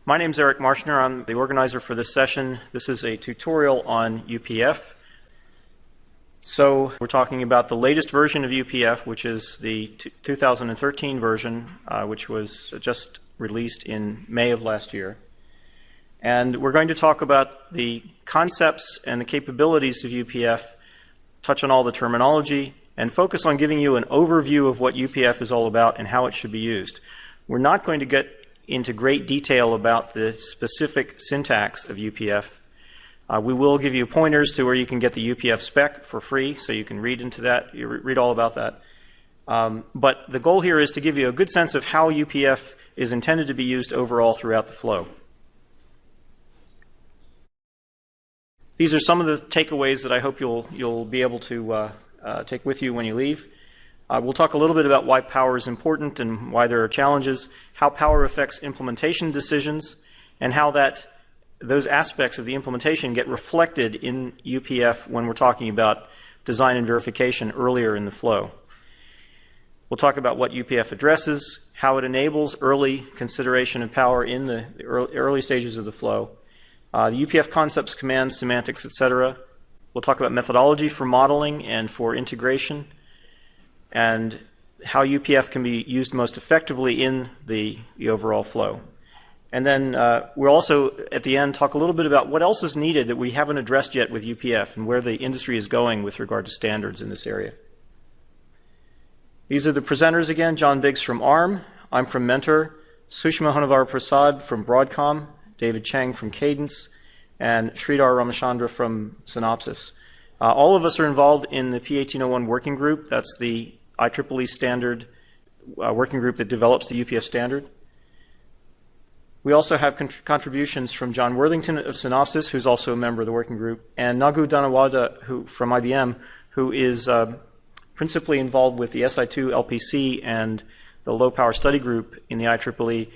My name is Erich Marschner. I'm the organizer for this session. This is a tutorial on UPF. So we're talking about the latest version of UPF, which is the 2013 version, which was just released in May of last year. And we're going to talk about the concepts and the capabilities of UPF, touch on all the terminology, and focus on giving you an overview of what UPF is all about and how it should be used. We're not going to get into great detail about the specific syntax of UPF. We will give you pointers to where you can get the UPF spec for free, so you can read into that, read all about that. But the goal here is to give you a good sense of how UPF is intended to be used overall throughout the flow. These are some of the takeaways that I hope you'll be able to take with you when you leave. We'll talk a little bit about why power is important and why there are challenges, how power affects implementation decisions, and how those aspects of the implementation get reflected in UPF when we're talking about design and verification earlier in the flow. We'll talk about what UPF addresses, how it enables early consideration of power in the early stages of the flow, the UPF concepts, commands, semantics, etc. We'll talk about methodology for modeling and for integration, and how UPF can be used most effectively in the overall flow. And then we'll also, at the end, talk a little bit about what else is needed that we haven't addressed yet with UPF and where the industry is going with regard to standards in this area. These are the presenters again: John Biggs from ARM, I'm from Mentor, Sushma Honnavara-Prasad from Broadcom, David Cheng from Cadence, and Shreedhar Ramachandra from Synopsys. All of us are involved in the P1801 working group. That's the IEEE standard working group that develops the UPF standard. We also have contributions from John Worthington of Synopsys, who's also a member of the working group, and Nagu Dhanawada from IBM, who is principally involved with the SI2 LPC and the low power study group in the IEEE.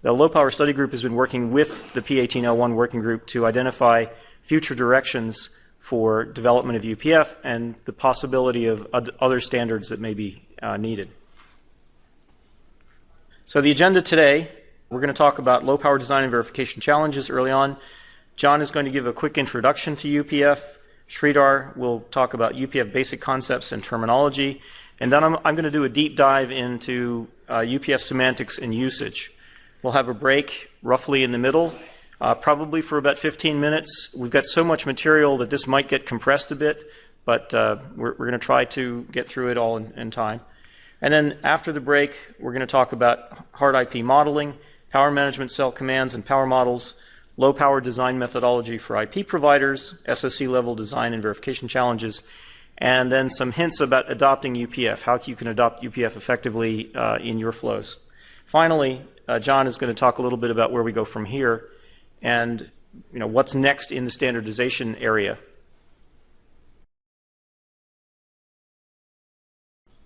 The low power study group has been working with the P1801 working group to identify future directions for development of UPF and the possibility of other standards that may be needed. So the agenda today, we're going to talk about low power design and verification challenges early on. John is going to give a quick introduction to UPF. Shreedhar will talk about UPF basic concepts and terminology. And then I'm going to do a deep dive into UPF semantics and usage. We'll have a break roughly in the middle. Probably for about 15 minutes. We've got so much material that this might get compressed a bit, but we're going to try to get through it all in time. And then after the break, we're going to talk about hard IP modeling, power management cell commands and power models, low power design methodology for IP providers, SoC-level design and verification challenges, and then some hints about adopting UPF, how you can adopt UPF effectively in your flows. Finally, John is going to talk a little bit about where we go from here and what's next in the standardization area.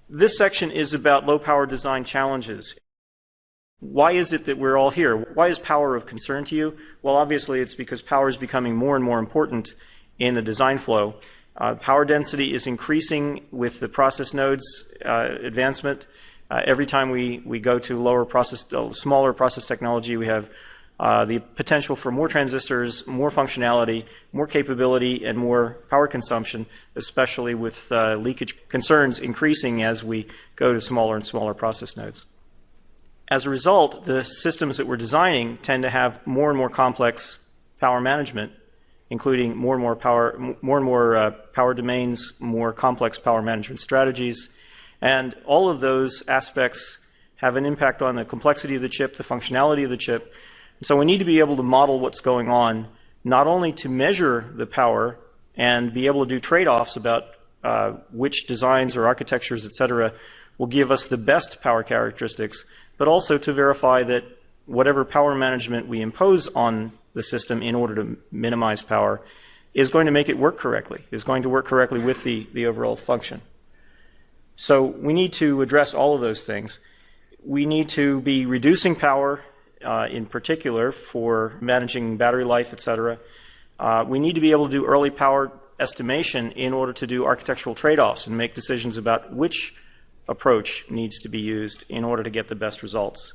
This section is about low power design challenges. Why is it that we're all here? Why is power of concern to you? Well, obviously it's because power is becoming more and more important in the design flow. Power density is increasing with the process nodes advancement. Every time we go to smaller process technology, we have the potential for more transistors, more functionality, more capability, and more power consumption, especially with leakage concerns increasing as we go to smaller and smaller process nodes. As a result, the systems that we're designing tend to have more and more complex power management, including more and more power domains, more complex power management strategies, and all of those aspects have an impact on the complexity of the chip, the functionality of the chip. So we need to be able to model what's going on, not only to measure the power and be able to do trade-offs about which designs or architectures, etc., will give us the best power characteristics, but also to verify that whatever power management we impose on the system in order to minimize power is going to make it work correctly, is going to work correctly with the overall function. So we need to address all of those things. We need to be reducing power in particular for managing battery life, etc. We need to be able to do early power estimation in order to do architectural trade-offs and make decisions about which approach needs to be used in order to get the best results.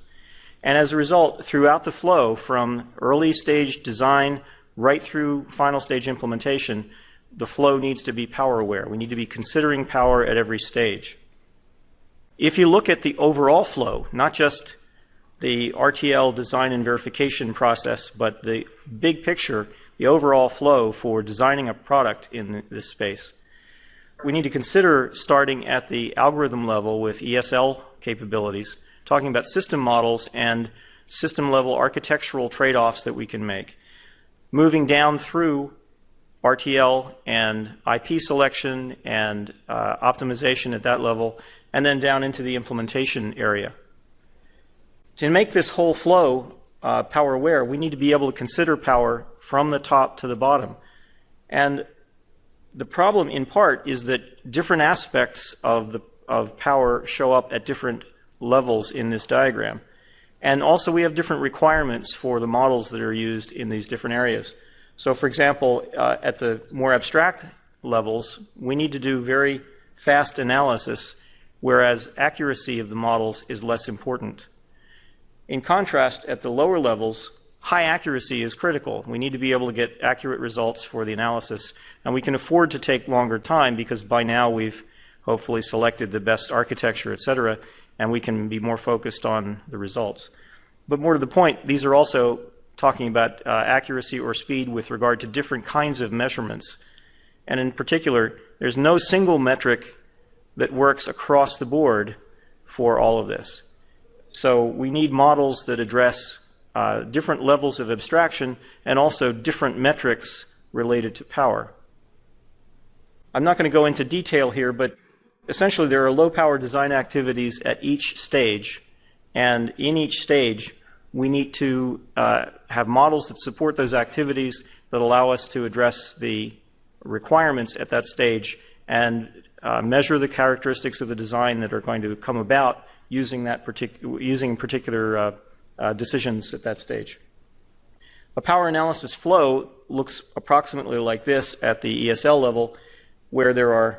And as a result, throughout the flow, from early stage design right through final stage implementation, the flow needs to be power aware. We need to be considering power at every stage. If you look at the overall flow, not just the RTL design and verification process, but the big picture, the overall flow for designing a product in this space, we need to consider starting at the algorithm level with ESL capabilities, talking about system models and system level architectural trade-offs that we can make, moving down through RTL and IP selection and optimization at that level, and then down into the implementation area. To make this whole flow power aware, we need to be able to consider power from the top to the bottom. And the problem in part is that different aspects of power show up at different levels in this diagram. And also we have different requirements for the models that are used in these different areas. So for example, at the more abstract levels, we need to do very fast analysis, whereas accuracy of the models is less important. In contrast, at the lower levels, high accuracy is critical. We need to be able to get accurate results for the analysis, and we can afford to take longer time because by now we've hopefully selected the best architecture, etc., and we can be more focused on the results. But more to the point, these are also talking about accuracy or speed with regard to different kinds of measurements. And in particular, there's no single metric that works across the board for all of this. So we need models that address different levels of abstraction and also different metrics related to power. I'm not going to go into detail here, but essentially there are low power design activities at each stage, and in each stage we need to have models that support those activities that allow us to address the requirements at that stage and measure the characteristics of the design that are going to come about using particular decisions at that stage. A power analysis flow looks approximately like this at the ESL level, where there are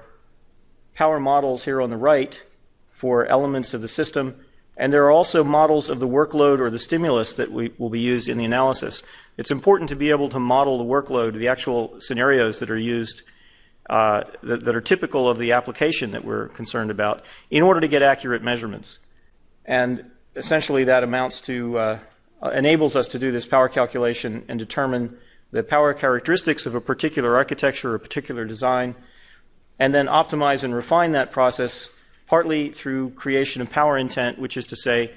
power models here on the right for elements of the system, and there are also models of the workload or the stimulus that will be used in the analysis. It's important to be able to model the workload, the actual scenarios that are used, that are typical of the application that we're concerned about, in order to get accurate measurements. And essentially that amounts to, enables us to do this power calculation and determine the power characteristics of a particular architecture or a particular design, and then optimize and refine that process partly through creation of power intent, which is to say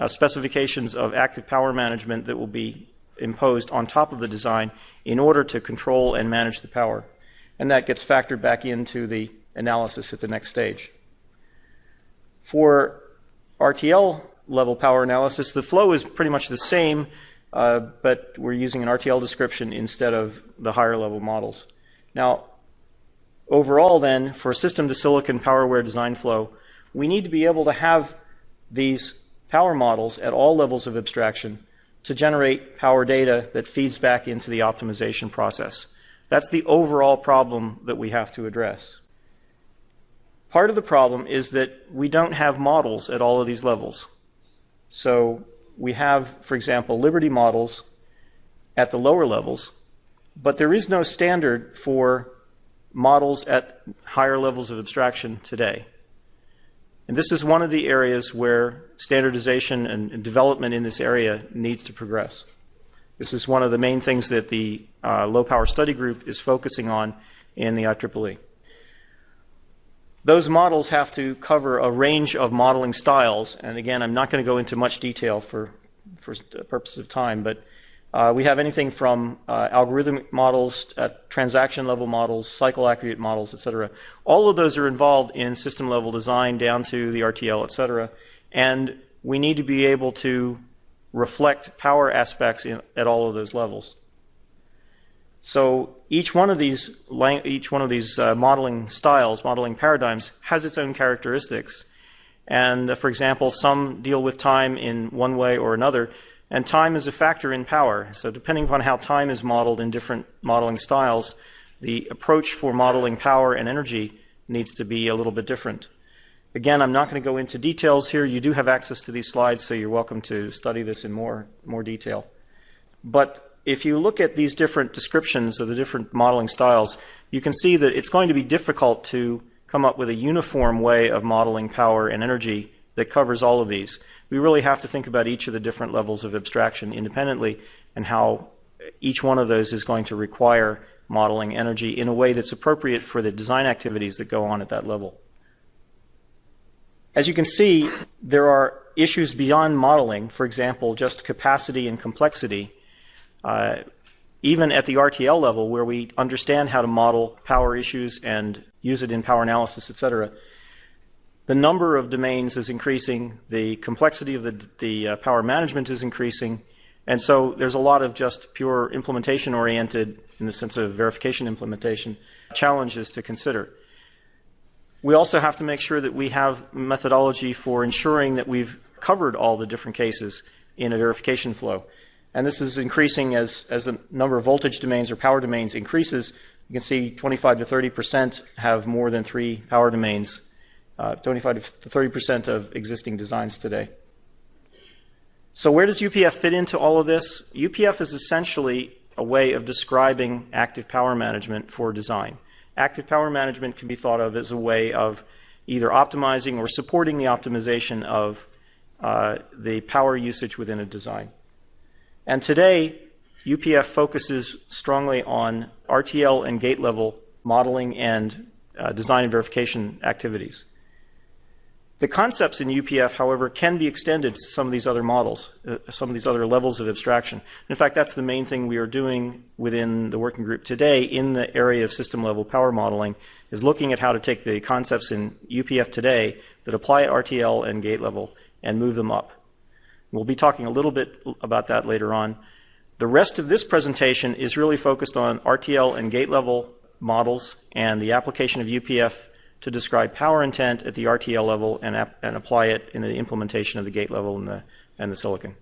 specifications of active power management that will be imposed on top of the design in order to control and manage the power. And that gets factored back into the analysis at the next stage. For RTL level power analysis, the flow is pretty much the same, but we're using an RTL description instead of the higher level models. Now, overall then, for system to silicon power aware design flow, we need to be able to have these power models at all levels of abstraction to generate power data that feeds back into the optimization process. That's the overall problem that we have to address. Part of the problem is that we don't have models at all of these levels. So we have, for example, Liberty models at the lower levels, but there is no standard for models at higher levels of abstraction today. And this is one of the areas where standardization and development in this area needs to progress. This is one of the main things that the Low Power Study Group is focusing on in the IEEE. Those models have to cover a range of modeling styles, and again, I'm not going to go into much detail for purposes of time, but we have anything from algorithmic models, transaction level models, cycle accurate models, etc. All of those are involved in system level design down to the RTL, etc. And we need to be able to reflect power aspects at all of those levels. So each one of these modeling styles, modeling paradigms, has its own characteristics. And for example, some deal with time in one way or another, and time is a factor in power. So depending upon how time is modeled in different modeling styles, the approach for modeling power and energy needs to be a little bit different. Again, I'm not going to go into details here. You do have access to these slides, so you're welcome to study this in more detail. But if you look at these different descriptions of the different modeling styles, you can see that it's going to be difficult to come up with a uniform way of modeling power and energy that covers all of these. We really have to think about each of the different levels of abstraction independently and how each one of those is going to require modeling energy in a way that's appropriate for the design activities that go on at that level. As you can see, there are issues beyond modeling, for example, just capacity and complexity. Even at the RTL level, where we understand how to model power issues and use it in power analysis, etc., the number of domains is increasing, the complexity of the power management is increasing, and so there's a lot of just pure implementation-oriented, in the sense of verification implementation, challenges to consider. We also have to make sure that we have methodology for ensuring that we've covered all the different cases in a verification flow. And this is increasing as the number of voltage domains or power domains increases. You can see 25 to 30% have more than 3 power domains, 25 to 30% of existing designs today. So where does UPF fit into all of this? UPF is essentially a way of describing active power management for design. Active power management can be thought of as a way of either optimizing or supporting the optimization of the power usage within a design. And today, UPF focuses strongly on RTL and gate level modeling and design and verification activities. The concepts in UPF, however, can be extended to some of these other models, some of these other levels of abstraction. In fact, that's the main thing we are doing within the working group today in the area of system-level power modeling, is looking at how to take the concepts in UPF today that apply at RTL and gate level and move them up. We'll be talking a little bit about that later on. The rest of this presentation is really focused on RTL and gate level models and the application of UPF to describe power intent at the RTL level and apply it in the implementation of the gate level and the silicon.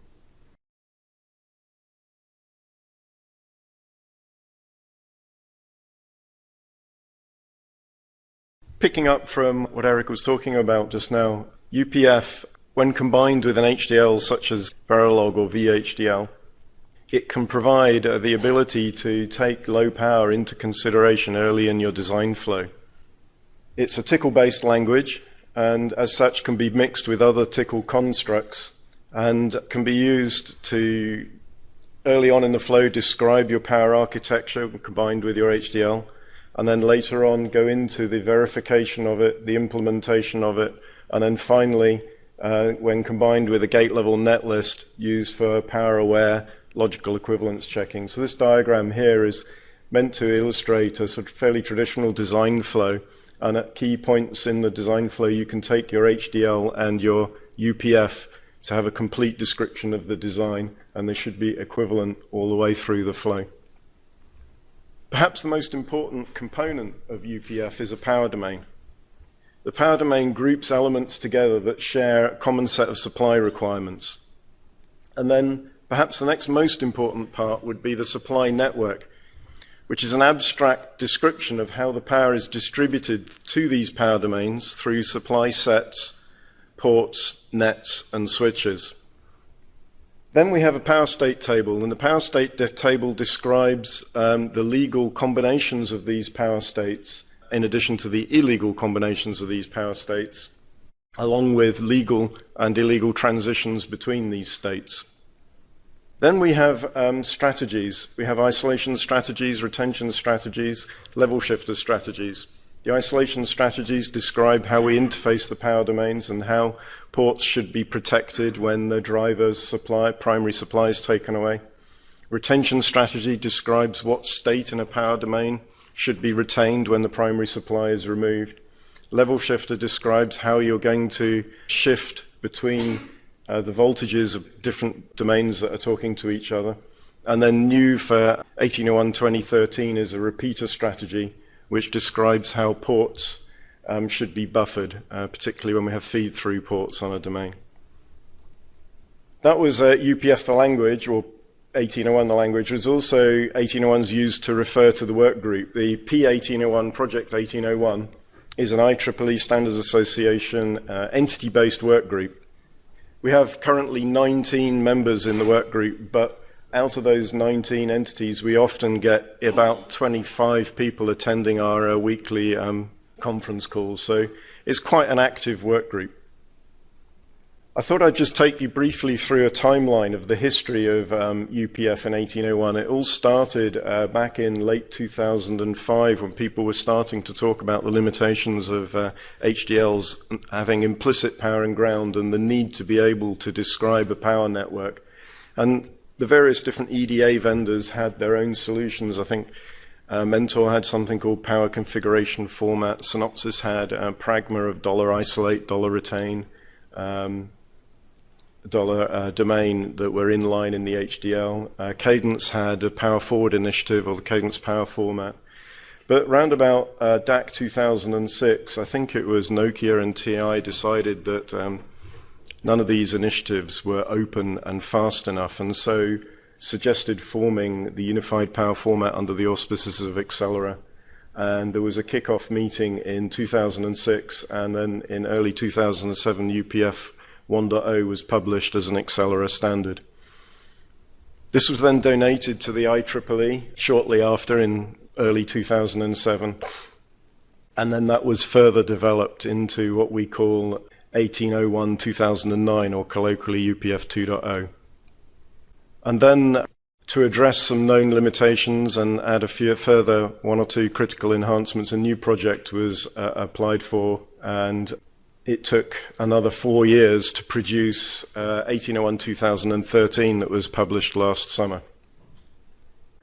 Picking up from what Erich was talking about just now, UPF, when combined with an HDL such as Verilog or VHDL, it can provide the ability to take low power into consideration early in your design flow. It's a TICL-based language, and as such can be mixed with other TICL constructs and can be used to, early on in the flow, describe your power architecture combined with your HDL, and then later on go into the verification of it, the implementation of it, and then finally, when combined with a gate-level netlist, used for power-aware logical equivalence checking. So this diagram here is meant to illustrate a sort of fairly traditional design flow. And at key points in the design flow, you can take your HDL and your UPF to have a complete description of the design, and they should be equivalent all the way through the flow. Perhaps the most important component of UPF is a power domain. The power domain groups elements together that share a common set of supply requirements. And then perhaps the next most important part would be the supply network, which is an abstract description of how the power is distributed to these power domains through supply sets, ports, nets, and switches. Then we have a power state table, and the power state table describes the legal combinations of these power states, in addition to the illegal combinations of these power states, along with legal and illegal transitions between these states. Then we have strategies. We have isolation strategies, retention strategies, level shifter strategies. The isolation strategies describe how we interface the power domains and how ports should be protected when the driver's primary supply is taken away. Retention strategy describes what state in a power domain should be retained when the primary supply is removed. Level shifter describes how you're going to shift between the voltages of different domains that are talking to each other. And then new for 1801-2013 is a repeater strategy, which describes how ports should be buffered, particularly when we have feed-through ports on a domain. That was UPF the language, or 1801 the language. Was also 1801's used to refer to the work group. The P1801, Project 1801, is an IEEE Standards Association entity-based work group. We have currently 19 members in the work group, but out of those 19 entities, we often get about 25 people attending our weekly conference calls. So it's quite an active work group. I thought I'd just take you briefly through a timeline of the history of UPF in 1801. It all started back in late 2005 when people were starting to talk about the limitations of HDLs having implicit power and ground and the need to be able to describe a power network. And the various different EDA vendors had their own solutions. I think Mentor had something called Power Configuration Format. Synopsys had Pragma of $isolate, $retain. Domain that were inline in the HDL. Cadence had a power forward initiative, or the Cadence power format. But round about DAC 2006, I think it was Nokia and TI decided that none of these initiatives were open and fast enough, and so suggested forming the unified power format under the auspices of Accelera. And there was a kickoff meeting in 2006, and then in early 2007, UPF 1.0 was published as an Accelera standard. This was then donated to the IEEE shortly after in early 2007, and then that was further developed into what we call 1801-2009, or colloquially UPF 2.0. And then to address some known limitations and add a few further one or two critical enhancements, a new project was applied for, and it took another 4 years to produce 1801-2013 that was published last summer.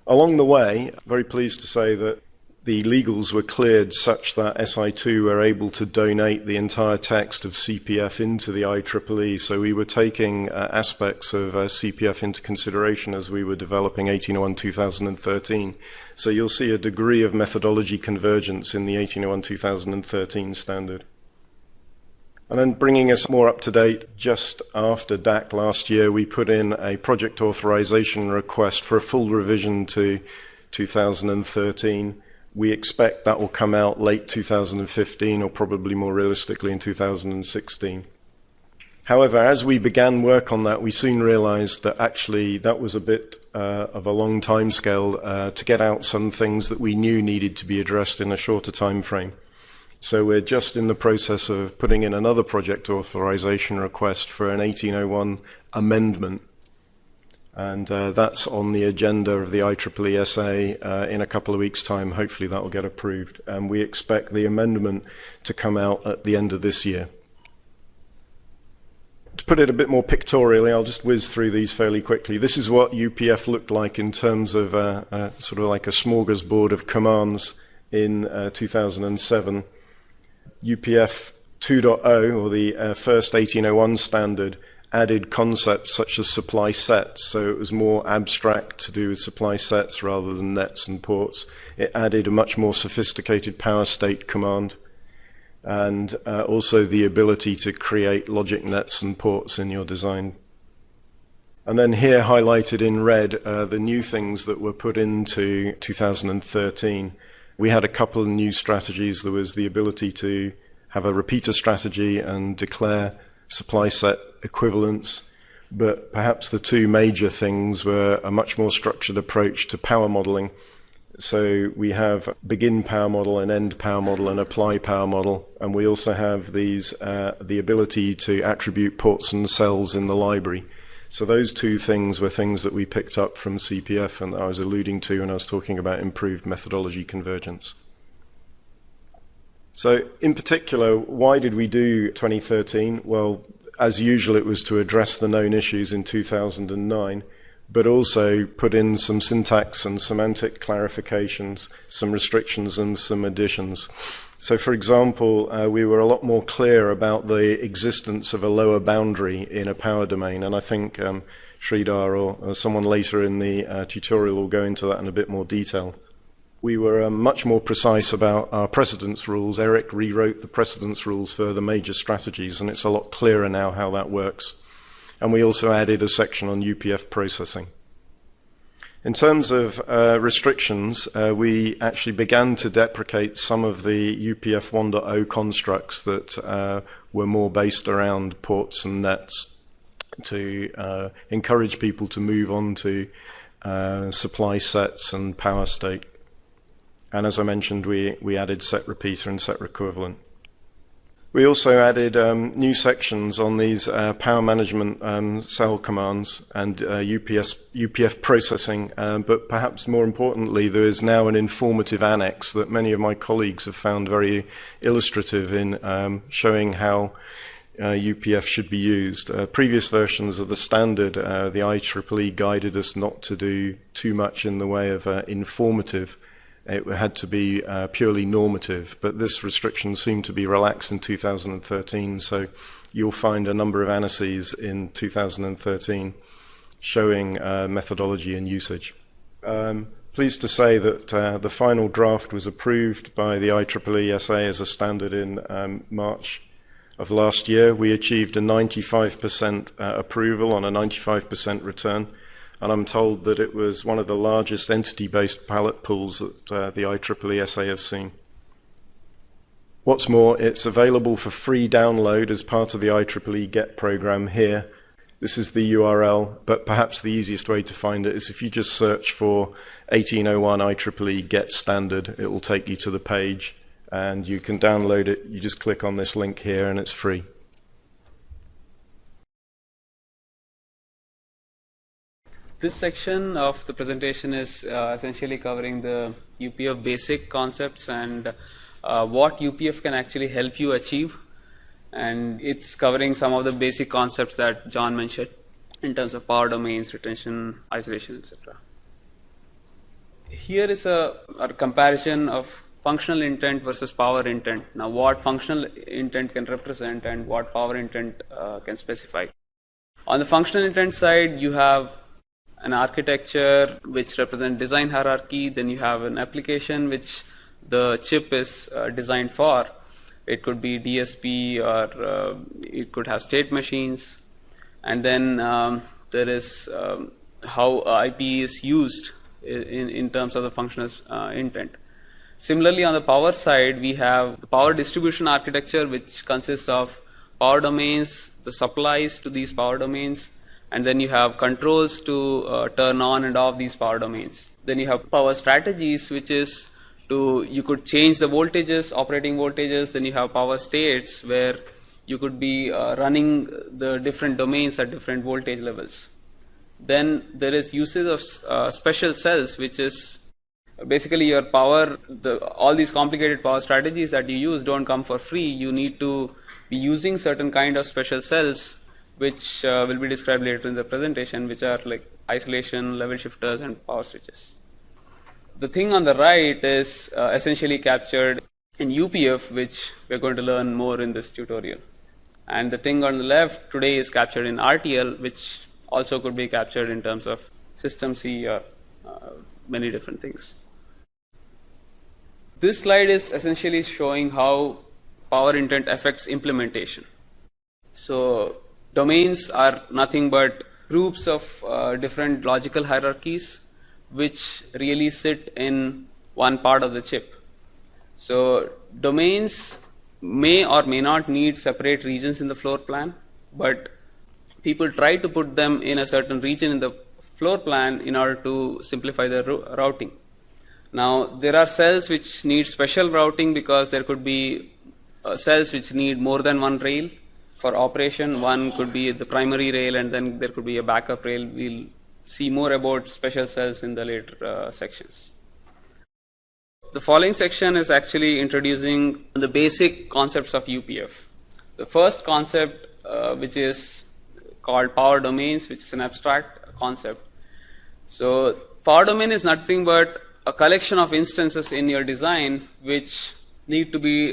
Along the way, very pleased to say that the legals were cleared such that SI2 were able to donate the entire text of CPF into the IEEE, so we were taking aspects of CPF into consideration as we were developing 1801-2013. So you'll see a degree of methodology convergence in the 1801-2013 standard. And then bringing us more up to date, just after DAC last year, we put in a project authorization request for a full revision to 2013. We expect that will come out late 2015, or probably more realistically in 2016. However, as we began work on that, we soon realized that actually that was a bit of a long time scale to get out some things that we knew needed to be addressed in a shorter time frame. So we're just in the process of putting in another project authorization request for an 1801 amendment. And that's on the agenda of the IEEE SA in a couple of weeks' time. Hopefully that will get approved. And we expect the amendment to come out at the end of this year. To put it a bit more pictorially, I'll just whiz through these fairly quickly. This is what UPF looked like in terms of sort of like a smorgasbord of commands in 2007. UPF 2.0, or the first 1801 standard, added concepts such as supply sets, so it was more abstract to do with supply sets rather than nets and ports. It added a much more sophisticated power state command, and also the ability to create logic nets and ports in your design. And then here highlighted in red the new things that were put into 2013. We had a couple of new strategies. There was the ability to have a repeater strategy and declare supply set equivalence, but perhaps the two major things were a much more structured approach to power modeling. So we have begin power model and end power model and apply power model, and we also have these the ability to attribute ports and cells in the library. So those two things were things that we picked up from CPF and I was alluding to when I was talking about improved methodology convergence. So in particular, why did we do 2013? Well, as usual, it was to address the known issues in 2009, but also put in some syntax and semantic clarifications, some restrictions and some additions. So for example, we were a lot more clear about the existence of a lower boundary in a power domain, and I think Shreedhar or someone later in the tutorial will go into that in a bit more detail. We were much more precise about our precedence rules. Erich rewrote the precedence rules for the major strategies, and it's a lot clearer now how that works. And we also added a section on UPF processing. In terms of restrictions, we actually began to deprecate some of the UPF 1.0 constructs that were more based around ports and nets to encourage people to move on to supply sets and power state. And as I mentioned, we added set repeater and set equivalent. We also added new sections on these power management cell commands and UPF processing, but perhaps more importantly, there is now an informative annex that many of my colleagues have found very illustrative in showing how UPF should be used. Previous versions of the standard, the IEEE guided us not to do too much in the way of informative. It had to be purely normative, but this restriction seemed to be relaxed in 2013, so you'll find a number of annoces in 2013 showing methodology and usage. Pleased to say that the final draft was approved by the IEEE SA as a standard in March of last year. We achieved a 95% approval on a 95% return. And I'm told that it was one of the largest entity-based palette pools that the IEEE SA have seen. What's more, it's available for free download as part of the IEEE GET program here. This is the URL, but perhaps the easiest way to find it is if you just search for 1801 IEEE GET standard, it will take you to the page, and you can download it. You just click on this link here, and it's free. This section of the presentation is essentially covering the UPF basic concepts and what UPF can actually help you achieve. And it's covering some of the basic concepts that John mentioned in terms of power domains, retention, isolation, etc. Here is a comparison of functional intent versus power intent. Now, what functional intent can represent and what power intent can specify. On the functional intent side, you have an architecture which represents design hierarchy, then you have an application which the chip is designed for. It could be DSP or it could have state machines, and then there is how IP is used in terms of the functional intent. Similarly, on the power side, we have the power distribution architecture, which consists of power domains, the supplies to these power domains, and then you have controls to turn on and off these power domains. Then you have power strategies, which is you could change the voltages, operating voltages. Then you have power states, where you could be running the different domains at different voltage levels. Then there is usage of special cells, which is basically your power. All these complicated power strategies that you use don't come for free. You need to be using certain kind of special cells, which will be described later in the presentation, which are like isolation, level shifters, and power switches. The thing on the right is essentially captured in UPF, which we're going to learn more in this tutorial. And the thing on the left today is captured in RTL, which also could be captured in terms of System C or many different things. This slide is essentially showing how power intent affects implementation. So domains are nothing but groups of different logical hierarchies which really sit in one part of the chip. So domains may or may not need separate regions in the floor plan, but people try to put them in a certain region in the floor plan in order to simplify the routing. Now, there are cells which need special routing because there could be cells which need more than one rail for operation. One could be the primary rail, and then there could be a backup rail. We'll see more about special cells in the later sections. The following section is actually introducing the basic concepts of UPF. The first concept, which is called power domains, which is an abstract concept. So power domain is nothing but a collection of instances in your design which need to be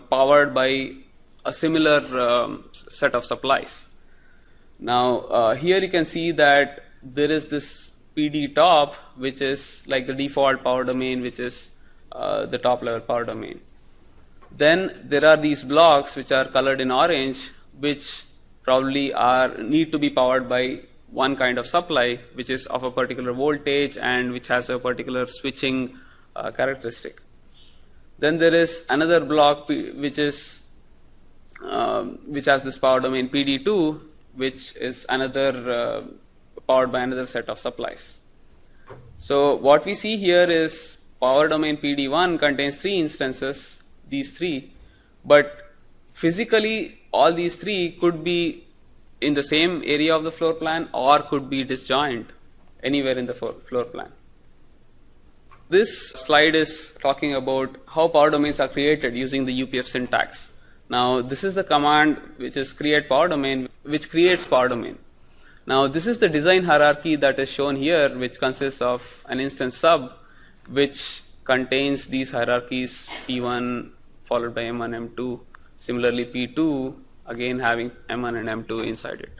powered by a similar set of supplies. Now, here you can see that there is this PD top, which is like the default power domain, which is the top level power domain. Then there are these blocks which are colored in orange, which probably need to be powered by one kind of supply, which is of a particular voltage and which has a particular switching characteristic. Then there is another block which has this power domain PD2, which is another powered by another set of supplies. So what we see here is power domain PD1 contains 3 instances, these 3, but physically all these 3 could be in the same area of the floor plan or could be disjoint anywhere in the floor plan. This slide is talking about how power domains are created using the UPF syntax. Now this is the command which is create power domain, which creates power domain. Now this is the design hierarchy that is shown here, which consists of an instance sub which contains these hierarchies P1 followed by M1, M2, similarly P2 again having M1 and M2 inside it.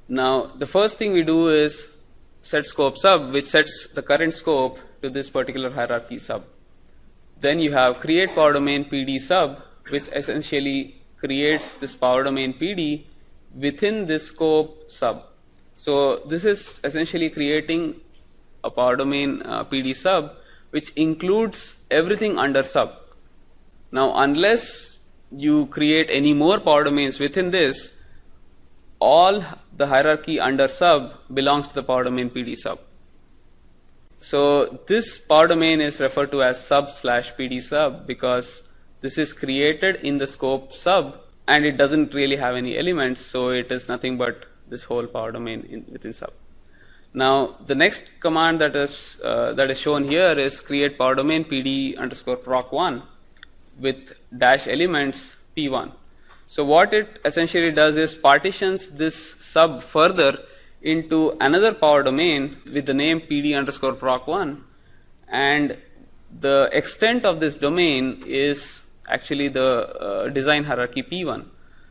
Now the first thing we do is set scope sub, which sets the current scope to this particular hierarchy sub. Then you have create power domain PD sub, which essentially creates this power domain PD within this scope sub. So this is essentially creating a power domain PD sub which includes everything under sub. Now unless you create any more power domains within this, all the hierarchy under sub belongs to the power domain PD sub. So this power domain is referred to as sub/PD sub because this is created in the scope sub and it doesn't really have any elements, so it is nothing but this whole power domain within sub. Now the next command that is shown here is create power domain PD underscore proc1 with dash elements P1. So what it essentially does is partitions this sub further into another power domain with the name PD underscore proc1, and the extent of this domain is actually the design hierarchy P1.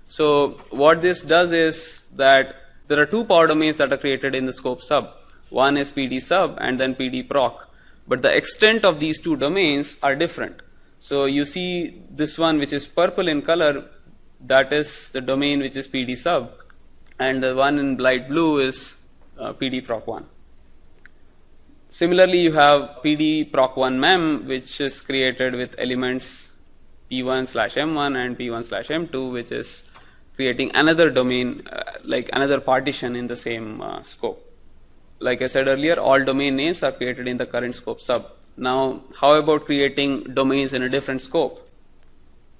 So what this does is that there are 2 power domains that are created in the scope sub. One is PD sub and then PD proc, but the extent of these 2 domains are different. So you see this one which is purple in color, that is the domain which is PD sub, and the one in light blue is PD proc1. Similarly, you have PD proc1 mem, which is created with elements P1/M1 and P1/M2, which is creating another domain, like another partition in the same scope. Like I said earlier, all domain names are created in the current scope sub. Now, how about creating domains in a different scope?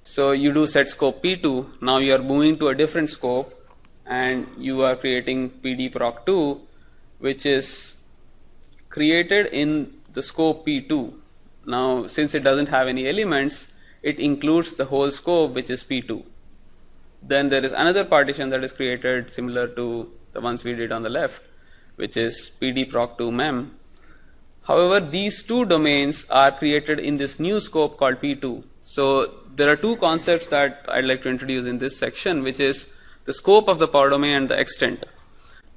So you do set scope P2. Now you are moving to a different scope and you are creating PD proc2, which is created in the scope P2. Now, since it doesn't have any elements, it includes the whole scope, which is P2. Then there is another partition that is created similar to the ones we did on the left, which is PD proc2 mem. However, these 2 domains are created in this new scope called P2. So there are 2 concepts that I'd like to introduce in this section, which is the scope of the power domain and the extent.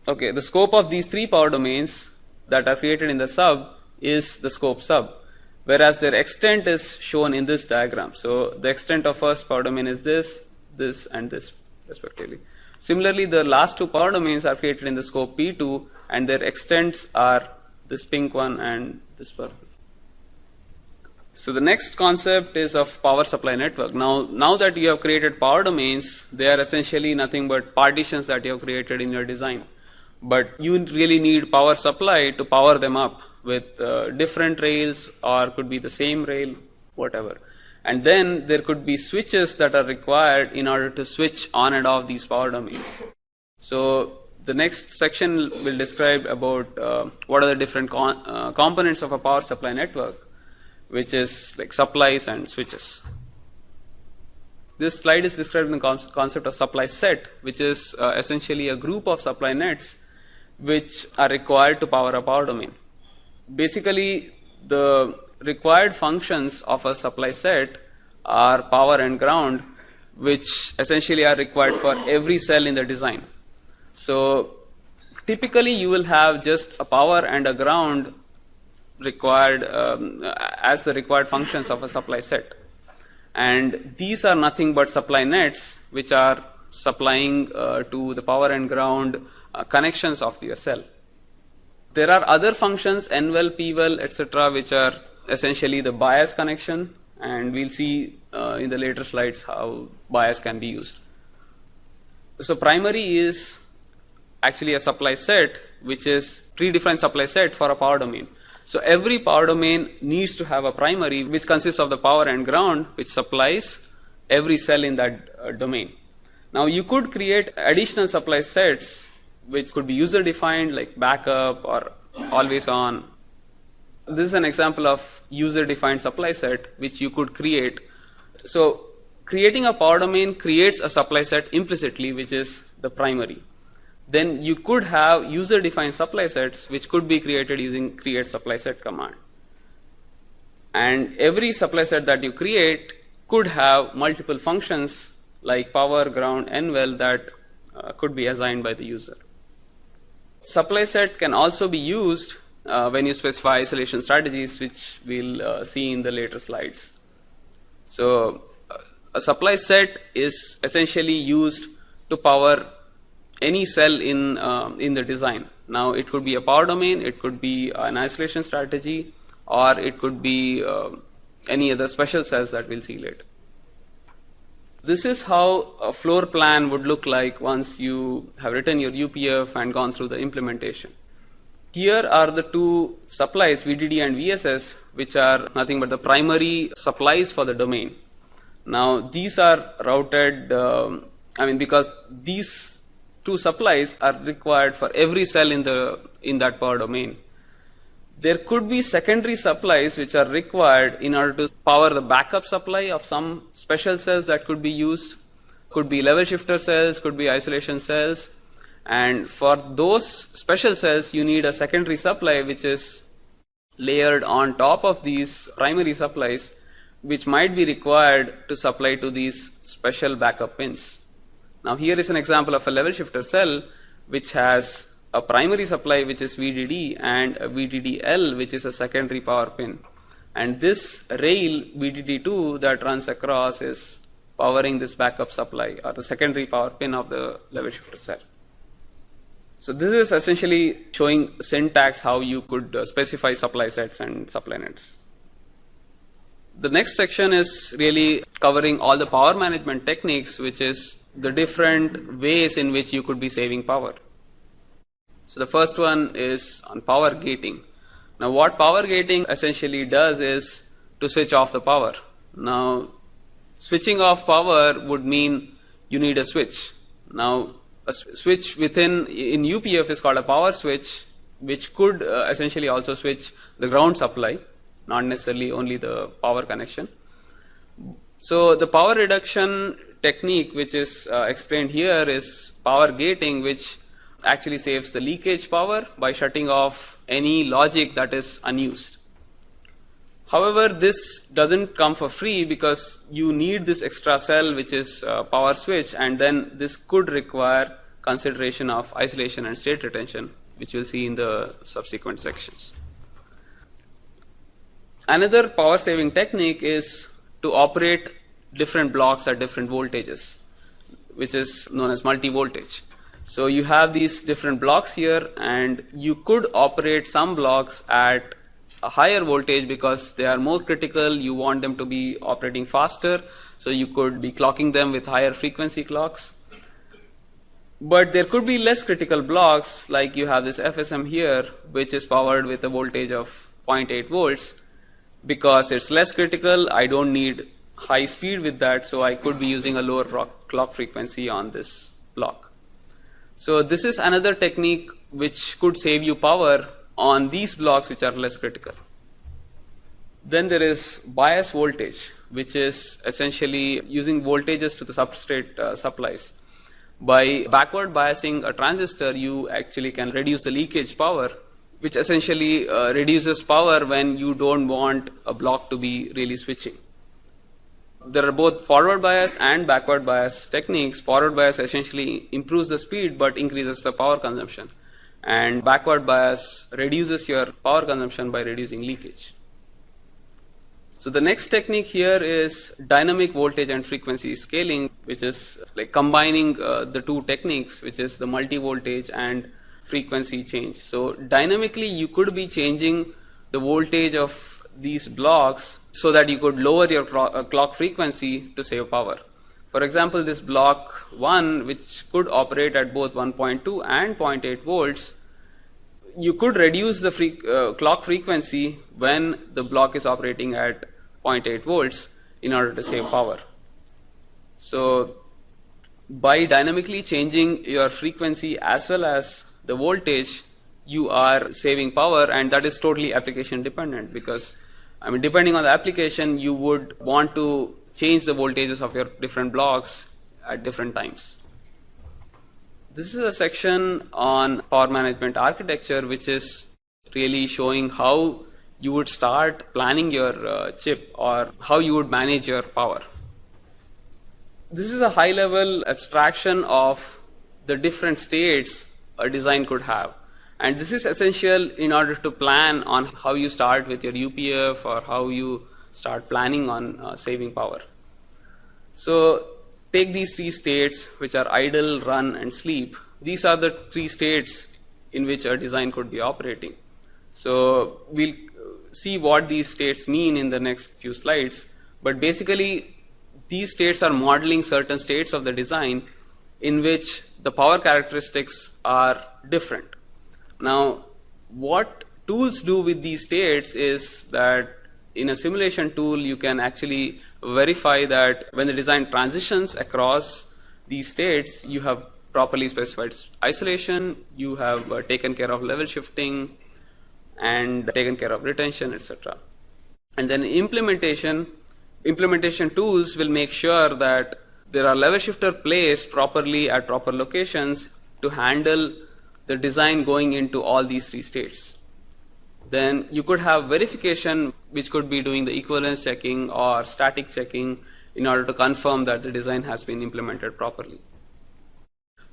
Okay, the scope of these 3 power domains that are created in the sub is the scope sub, whereas their extent is shown in this diagram. So the extent of first power domain is this, this and this respectively. Similarly, the last 2 power domains are created in the scope P2 and their extents are this pink one and this purple. So the next concept is of power supply network. Now that you have created power domains, they are essentially nothing but partitions that you have created in your design. But you really need power supply to power them up with different rails, or could be the same rail, whatever. And then there could be switches that are required in order to switch on and off these power domains. So the next section will describe about what are the different components of a power supply network, which is like supplies and switches. This slide is describing the concept of supply set, which is essentially a group of supply nets which are required to power a power domain. Basically, the required functions of a supply set are power and ground, which essentially are required for every cell in the design. So typically you will have just a power and a ground required as the required functions of a supply set, and these are nothing but supply nets which are supplying to the power and ground connections of your cell. There are other functions, N-well, P-well, etc., which are essentially the bias connection, and we'll see in the later slides how bias can be used. So primary is actually a supply set, which is predefined supply set for a power domain. So every power domain needs to have a primary, which consists of the power and ground, which supplies every cell in that domain. Now you could create additional supply sets, which could be user defined, like backup or always on. This is an example of user defined supply set which you could create. So creating a power domain creates a supply set implicitly, which is the primary. Then you could have user defined supply sets which could be created using create supply set command. And every supply set that you create could have multiple functions like power, ground, N-well that could be assigned by the user. Supply set can also be used when you specify isolation strategies, which we'll see in the later slides. So a supply set is essentially used to power any cell in the design. Now it could be a power domain, it could be an isolation strategy, or it could be any other special cells that we'll see later. This is how a floor plan would look like once you have written your UPF and gone through the implementation. Here are the two supplies, VDD and VSS, which are nothing but the primary supplies for the domain. Now these are routed, because these two supplies are required for every cell in that power domain. There could be secondary supplies which are required in order to power the backup supply of some special cells that could be used. Could be level shifter cells, could be isolation cells. And for those special cells, you need a secondary supply which is layered on top of these primary supplies, which might be required to supply to these special backup pins. Now here is an example of a level shifter cell which has a primary supply which is VDD and a VDDL which is a secondary power pin. And this rail VDD2 that runs across is powering this backup supply or the secondary power pin of the level shifter cell. So this is essentially showing syntax how you could specify supply sets and supply nets. The next section is really covering all the power management techniques, which is the different ways in which you could be saving power. So the first one is on power gating. Now what power gating essentially does is to switch off the power. Now switching off power would mean you need a switch. Now a switch in UPF is called a power switch, which could essentially also switch the ground supply, not necessarily only the power connection. So the power reduction technique which is explained here is power gating, which actually saves the leakage power by shutting off any logic that is unused. However, this doesn't come for free because you need this extra cell which is power switch, and then this could require consideration of isolation and state retention, which we'll see in the subsequent sections. Another power saving technique is to operate different blocks at different voltages, which is known as multi-voltage. So you have these different blocks here, and you could operate some blocks at a higher voltage because they are more critical. You want them to be operating faster, so you could be clocking them with higher frequency clocks. But there could be less critical blocks, like you have this FSM here, which is powered with a voltage of 0.8 volts. Because it's less critical, I don't need high speed with that, so I could be using a lower clock frequency on this block. So this is another technique which could save you power on these blocks which are less critical. Then there is bias voltage, which is essentially using voltages to the substrate supplies. By backward biasing a transistor, you actually can reduce the leakage power, which essentially reduces power when you don't want a block to be really switching. There are both forward bias and backward bias techniques. Forward bias essentially improves the speed but increases the power consumption. And backward bias reduces your power consumption by reducing leakage. So the next technique here is dynamic voltage and frequency scaling, which is like combining the two techniques, which is the multi-voltage and frequency change. So dynamically, you could be changing the voltage of these blocks so that you could lower your clock frequency to save power. For example, this block 1, which could operate at both 1.2 and 0.8 volts, you could reduce the clock frequency when the block is operating at 0.8 volts in order to save power. So by dynamically changing your frequency as well as the voltage, you are saving power, and that is totally application dependent, because depending on the application, you would want to change the voltages of your different blocks at different times. This is a section on power management architecture, which is really showing how you would start planning your chip, or how you would manage your power. This is a high-level abstraction of the different states a design could have. And this is essential in order to plan on how you start with your UPF, or how you start planning on saving power. So take these three states, which are idle, run, and sleep. These are the three states in which a design could be operating. So we'll see what these states mean in the next few slides. But basically, these states are modeling certain states of the design in which the power characteristics are different. Now, what tools do with these states is that in a simulation tool, you can actually verify that when the design transitions across these states, you have properly specified isolation, you have taken care of level shifting, and taken care of retention, etc. And then implementation tools will make sure that there are level shifter placed properly at proper locations to handle the design going into all these three states. Then you could have verification, which could be doing the equivalence checking or static checking in order to confirm that the design has been implemented properly.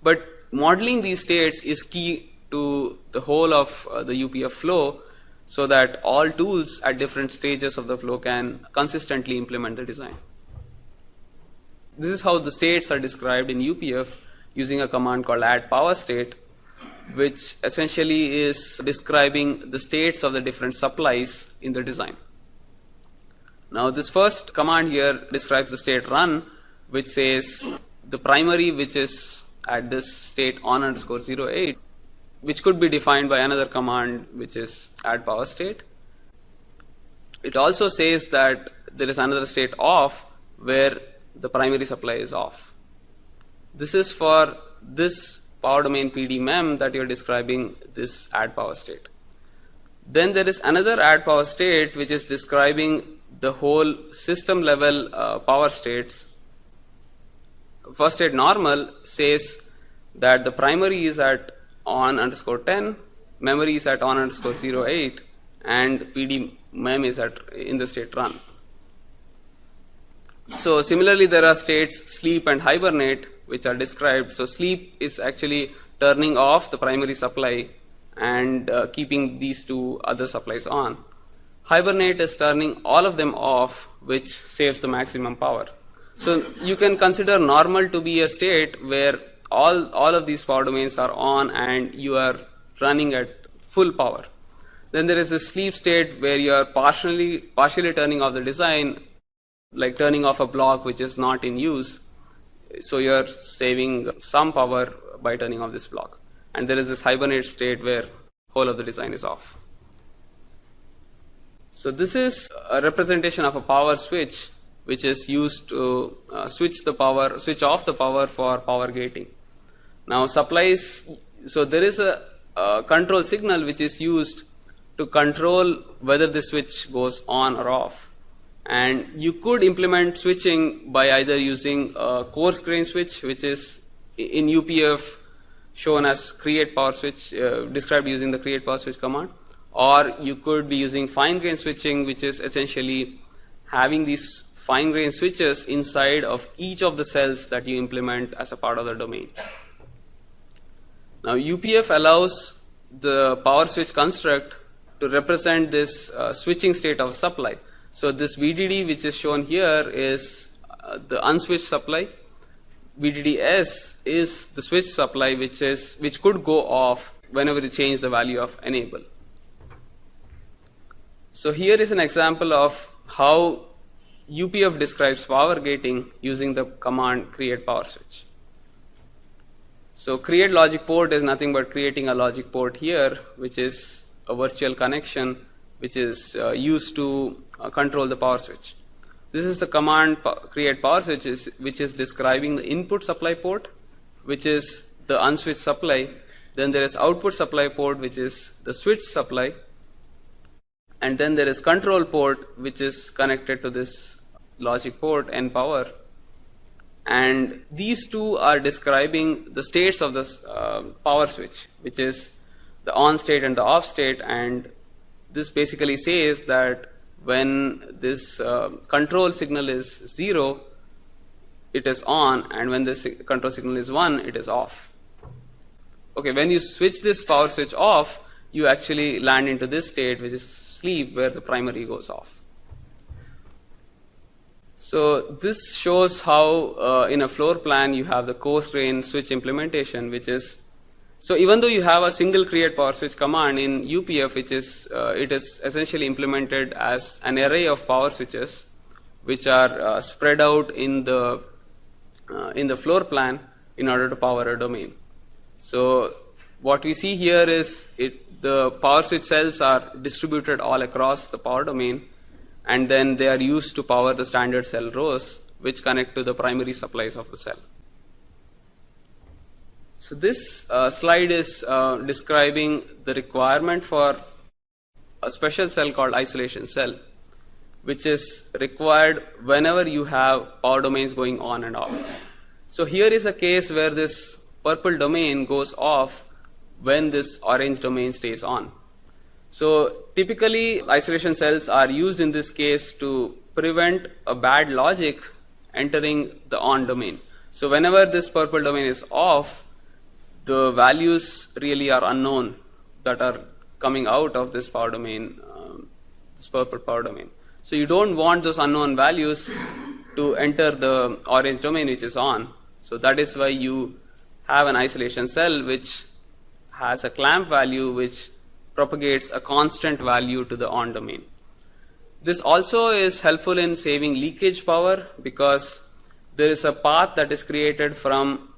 But modeling these states is key to the whole of the UPF flow, so that all tools at different stages of the flow can consistently implement the design. This is how the states are described in UPF using a command called add power state, which essentially is describing the states of the different supplies in the design. Now, this first command here describes the state run, which says the primary, which is at this state on_08, which could be defined by another command, which is add power state. It also says that there is another state off where the primary supply is off. This is for this power domain PD mem that you're describing this add power state. Then there is another add power state which is describing the whole system level power states. First state normal says that the primary is at on_10, memory is at on_08, and PD mem is in the state run. So similarly, there are states sleep and hibernate, which are described. So sleep is actually turning off the primary supply and keeping these two other supplies on. Hibernate is turning all of them off, which saves the maximum power. So you can consider normal to be a state where all of these power domains are on and you are running at full power. Then there is a sleep state where you are partially turning off the design, like turning off a block which is not in use. So you are saving some power by turning off this block. And there is this hibernate state where whole of the design is off. So this is a representation of a power switch, which is used to switch off the power for power gating. Now supplies, so there is a control signal which is used to control whether the switch goes on or off. And you could implement switching by either using a coarse grain switch, which is in UPF shown as create power switch, described using the create power switch command, or you could be using fine grain switching, which is essentially having these fine grain switches inside of each of the cells that you implement as a part of the domain. Now UPF allows the power switch construct to represent this switching state of supply. So this VDD which is shown here is the unswitched supply. VDDS is the switch supply which could go off whenever you change the value of enable. So here is an example of how UPF describes power gating using the command create power switch. So create logic port is nothing but creating a logic port here, which is a virtual connection which is used to control the power switch. This is the command create power switch which is describing the input supply port, which is the unswitched supply. Then there is output supply port, which is the switched supply. And then there is control port, which is connected to this logic port N power. And these two are describing the states of this power switch, which is the on state and the off state. And this basically says that when this control signal is 0, it is on, and when this control signal is 1, it is off. Okay, when you switch this power switch off, you actually land into this state, which is sleep, where the primary goes off. So this shows how in a floor plan you have the coarse grain switch implementation, which is, so even though you have a single create power switch command in UPF, which is it is essentially implemented as an array of power switches which are spread out in the floor plan in order to power a domain. So what we see here is the power switch cells are distributed all across the power domain, and then they are used to power the standard cell rows which connect to the primary supplies of the cell. So this slide is describing the requirement for a special cell called isolation cell, which is required whenever you have power domains going on and off. So here is a case where this purple domain goes off when this orange domain stays on. So typically isolation cells are used in this case to prevent a bad logic entering the on domain. So whenever this purple domain is off, the values really are unknown that are coming out of this power domain, this purple power domain. So you don't want those unknown values to enter the orange domain which is on. So that is why you have an isolation cell which has a clamp value which propagates a constant value to the on domain. This also is helpful in saving leakage power, because there is a path that is created from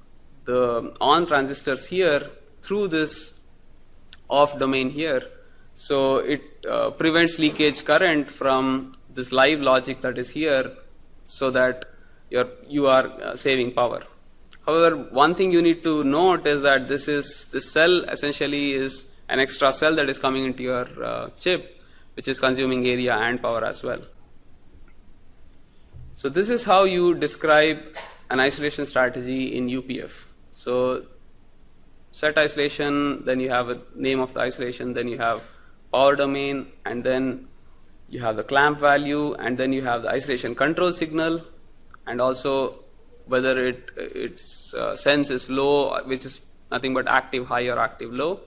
the on transistors here through this off domain here. So it prevents leakage current from this live logic that is here, so that you are saving power. However, one thing you need to note is that this cell essentially is an extra cell that is coming into your chip, which is consuming area and power as well. So this is how you describe an isolation strategy in UPF. So set isolation, then you have a name of the isolation, then you have power domain, and then you have the clamp value, and then you have the isolation control signal, and also whether its sense is low, which is nothing but active high or active low,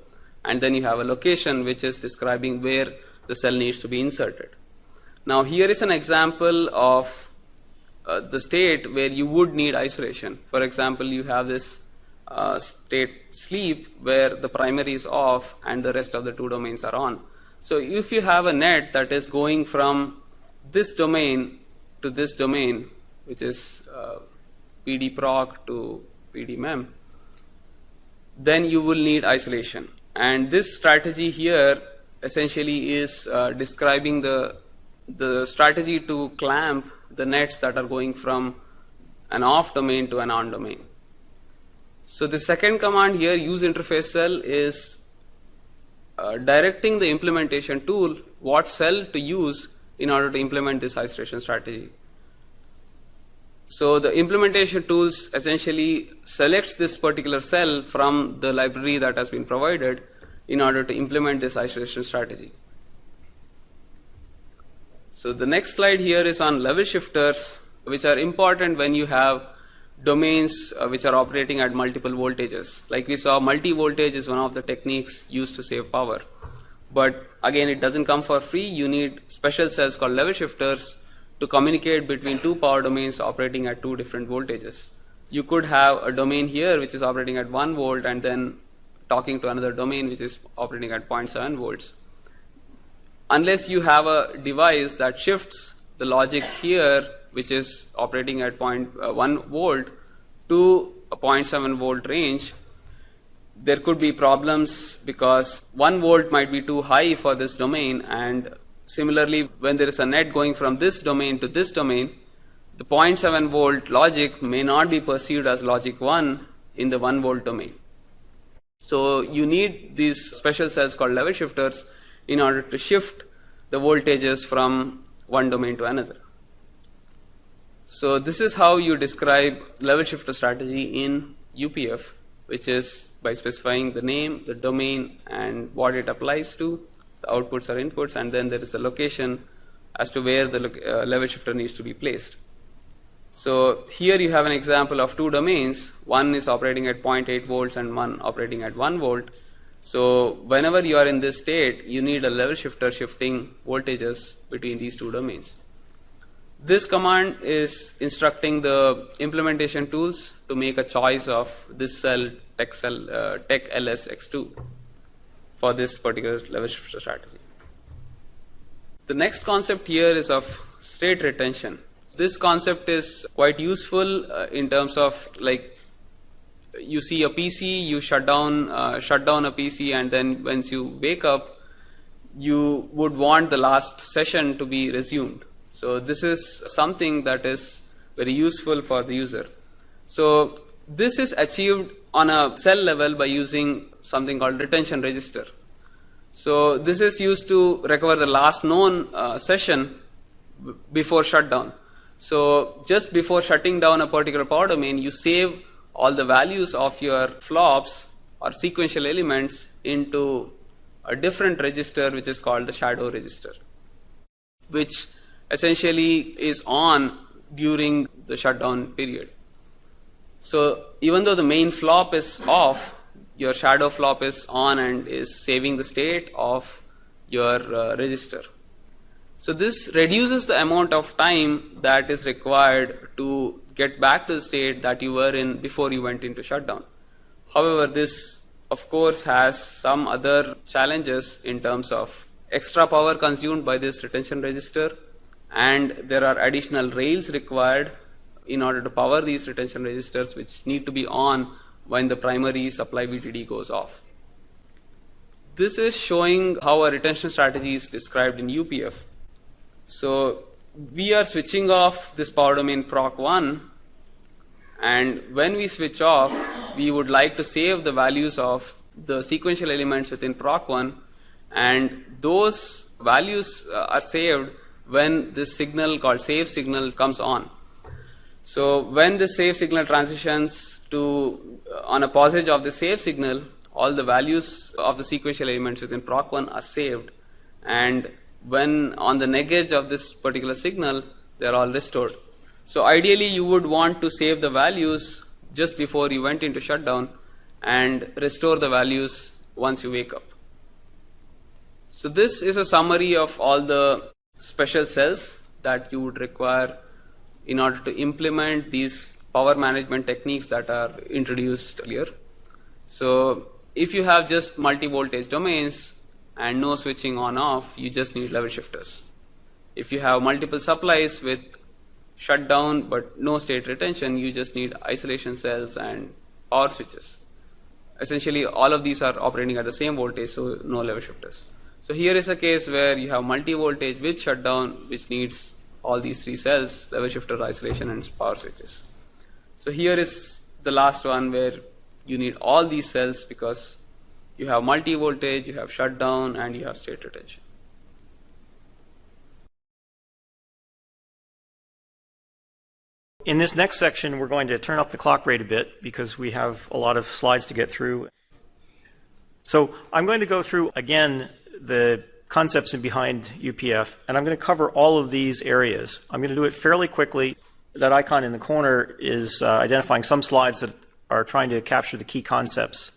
and then you have a location which is describing where the cell needs to be inserted. Now here is an example of the state where you would need isolation. For example, you have this state sleep where the primary is off and the rest of the two domains are on. So if you have a net that is going from this domain to this domain, which is PD proc to PD mem, then you will need isolation. And this strategy here essentially is describing the strategy to clamp the nets that are going from an off domain to an on domain. So the second command here, use interface cell, is directing the implementation tool what cell to use in order to implement this isolation strategy. So the implementation tools essentially selects this particular cell from the library that has been provided in order to implement this isolation strategy. So the next slide here is on level shifters, which are important when you have domains which are operating at multiple voltages. Like we saw, multi-voltage is one of the techniques used to save power. But again, it doesn't come for free. You need special cells called level shifters to communicate between two power domains operating at two different voltages. You could have a domain here which is operating at 1 volt and then talking to another domain which is operating at 0.7 volts. Unless you have a device that shifts the logic here, which is operating at 0.1 volt to a 0.7 volt range, there could be problems because 1 volt might be too high for this domain, and similarly, when there is a net going from this domain to this domain, the 0.7 volt logic may not be perceived as logic 1 in the 1 volt domain. So you need these special cells called level shifters in order to shift the voltages from one domain to another. So this is how you describe level shifter strategy in UPF, which is by specifying the name, the domain, and what it applies to, the outputs or inputs, and then there is a location as to where the level shifter needs to be placed. So here you have an example of two domains. One is operating at 0.8 volts and one operating at 1 volt. So whenever you are in this state, you need a level shifter shifting voltages between these two domains. This command is instructing the implementation tools to make a choice of this cell, tech LSX2, for this particular level shifter strategy. The next concept here is of state retention. This concept is quite useful in terms of, like, you see a PC, you shut down a PC, and then once you wake up, you would want the last session to be resumed. So this is something that is very useful for the user. So this is achieved on a cell level by using something called retention register. So this is used to recover the last known session before shutdown. So just before shutting down a particular power domain, you save all the values of your flops or sequential elements into a different register which is called the shadow register, which essentially is on during the shutdown period. So even though the main flop is off, your shadow flop is on and is saving the state of your register. So this reduces the amount of time that is required to get back to the state that you were in before you went into shutdown. However, this of course has some other challenges in terms of extra power consumed by this retention register, and there are additional rails required in order to power these retention registers, which need to be on when the primary supply VDD goes off. This is showing how a retention strategy is described in UPF. So we are switching off this power domain proc1, and when we switch off, we would like to save the values of the sequential elements within proc1, and those values are saved when this signal called save signal comes on. So when the save signal transitions to on a passage of the save signal, all the values of the sequential elements within proc1 are saved, and when on the neg edge of this particular signal, they are all restored. So ideally you would want to save the values just before you went into shutdown and restore the values once you wake up. So this is a summary of all the special cells that you would require in order to implement these power management techniques that are introduced earlier. So if you have just multi-voltage domains and no switching on off, you just need level shifters. If you have multiple supplies with shutdown but no state retention, you just need isolation cells and power switches. Essentially all of these are operating at the same voltage, so no level shifters. So here is a case where you have multi-voltage with shutdown, which needs all these three cells: level shifter, isolation, and power switches. So here is the last one where you need all these cells because you have multi-voltage, you have shutdown, and you have state retention. In this next section, we're going to turn up the clock rate a bit because we have a lot of slides to get through. So I'm going to go through again the concepts behind UPF, and I'm going to cover all of these areas. I'm going to do it fairly quickly. That icon in the corner is identifying some slides that are trying to capture the key concepts.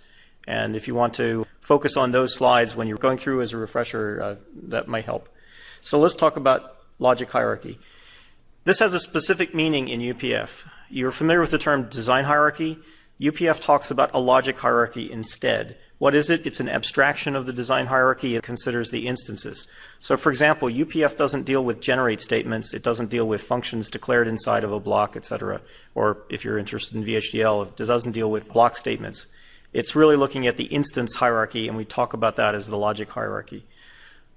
And if you want to focus on those slides when you're going through as a refresher, that might help. So let's talk about logic hierarchy. This has a specific meaning in UPF. You're familiar with the term design hierarchy. UPF talks about a logic hierarchy instead. What is it? It's an abstraction of the design hierarchy. It considers the instances. So for example, UPF doesn't deal with generate statements. It doesn't deal with functions declared inside of a block, etc. Or if you're interested in VHDL, it doesn't deal with block statements. It's really looking at the instance hierarchy, and we talk about that as the logic hierarchy.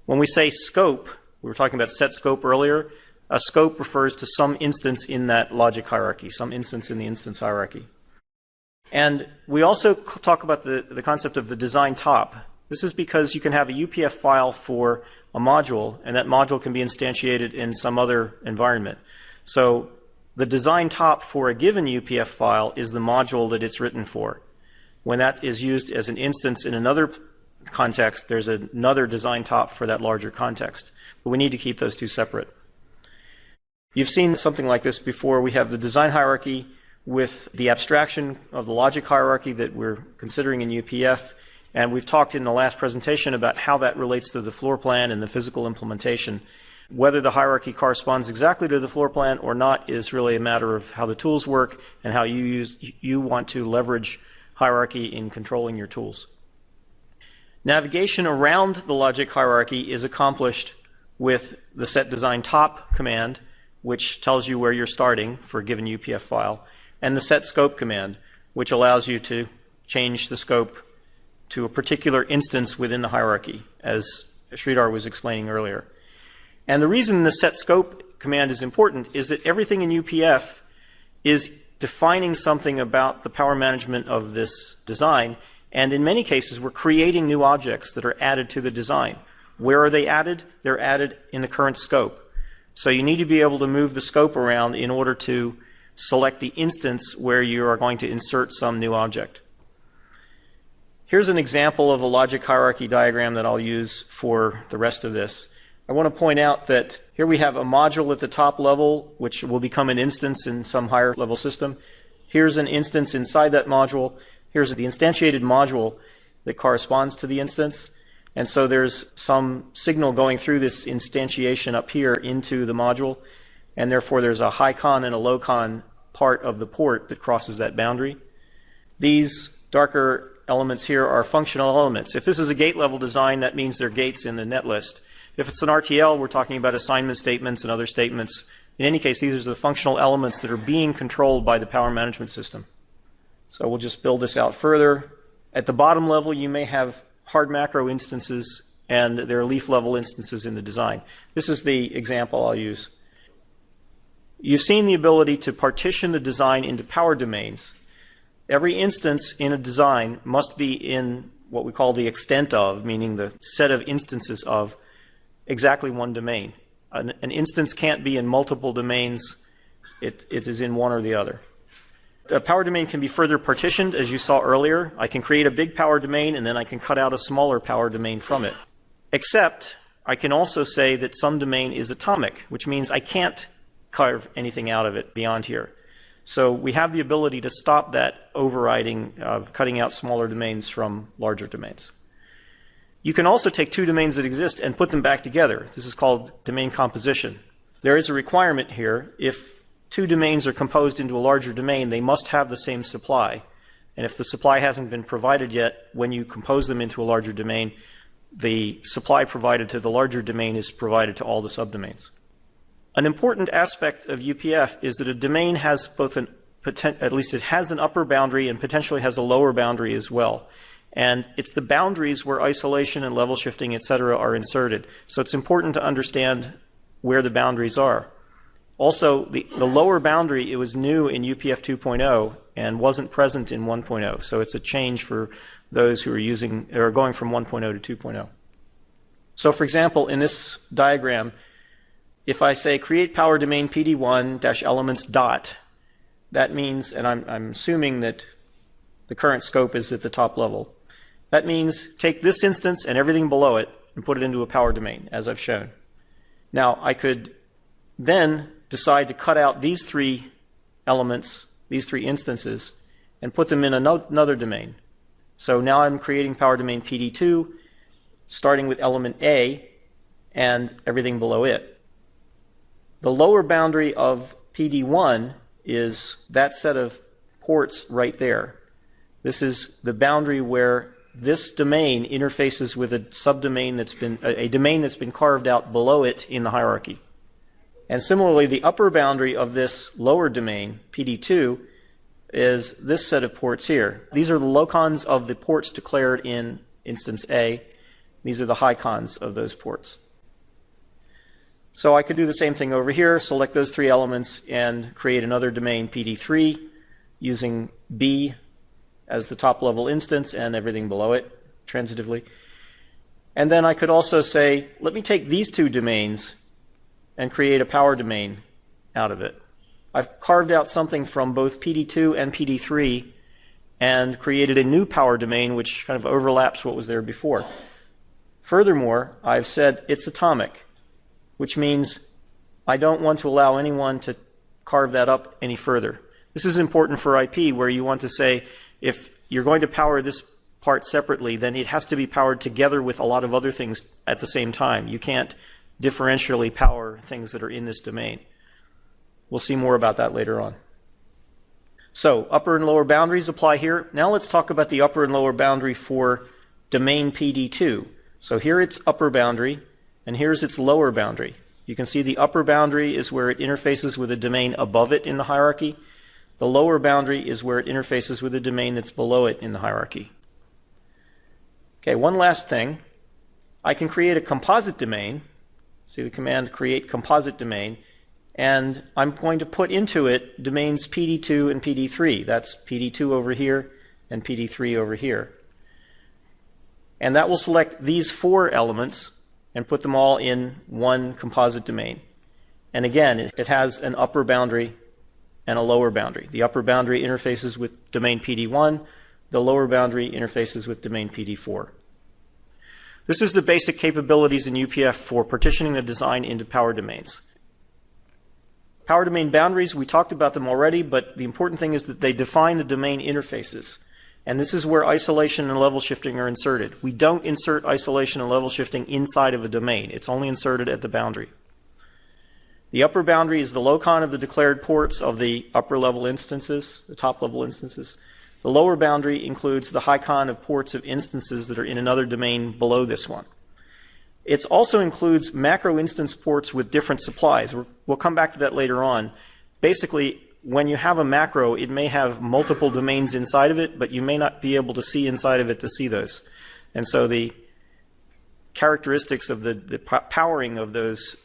When we say scope, we were talking about set scope earlier. A scope refers to some instance in that logic hierarchy, some instance in the instance hierarchy. And we also talk about the concept of the design top. This is because you can have a UPF file for a module, and that module can be instantiated in some other environment. So the design top for a given UPF file is the module that it's written for. When that is used as an instance in another context, there's another design top for that larger context. But we need to keep those two separate. You've seen something like this before. We have the design hierarchy with the abstraction of the logic hierarchy that we're considering in UPF. And we've talked in the last presentation about how that relates to the floor plan and the physical implementation. Whether the hierarchy corresponds exactly to the floor plan or not is really a matter of how the tools work and how you want to leverage hierarchy in controlling your tools. Navigation around the logic hierarchy is accomplished with the set design top command, which tells you where you're starting for a given UPF file, and the set scope command, which allows you to change the scope to a particular instance within the hierarchy, as Shreedhar was explaining earlier. And the reason the set scope command is important is that everything in UPF is defining something about the power management of this design, and in many cases we're creating new objects that are added to the design. Where are they added? They're added in the current scope. So you need to be able to move the scope around in order to select the instance where you are going to insert some new object. Here's an example of a logic hierarchy diagram that I'll use for the rest of this. I want to point out that here we have a module at the top level, which will become an instance in some higher level system. Here's an instance inside that module. Here's the instantiated module that corresponds to the instance. And so there's some signal going through this instantiation up here into the module. And therefore there's a high con and a low con part of the port that crosses that boundary. These darker elements here are functional elements. If this is a gate level design, that means they're gates in the netlist. If it's an RTL, we're talking about assignment statements and other statements. In any case, these are the functional elements that are being controlled by the power management system. So we'll just build this out further. At the bottom level, you may have hard macro instances, and there are leaf level instances in the design. This is the example I'll use. You've seen the ability to partition the design into power domains. Every instance in a design must be in what we call the extent of, meaning the set of instances of exactly one domain. An instance can't be in multiple domains. It is in one or the other. A power domain can be further partitioned, as you saw earlier. I can create a big power domain, and then I can cut out a smaller power domain from it. Except, I can also say that some domain is atomic, which means I can't carve anything out of it beyond here. So we have the ability to stop that overriding of cutting out smaller domains from larger domains. You can also take two domains that exist and put them back together. This is called domain composition. There is a requirement here. If two domains are composed into a larger domain, they must have the same supply. And if the supply hasn't been provided yet, when you compose them into a larger domain, the supply provided to the larger domain is provided to all the subdomains. An important aspect of UPF is that a domain has both at least it has an upper boundary and potentially has a lower boundary as well. And it's the boundaries where isolation and level shifting, etc., are inserted. So it's important to understand where the boundaries are. Also, the lower boundary, it was new in UPF 2.0 and wasn't present in 1.0. So it's a change for those who are going from 1.0 to 2.0. So for example, in this diagram, if I say create power domain PD1-elements dot, that means, and I'm assuming that the current scope is at the top level. That means take this instance and everything below it and put it into a power domain, as I've shown. Now, I could then decide to cut out these three elements, these three instances, and put them in another domain. So now I'm creating power domain PD2, starting with element A and everything below it. The lower boundary of PD1 is that set of ports right there. This is the boundary where this domain interfaces with a subdomain that's been, a domain that's been carved out below it in the hierarchy. And similarly, the upper boundary of this lower domain, PD2, is this set of ports here. These are the locons of the ports declared in instance A. These are the hicons of those ports. So I could do the same thing over here, select those three elements and create another domain PD3 using B as the top level instance and everything below it transitively. And then I could also say, let me take these two domains and create a power domain out of it. I've carved out something from both PD2 and PD3 and created a new power domain which kind of overlaps what was there before. Furthermore, I've said it's atomic, which means I don't want to allow anyone to carve that up any further. This is important for IP, where you want to say, if you're going to power this part separately, then it has to be powered together with a lot of other things at the same time. You can't differentially power things that are in this domain. We'll see more about that later on. So upper and lower boundaries apply here. Now let's talk about the upper and lower boundary for domain PD2. So here it's upper boundary, and here's its lower boundary. You can see the upper boundary is where it interfaces with a domain above it in the hierarchy. The lower boundary is where it interfaces with a domain that's below it in the hierarchy. Okay, one last thing. I can create a composite domain. See the command create composite domain. And I'm going to put into it domains PD2 and PD3. That's PD2 over here and PD3 over here. And that will select these four elements and put them all in one composite domain. And again, it has an upper boundary and a lower boundary. The upper boundary interfaces with domain PD1. The lower boundary interfaces with domain PD4. This is the basic capabilities in UPF for partitioning the design into power domains. Power domain boundaries, we talked about them already, but the important thing is that they define the domain interfaces. And this is where isolation and level shifting are inserted. We don't insert isolation and level shifting inside of a domain. It's only inserted at the boundary. The upper boundary is the locon of the declared ports of the upper level instances, the top level instances. The lower boundary includes the hicon of ports of instances that are in another domain below this one. It also includes macro instance ports with different supplies. We'll come back to that later on. Basically, when you have a macro, it may have multiple domains inside of it, but you may not be able to see inside of it to see those. And so the characteristics of the powering of those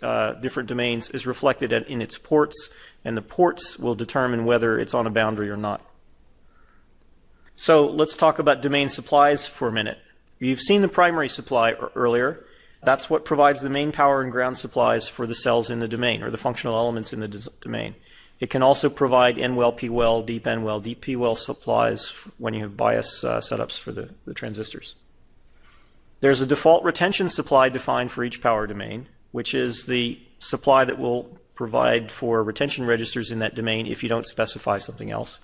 different domains is reflected in its ports, and the ports will determine whether it's on a boundary or not. So let's talk about domain supplies for a minute. You've seen the primary supply earlier. That's what provides the main power and ground supplies for the cells in the domain, or the functional elements in the domain. It can also provide N-well, P-well, deep N-well, deep P-well supplies when you have bias setups for the transistors. There's a default retention supply defined for each power domain, which is the supply that will provide for retention registers in that domain if you don't specify something else.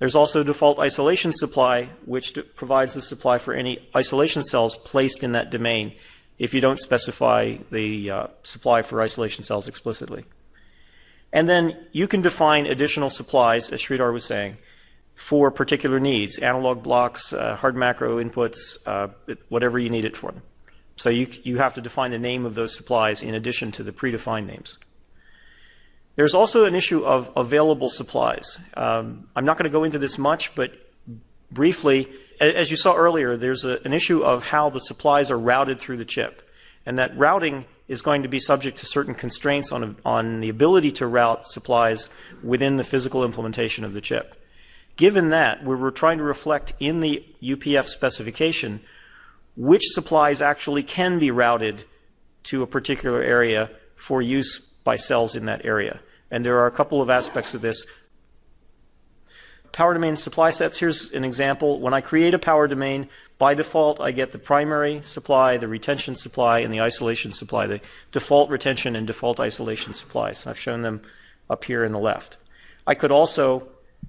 There's also a default isolation supply, which provides the supply for any isolation cells placed in that domain if you don't specify the supply for isolation cells explicitly. And then you can define additional supplies, as Shreedhar was saying, for particular needs, analog blocks, hard macro inputs, whatever you need it for them. So you have to define the name of those supplies in addition to the predefined names. There's also an issue of available supplies. I'm not going to go into this much, but briefly, as you saw earlier, there's an issue of how the supplies are routed through the chip. And that routing is going to be subject to certain constraints on the ability to route supplies within the physical implementation of the chip. Given that, we're trying to reflect in the UPF specification which supplies actually can be routed to a particular area for use by cells in that area. And there are a couple of aspects of this. Power domain supply sets, here's an example. When I create a power domain, by default I get the primary supply, the retention supply, and the isolation supply, the default retention and default isolation supplies. I've shown them up here in the left. I could also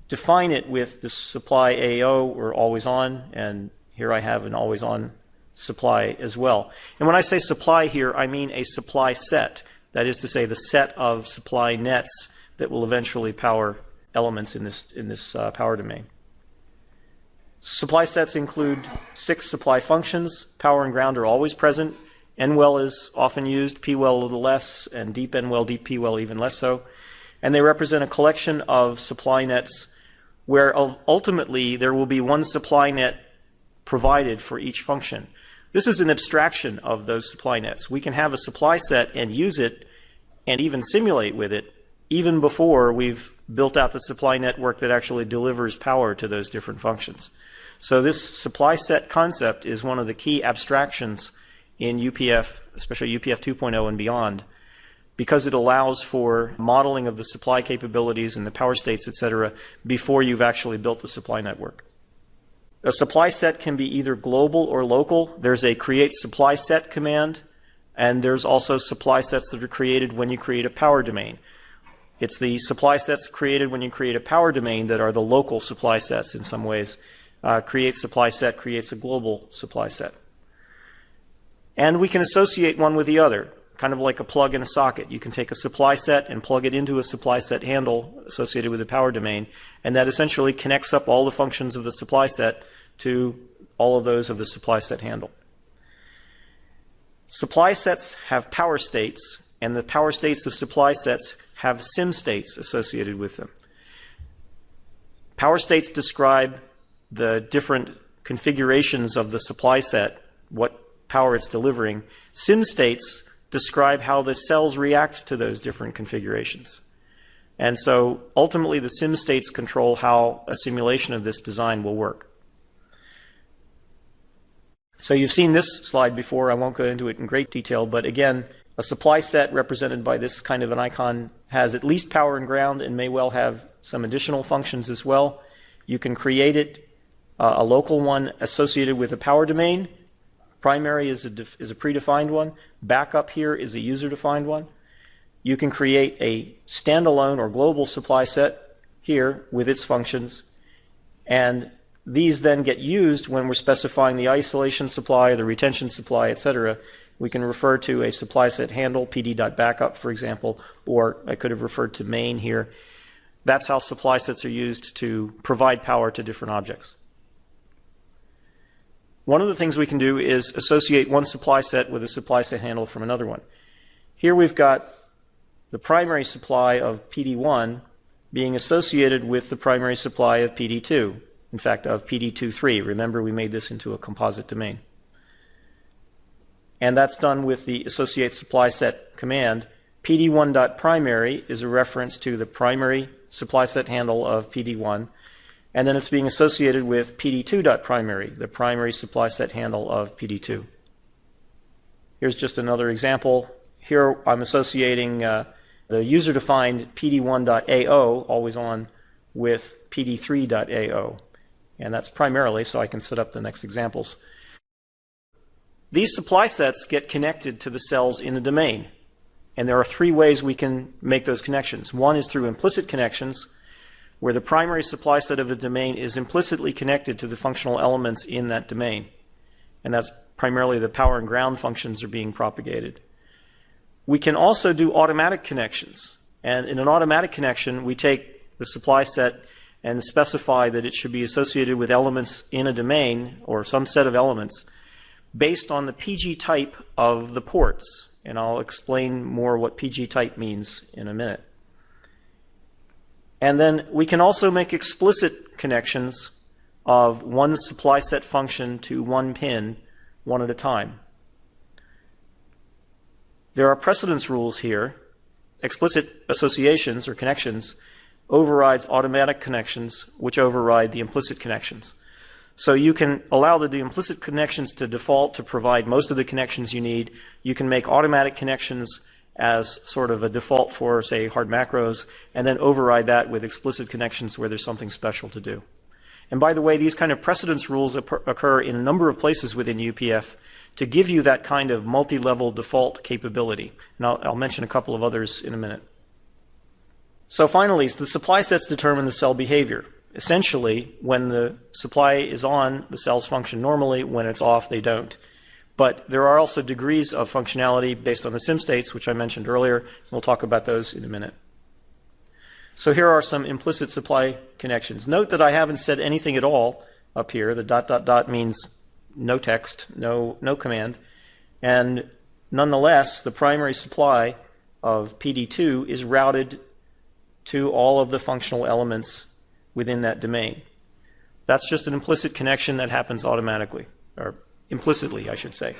define it with the supply AO or always on, and here I have an always on supply as well. And when I say supply here, I mean a supply set. That is to say, the set of supply nets that will eventually power elements in this power domain. Supply sets include 6 supply functions. Power and ground are always present. N-well is often used, P-well a little less, and deep N-well, deep P-well even less so. And they represent a collection of supply nets where ultimately there will be one supply net provided for each function. This is an abstraction of those supply nets. We can have a supply set and use it and even simulate with it even before we've built out the supply network that actually delivers power to those different functions. So this supply set concept is one of the key abstractions in UPF, especially UPF 2.0 and beyond, because it allows for modeling of the supply capabilities and the power states, etc., before you've actually built the supply network. A supply set can be either global or local. There's a create supply set command, and there's also supply sets that are created when you create a power domain. It's the supply sets created when you create a power domain that are the local supply sets in some ways. Create supply set creates a global supply set. And we can associate one with the other, kind of like a plug in a socket. You can take a supply set and plug it into a supply set handle associated with the power domain, and that essentially connects up all the functions of the supply set to all of those of the supply set handle. Supply sets have power states, and the power states of supply sets have sim states associated with them. Power states describe the different configurations of the supply set, what power it's delivering. Sim states describe how the cells react to those different configurations. And so ultimately the sim states control how a simulation of this design will work. So you've seen this slide before. I won't go into it in great detail, but again, a supply set represented by this kind of an icon has at least power and ground and may well have some additional functions as well. You can create it, a local one associated with a power domain. Primary is a predefined one. Backup here is a user-defined one. You can create a standalone or global supply set here with its functions, and these then get used when we're specifying the isolation supply, the retention supply, etc. We can refer to a supply set handle, pd.backup, for example, or I could have referred to main here. That's how supply sets are used to provide power to different objects. One of the things we can do is associate one supply set with a supply set handle from another one. Here we've got the primary supply of PD1 being associated with the primary supply of PD2, in fact of PD23. Remember, we made this into a composite domain. And that's done with the associate supply set command. PD1.primary is a reference to the primary supply set handle of PD1, and then it's being associated with PD2.primary, the primary supply set handle of PD2. Here's just another example. Here I'm associating the user-defined PD1.AO, always on, with PD3.AO. And that's primarily so I can set up the next examples. These supply sets get connected to the cells in the domain. And there are 3 ways we can make those connections. One is through implicit connections, where the primary supply set of the domain is implicitly connected to the functional elements in that domain. And that's primarily the power and ground functions are being propagated. We can also do automatic connections. And in an automatic connection, we take the supply set and specify that it should be associated with elements in a domain, or some set of elements, based on the PG type of the ports. And I'll explain more what PG type means in a minute. And then we can also make explicit connections of one supply set function to one pin, one at a time. There are precedence rules here. Explicit associations or connections overrides automatic connections, which override the implicit connections. So you can allow the implicit connections to default to provide most of the connections you need. You can make automatic connections as sort of a default for, say, hard macros, and then override that with explicit connections where there's something special to do. And by the way, these kind of precedence rules occur in a number of places within UPF to give you that kind of multi-level default capability. And I'll mention a couple of others in a minute. So finally, the supply sets determine the cell behavior. essentially, when the supply is on, the cells function normally. When it's off, they don't. But there are also degrees of functionality based on the sim states, which I mentioned earlier. We'll talk about those in a minute. So here are some implicit supply connections. Note that I haven't said anything at all up here. The ... means no text, no command. And nonetheless, the primary supply of PD2 is routed to all of the functional elements within that domain. That's just an implicit connection that happens automatically, or implicitly, I should say.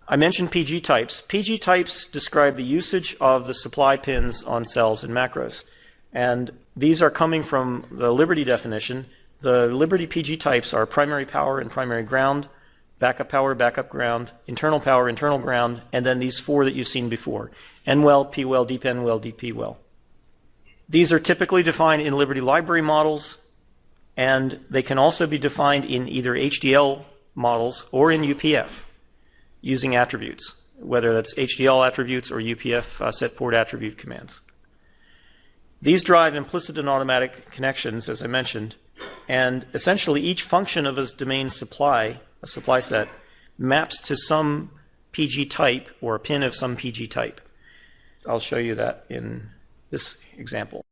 I mentioned PG types. PG types describe the usage of the supply pins on cells and macros. And these are coming from the Liberty definition. The Liberty PG types are primary power and primary ground, backup power, backup ground, internal power, internal ground, and then these four that you've seen before: N-well, P-well, DP-N-well, DP-well. These are typically defined in Liberty library models, and they can also be defined in either HDL models or in UPF using attributes, whether that's HDL attributes or UPF set port attribute commands. These drive implicit and automatic connections, as I mentioned, and essentially each function of a domain supply, a supply set, maps to some PG type or a pin of some PG type. I'll show you that in this example.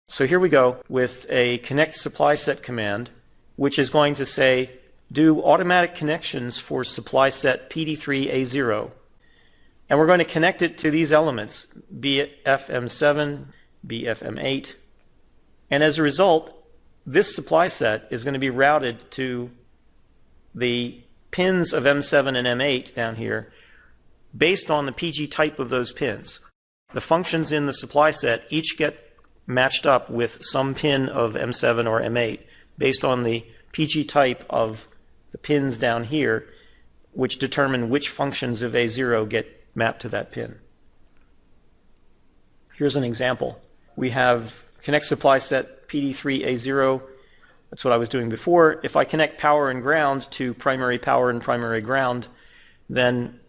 So here we go with a connect supply set command, which is going to say, do automatic connections for supply set PD3A0. And we're going to connect it to these elements, BFM7, BFM8. And as a result, this supply set is going to be routed to the pins of M7 and M8 down here based on the PG type of those pins. The functions in the supply set each get matched up with some pin of M7 or M8 based on the PG type of the pins down here, which determine which functions of A0 get mapped to that pin. Here's an example. We have connect supply set PD3A0. That's what I was doing before. If I connect power and ground to primary power and primary ground, then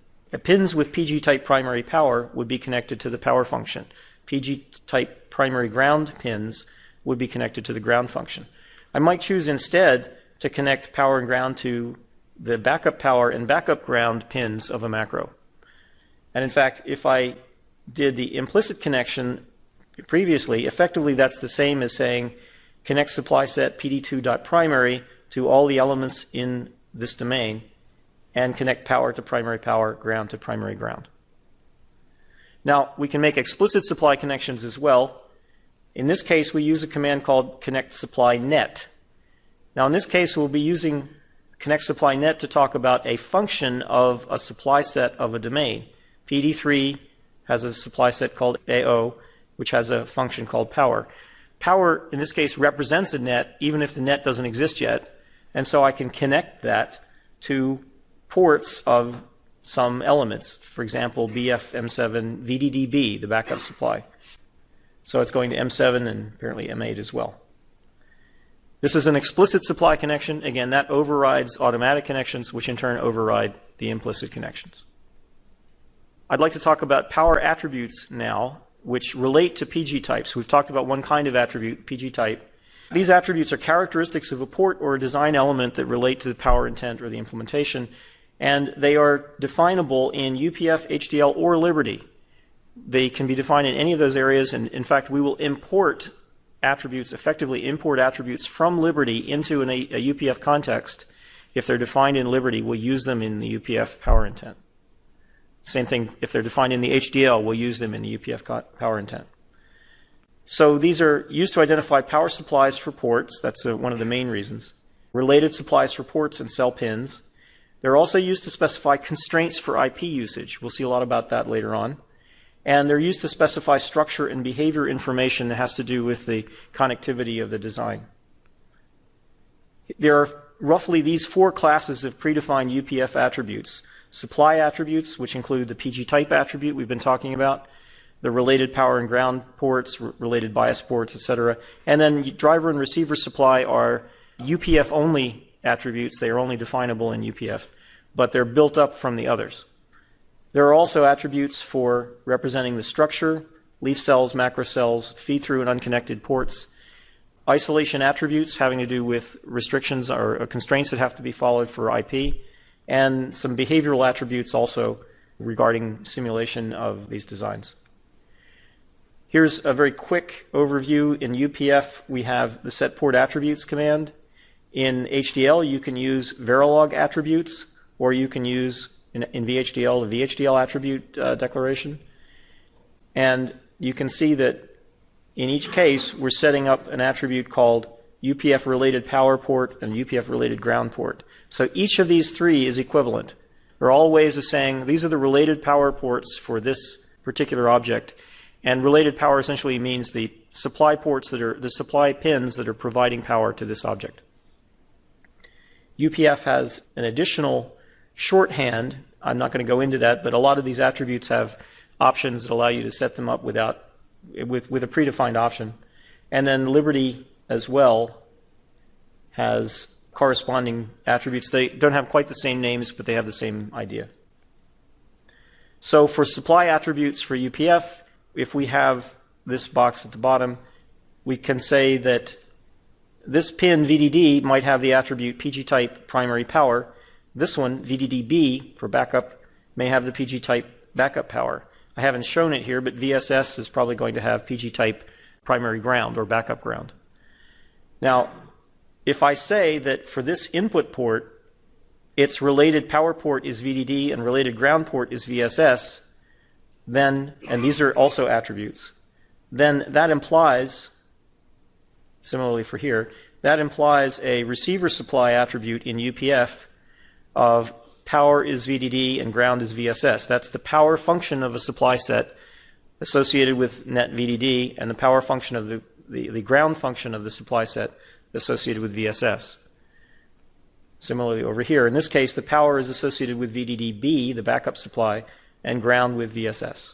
pins with PG type primary power would be connected to the power function. PG type primary ground pins would be connected to the ground function. I might choose instead to connect power and ground to the backup power and backup ground pins of a macro. And in fact, if I did the implicit connection previously, effectively that's the same as saying connect supply set PD2.primary to all the elements in this domain and connect power to primary power, ground to primary ground. Now, we can make explicit supply connections as well. In this case, we use a command called connect supply net. Now, in this case, we'll be using connect supply net to talk about a function of a supply set of a domain. PD3 has a supply set called AO, which has a function called power. Power, in this case, represents a net, even if the net doesn't exist yet. And so I can connect that to ports of some elements. For example, BFM7 VDDB, the backup supply. So it's going to M7 and apparently M8 as well. This is an explicit supply connection. Again, that overrides automatic connections, which in turn override the implicit connections. I'd like to talk about power attributes now, which relate to PG types. We've talked about one kind of attribute, PG type. These attributes are characteristics of a port or a design element that relate to the power intent or the implementation, and they are definable in UPF, HDL, or Liberty. They can be defined in any of those areas, and in fact, we will import attributes, effectively import attributes from Liberty into a UPF context. If they're defined in Liberty, we'll use them in the UPF power intent. Same thing, if they're defined in the HDL, we'll use them in the UPF power intent. So these are used to identify power supplies for ports. That's one of the main reasons. Related supplies for ports and cell pins. They're also used to specify constraints for IP usage. We'll see a lot about that later on. And they're used to specify structure and behavior information that has to do with the connectivity of the design. There are roughly these four classes of predefined UPF attributes. Supply attributes, which include the PG type attribute we've been talking about, the related power and ground ports, related bias ports, etc. And then driver and receiver supply are UPF only attributes. They are only definable in UPF, but they're built up from the others. There are also attributes for representing the structure, leaf cells, macro cells, feed-through and unconnected ports, isolation attributes having to do with restrictions or constraints that have to be followed for IP, and some behavioral attributes also regarding simulation of these designs. Here's a very quick overview. In UPF, we have the set port attributes command. In HDL, you can use Verilog attributes, or you can use, in VHDL, the VHDL attribute declaration. And you can see that in each case, we're setting up an attribute called UPF-related power port and UPF-related ground port. So each of these three is equivalent. They're all ways of saying these are the related power ports for this particular object. And related power essentially means the supply ports that are the supply pins that are providing power to this object. UPF has an additional shorthand. I'm not going to go into that, but a lot of these attributes have options that allow you to set them up with a predefined option. And then Liberty as well has corresponding attributes. They don't have quite the same names, but they have the same idea. So for supply attributes for UPF, if we have this box at the bottom, we can say that this pin VDD might have the attribute PG type primary power. This one, VDDB for backup, may have the PG type backup power. I haven't shown it here, but VSS is probably going to have PG type primary ground or backup ground. Now, if I say that for this input port, its related power port is VDD and related ground port is VSS, then, and these are also attributes, then that implies, similarly for here, that implies a receiver supply attribute in UPF of power is VDD and ground is VSS. That's the power function of a supply set associated with net VDD and the power function of the ground function of the supply set associated with VSS. Similarly over here, in this case, the power is associated with VDDB, the backup supply, and ground with VSS.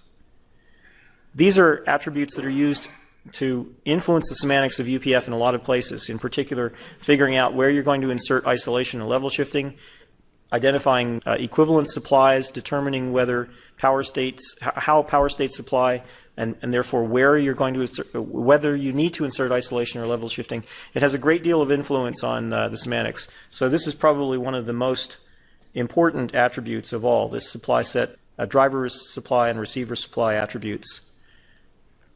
These are attributes that are used to influence the semantics of UPF in a lot of places, in particular figuring out where you're going to insert isolation and level shifting, identifying equivalent supplies, determining whether power states, how power states apply, and therefore where you're going to insert, whether you need to insert isolation or level shifting. It has a great deal of influence on the semantics. So this is probably one of the most important attributes of all, this supply set, driver supply and receiver supply attributes.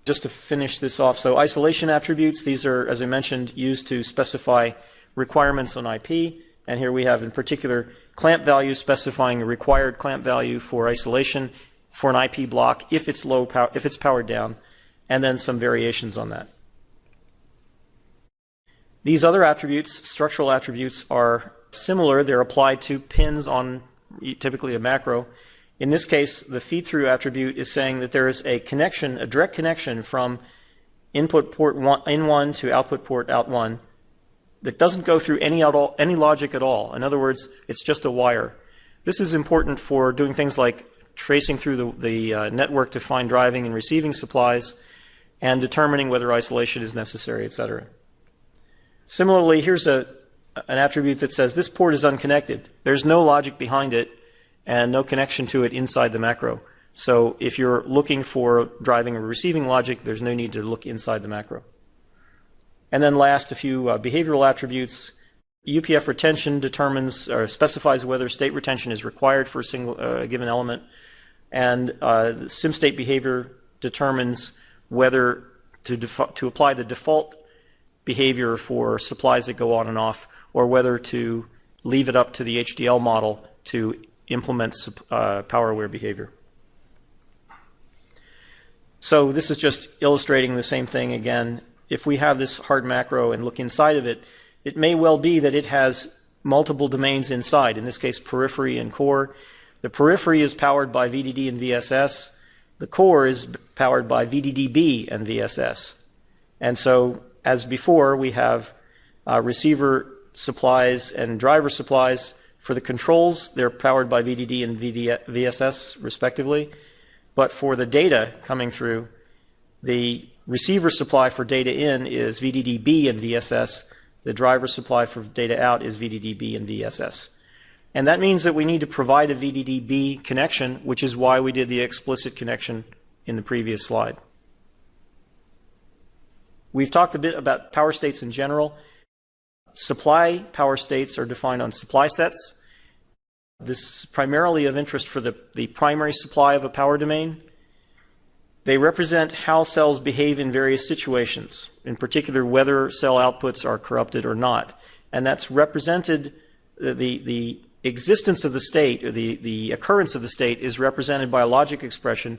Just to finish this off, so isolation attributes, these are, as I mentioned, used to specify requirements on IP. And here we have in particular clamp value specifying a required clamp value for isolation for an IP block if it's low power, if it's powered down, and then some variations on that. These other attributes, structural attributes, are similar. They're applied to pins on typically a macro. In this case, the feed-through attribute is saying that there is a connection, a direct connection from input port in1 to output port out1 that doesn't go through any logic at all. In other words, it's just a wire. This is important for doing things like tracing through the network to find driving and receiving supplies and determining whether isolation is necessary, etc. Similarly, here's an attribute that says this port is unconnected. There's no logic behind it and no connection to it inside the macro. So if you're looking for driving or receiving logic, there's no need to look inside the macro. And then last, a few behavioral attributes. UPF retention determines or specifies whether state retention is required for a given element. And the SimState behavior determines whether to apply the default behavior for supplies that go on and off, or whether to leave it up to the HDL model to implement power-aware behavior. So this is just illustrating the same thing again. If we have this hard macro and look inside of it, it may well be that it has multiple domains inside, in this case periphery and core. The periphery is powered by VDD and VSS. The core is powered by VDDB and VSS. And so, as before, we have receiver supplies and driver supplies. For the controls, they're powered by VDD and VSS, respectively. But for the data coming through, the receiver supply for data in is VDDB and VSS. The driver supply for data out is VDDB and VSS. And that means that we need to provide a VDDB connection, which is why we did the explicit connection in the previous slide. We've talked a bit about power states in general. Supply power states are defined on supply sets. This is primarily of interest for the primary supply of a power domain. They represent how cells behave in various situations, in particular whether cell outputs are corrupted or not. And that's represented, the existence of the state, or the occurrence of the state, is represented by a logic expression.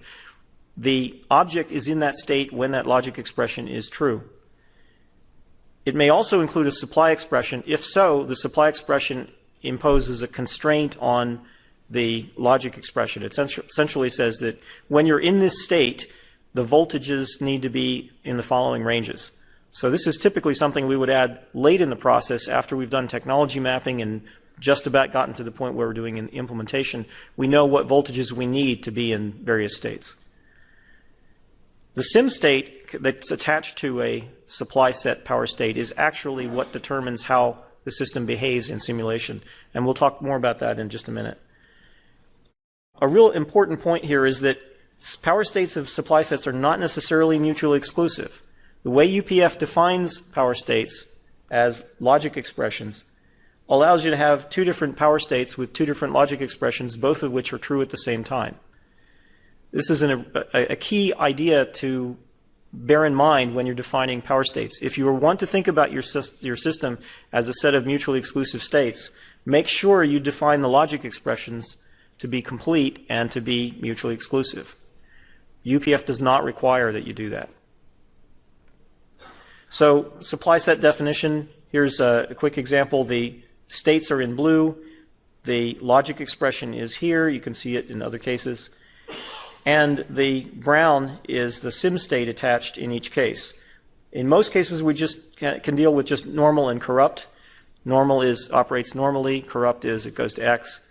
The object is in that state when that logic expression is true. It may also include a supply expression. If so, the supply expression imposes a constraint on the logic expression. It essentially says that when you're in this state, the voltages need to be in the following ranges. So this is typically something we would add late in the process after we've done technology mapping and just about gotten to the point where we're doing an implementation. We know what voltages we need to be in various states. The sim state that's attached to a supply set power state is actually what determines how the system behaves in simulation. And we'll talk more about that in just a minute. A real important point here is that power states of supply sets are not necessarily mutually exclusive. The way UPF defines power states as logic expressions allows you to have two different power states with two different logic expressions, both of which are true at the same time. This is a key idea to bear in mind when you're defining power states. If you want to think about your system as a set of mutually exclusive states, make sure you define the logic expressions to be complete and to be mutually exclusive. UPF does not require that you do that. So, supply set definition, here's a quick example. The states are in blue. The logic expression is here. You can see it in other cases. And the brown is the sim state attached in each case. In most cases, we just can deal with just normal and corrupt. Normal operates normally. Corrupt is it goes to X.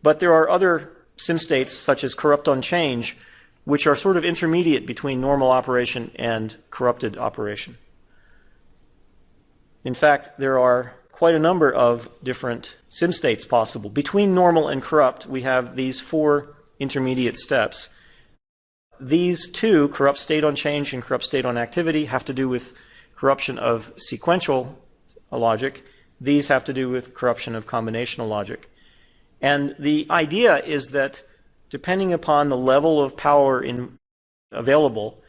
But there are other sim states, such as corrupt on change, which are sort of intermediate between normal operation and corrupted operation. In fact, there are quite a number of different sim states possible. Between normal and corrupt, we have these four intermediate steps. These two, corrupt state on change and corrupt state on activity, have to do with corruption of sequential logic. These have to do with corruption of combinational logic. And the idea is that depending upon the level of power available,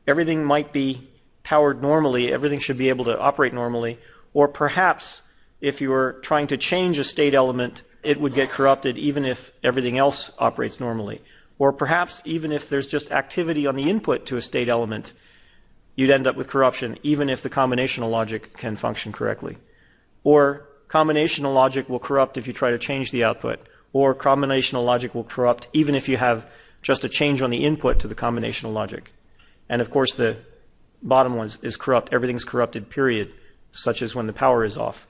everything might be powered normally, everything should be able to operate normally, or perhaps if you were trying to change a state element, it would get corrupted even if everything else operates normally. Or perhaps even if there's just activity on the input to a state element, you'd end up with corruption even if the combinational logic can function correctly. Or combinational logic will corrupt if you try to change the output. Or combinational logic will corrupt even if you have just a change on the input to the combinational logic. And of course the bottom one is corrupt. Everything's corrupted, period, such as when the power is off.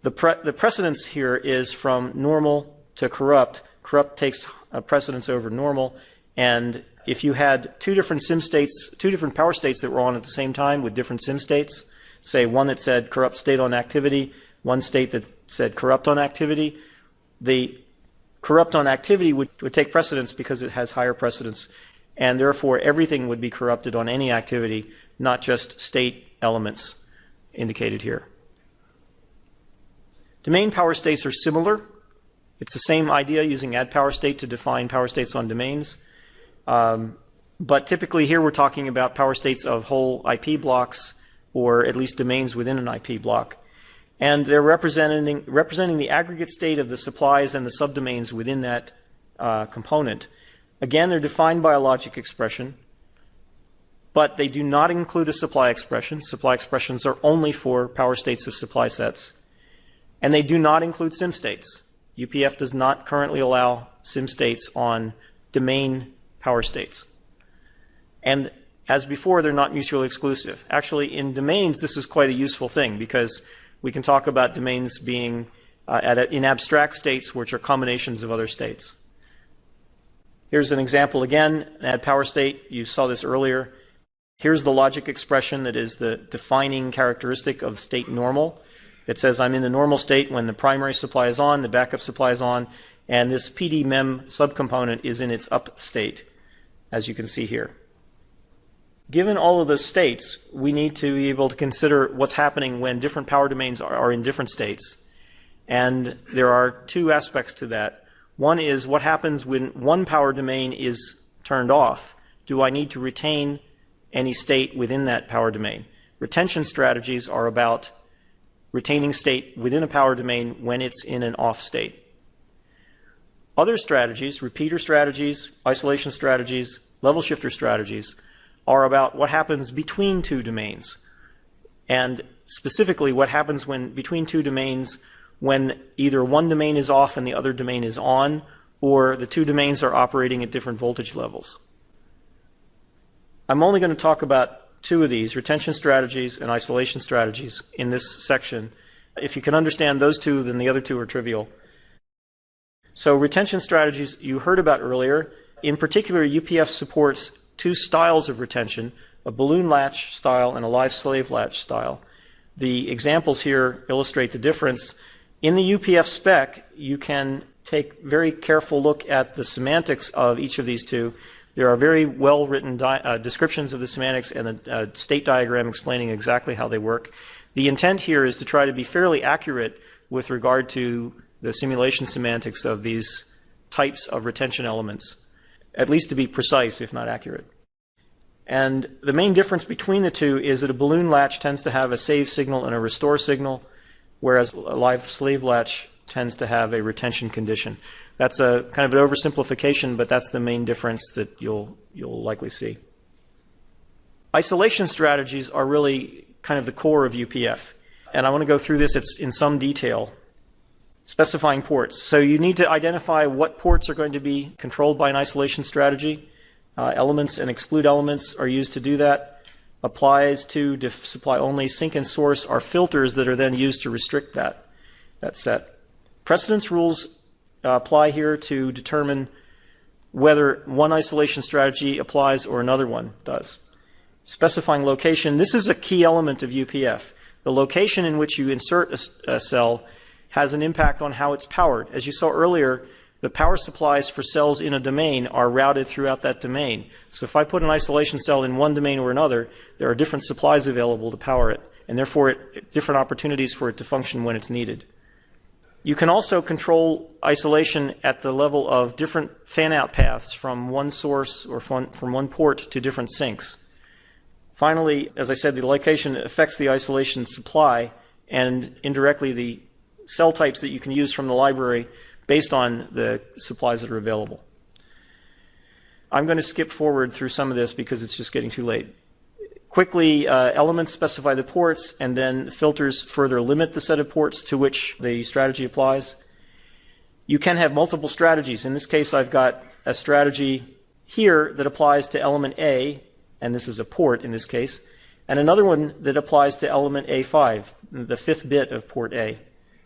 The precedence here is from normal to corrupt. Corrupt takes precedence over normal. And if you had two different sim states, two different power states that were on at the same time with different sim states, say one that said corrupt state on activity, one state that said corrupt on activity, the corrupt on activity would take precedence because it has higher precedence, and therefore everything would be corrupted on any activity, not just state elements indicated here. Domain power states are similar. It's the same idea, using add power state to define power states on domains. But typically here we're talking about power states of whole IP blocks, or at least domains within an IP block. And they're representing the aggregate state of the supplies and the subdomains within that component. Again, they're defined by a logic expression, but they do not include a supply expression. Supply expressions are only for power states of supply sets. And they do not include sim states. UPF does not currently allow sim states on domain power states. And as before, they're not mutually exclusive. Actually, in domains, this is quite a useful thing because we can talk about domains being in abstract states, which are combinations of other states. Here's an example again, an add power state. You saw this earlier. Here's the logic expression that is the defining characteristic of state normal. It says I'm in the normal state when the primary supply is on, the backup supply is on, and this PD-mem subcomponent is in its up state, as you can see here. Given all of those states, we need to be able to consider what's happening when different power domains are in different states. And there are two aspects to that. One is what happens when one power domain is turned off. Do I need to retain any state within that power domain? Retention strategies are about retaining state within a power domain when it's in an off state. Other strategies, repeater strategies, isolation strategies, level shifter strategies, are about what happens between two domains. And specifically what happens between two domains when either one domain is off and the other domain is on, or the two domains are operating at different voltage levels. I'm only going to talk about two of these, retention strategies and isolation strategies, in this section. If you can understand those two, then the other two are trivial. So retention strategies you heard about earlier. In particular, UPF supports two styles of retention, a balloon latch style and a live slave latch style. The examples here illustrate the difference. In the UPF spec, you can take a very careful look at the semantics of each of these two. There are very well-written descriptions of the semantics and a state diagram explaining exactly how they work. The intent here is to try to be fairly accurate with regard to the simulation semantics of these types of retention elements, at least to be precise, if not accurate. And the main difference between the two is that a balloon latch tends to have a save signal and a restore signal, whereas a live slave latch tends to have a retention condition. That's a kind of an oversimplification, but that's the main difference that you'll likely see. Isolation strategies are really kind of the core of UPF, and I want to go through this in some detail. Specifying ports. So you need to identify what ports are going to be controlled by an isolation strategy. Elements and exclude elements are used to do that. Applies to diff supply only. Sync and source are filters that are then used to restrict that set. Precedence rules apply here to determine whether one isolation strategy applies or another one does. Specifying location. This is a key element of UPF. The location in which you insert a cell has an impact on how it's powered. As you saw earlier, the power supplies for cells in a domain are routed throughout that domain. So if I put an isolation cell in one domain or another, there are different supplies available to power it, and therefore different opportunities for it to function when it's needed. You can also control isolation at the level of different fan-out paths from one source or from one port to different sinks. Finally, as I said, the location affects the isolation supply and indirectly the cell types that you can use from the library based on the supplies that are available. I'm going to skip forward through some of this because it's just getting too late. Quickly, elements specify the ports, and then filters further limit the set of ports to which the strategy applies. You can have multiple strategies. In this case, I've got a strategy here that applies to element A, and this is a port in this case, and another one that applies to element A5, the fifth bit of port A.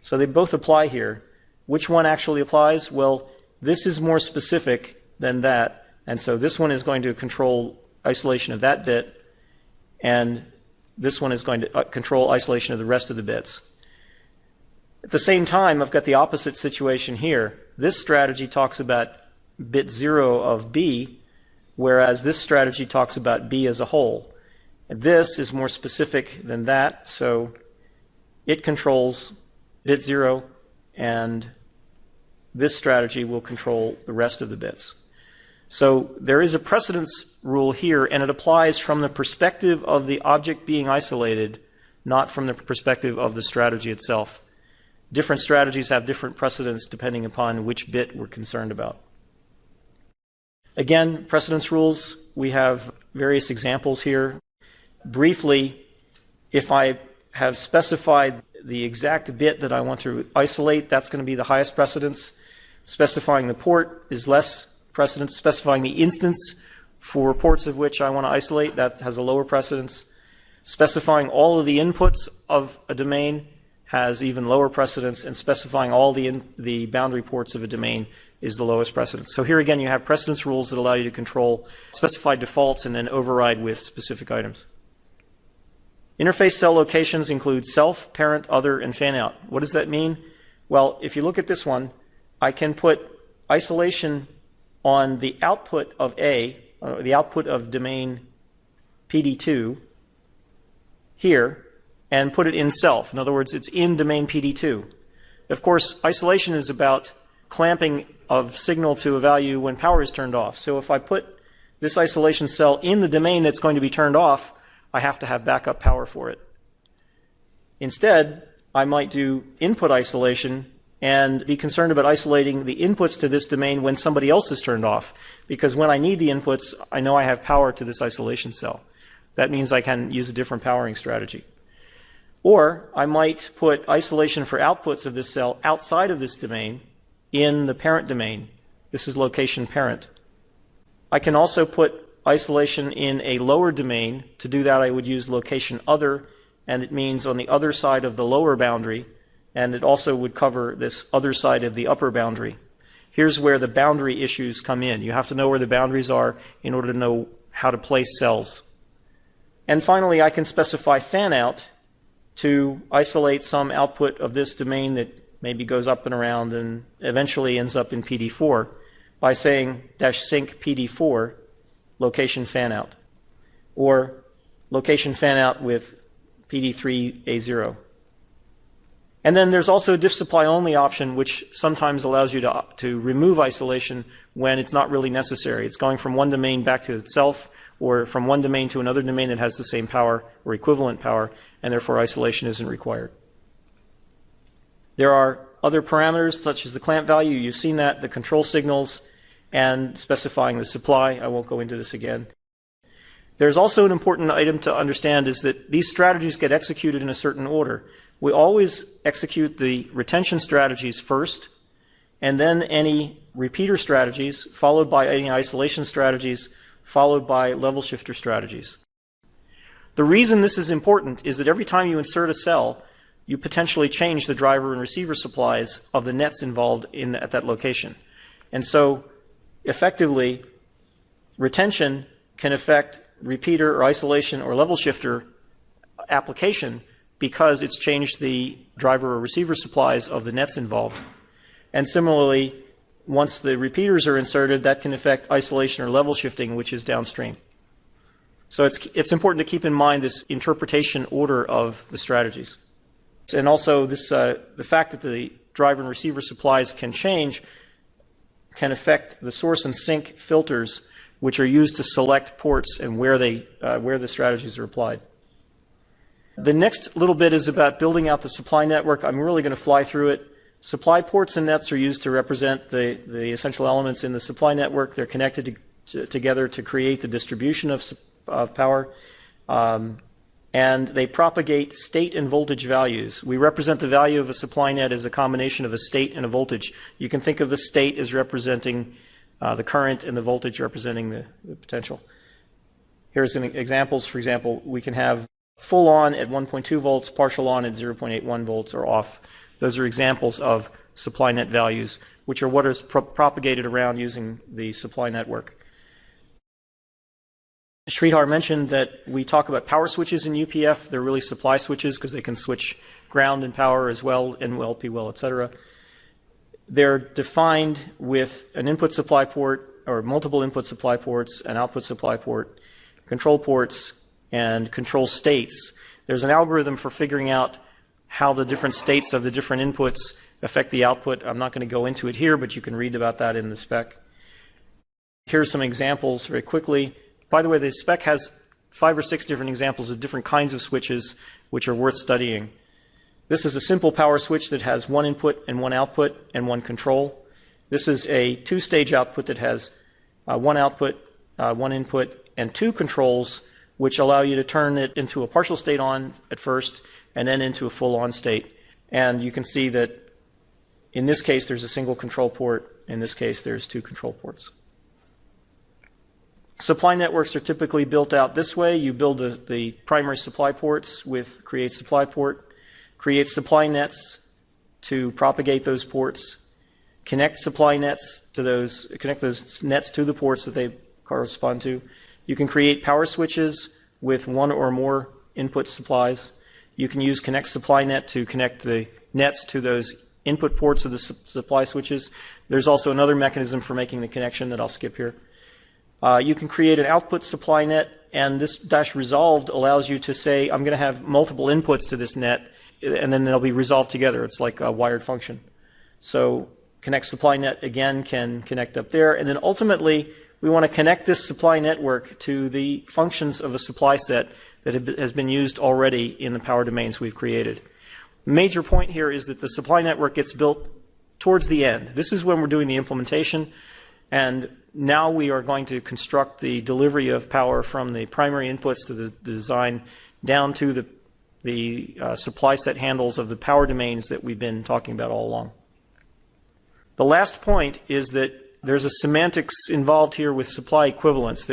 So they both apply here. Which one actually applies? Well, this is more specific than that, and so this one is going to control isolation of that bit, and this one is going to control isolation of the rest of the bits. At the same time, I've got the opposite situation here. This strategy talks about bit 0 of B, whereas this strategy talks about B as a whole. And this is more specific than that, so it controls bit 0, and this strategy will control the rest of the bits. So there is a precedence rule here, and it applies from the perspective of the object being isolated, not from the perspective of the strategy itself. Different strategies have different precedents depending upon which bit we're concerned about. Again, precedence rules, we have various examples here. Briefly, if I have specified the exact bit that I want to isolate, that's going to be the highest precedence. Specifying the port is less precedence. Specifying the instance for ports of which I want to isolate, that has a lower precedence. Specifying all of the inputs of a domain has even lower precedence, and specifying all the boundary ports of a domain is the lowest precedence. So here again you have precedence rules that allow you to control specified defaults and then override with specific items. Interface cell locations include self, parent, other, and fan-out. What does that mean? Well, if you look at this one, I can put isolation on the output of A, the output of domain PD2 here and put it in self. In other words, it's in domain PD2. Of course, isolation is about clamping of signal to a value when power is turned off. So if I put this isolation cell in the domain that's going to be turned off, I have to have backup power for it. Instead, I might do input isolation and be concerned about isolating the inputs to this domain when somebody else is turned off. Because when I need the inputs, I know I have power to this isolation cell. That means I can use a different powering strategy. Or I might put isolation for outputs of this cell outside of this domain in the parent domain. This is location parent. I can also put isolation in a lower domain. To do that, I would use location other, and it means on the other side of the lower boundary, and it also would cover this other side of the upper boundary. Here's where the boundary issues come in. You have to know where the boundaries are in order to know how to place cells. And finally, I can specify fan out to isolate some output of this domain that maybe goes up and around and eventually ends up in PD4 by saying -sync PD4 location fan out, or location fan out with PD3A0. And then there's also a diff supply only option, which sometimes allows you to remove isolation when it's not really necessary. It's going from one domain back to itself, or from one domain to another domain that has the same power or equivalent power, and therefore isolation isn't required. There are other parameters such as the clamp value. You've seen that, the control signals, and specifying the supply. I won't go into this again. There's also an important item to understand is that these strategies get executed in a certain order. We always execute the retention strategies first, and then any repeater strategies, followed by any isolation strategies, followed by level shifter strategies. The reason this is important is that every time you insert a cell, you potentially change the driver and receiver supplies of the nets involved at that location. And so, effectively, retention can affect repeater or isolation or level shifter application because it's changed the driver or receiver supplies of the nets involved. And similarly, once the repeaters are inserted, that can affect isolation or level shifting, which is downstream. So it's important to keep in mind this interpretation order of the strategies. And also this, the fact that the driver and receiver supplies can change can affect the source and sink filters, which are used to select ports and where the strategies are applied. The next little bit is about building out the supply network. I'm really going to fly through it. Supply ports and nets are used to represent the essential elements in the supply network. They're connected together to create the distribution of power. And they propagate state and voltage values. We represent the value of a supply net as a combination of a state and a voltage. You can think of the state as representing the current and the voltage representing the potential. Here's some examples. For example, we can have full on at 1.2 volts, partial on at 0.81 volts, or off. Those are examples of supply net values, which are what is propagated around using the supply network. Shreedhar mentioned that we talk about power switches in UPF. They're really supply switches because they can switch ground and power as well, NWL, PWL, etc. They're defined with an input supply port or multiple input supply ports, an output supply port, control ports, and control states. There's an algorithm for figuring out how the different states of the different inputs affect the output. I'm not going to go into it here, but you can read about that in the spec. Here's some examples very quickly. By the way, the spec has 5 or 6 different examples of different kinds of switches which are worth studying. This is a simple power switch that has one input and one output and one control. This is a 2-stage output that has one output, one input, and 2 controls, which allow you to turn it into a partial state on at first and then into a full on state. And you can see that in this case there's a single control port. In this case there's 2 control ports. Supply networks are typically built out this way. You build the primary supply ports with create supply port, create supply nets to propagate those ports, connect supply nets to those, connect those nets to the ports that they correspond to. You can create power switches with one or more input supplies. You can use connect supply net to connect the nets to those input ports of the supply switches. There's also another mechanism for making the connection that I'll skip here. You can create an output supply net, and this -resolved allows you to say, I'm going to have multiple inputs to this net, and then they'll be resolved together. It's like a wired function. So connect supply net, again, can connect up there. And then ultimately, we want to connect this supply network to the functions of a supply set that has been used already in the power domains we've created. The major point here is that the supply network gets built towards the end. This is when we're doing the implementation, and now we are going to construct the delivery of power from the primary inputs to the design down to the supply set handles of the power domains that we've been talking about all along. The last point is that there's a semantics involved here with supply equivalence.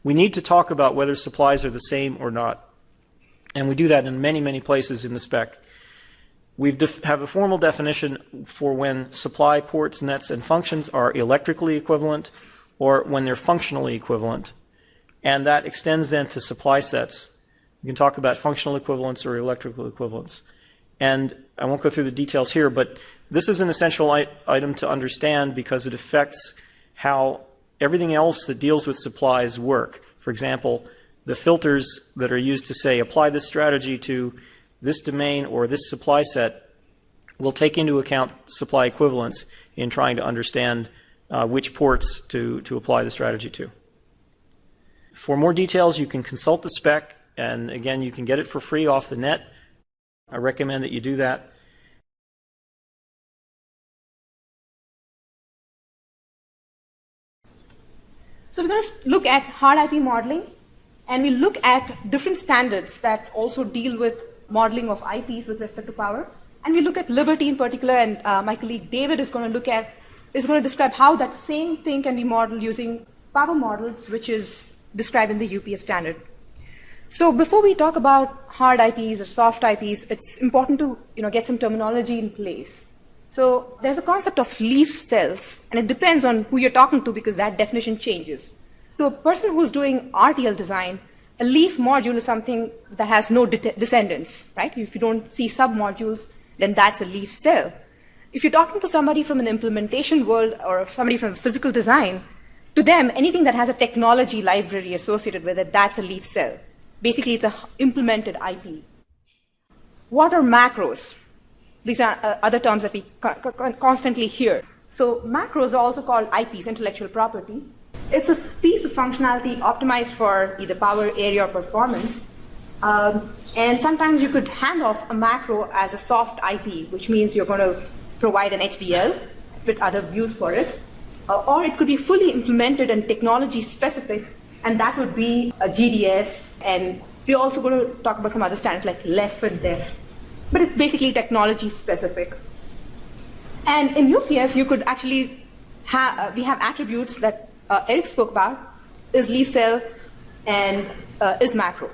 We need to talk about whether supplies are the same or not. And we do that in many, many places in the spec. We have a formal definition for when supply ports, nets, and functions are electrically equivalent or when they're functionally equivalent. And that extends then to supply sets. You can talk about functional equivalence or electrical equivalence. And I won't go through the details here, but this is an essential item to understand because it affects how everything else that deals with supplies work. For example, the filters that are used to say apply this strategy to this domain or this supply set will take into account supply equivalence in trying to understand which ports to apply the strategy to. For more details, you can consult the spec, and again, you can get it for free off the net. I recommend that you do that. So we're going to look at hard IP modeling, and we'll look at different standards that also deal with modeling of IPs with respect to power. And we look at Liberty in particular, and my colleague David is going to describe how that same thing can be modeled using power models, which is described in the UPF standard. So before we talk about hard IPs or soft IPs, it's important to get some terminology in place. So there's a concept of leaf cells, and it depends on who you're talking to because that definition changes. To a person who's doing RTL design, a leaf module is something that has no descendants, right? If you don't see submodules, then that's a leaf cell. If you're talking to somebody from an implementation world or somebody from physical design, to them, anything that has a technology library associated with it, that's a leaf cell. Basically, it's an implemented IP. What are macros? These are other terms that we constantly hear. So macros are also called IPs, intellectual property. It's a piece of functionality optimized for either power, area, or performance. And sometimes you could hand off a macro as a soft IP, which means you're going to provide an HDL with other views for it. Or it could be fully implemented and technology specific, and that would be a GDS. And we're also going to talk about some other standards like LEF and DEF. But it's basically technology specific. And in UPF, you could actually have, we have attributes that Erich spoke about, is leaf cell and is macro.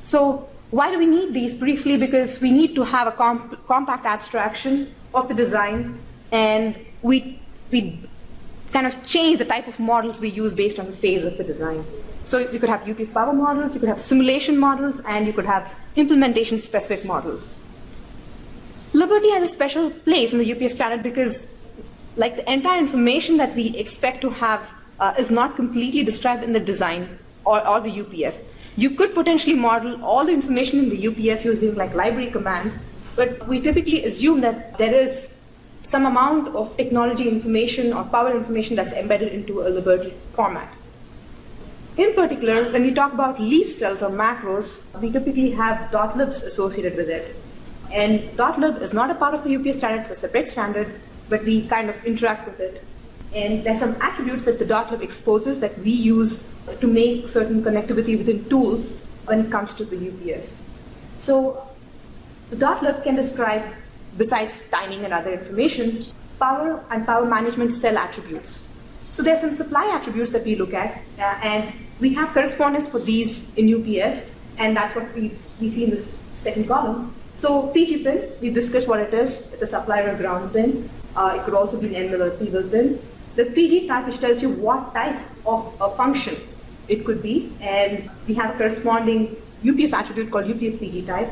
So why do we need these? Briefly, because we need to have a compact abstraction of the design, and we kind of change the type of models we use based on the phase of the design. So you could have UPF power models, you could have simulation models, and you could have implementation specific models. Liberty has a special place in the UPF standard because like the entire information that we expect to have is not completely described in the design or the UPF. You could potentially model all the information in the UPF using like library commands, but we typically assume that there is some amount of technology information or power information that's embedded into a Liberty format. In particular, when we talk about leaf cells or macros, we typically have .libs associated with it. And .lib is not a part of the UPF standard, it's a separate standard, but we kind of interact with it. And there's some attributes that the .lib exposes that we use to make certain connectivity within tools when it comes to the UPF. So the .lib can describe, besides timing and other information, power and power management cell attributes. So there's some supply attributes that we look at, and we have correspondence for these in UPF, and that's what we see in this second column. So PG pin, we've discussed what it is. It's a supply or ground pin. It could also be an NML or PVL pin. There's PG type, which tells you what type of a function it could be, and we have a corresponding UPF attribute called UPF PG type.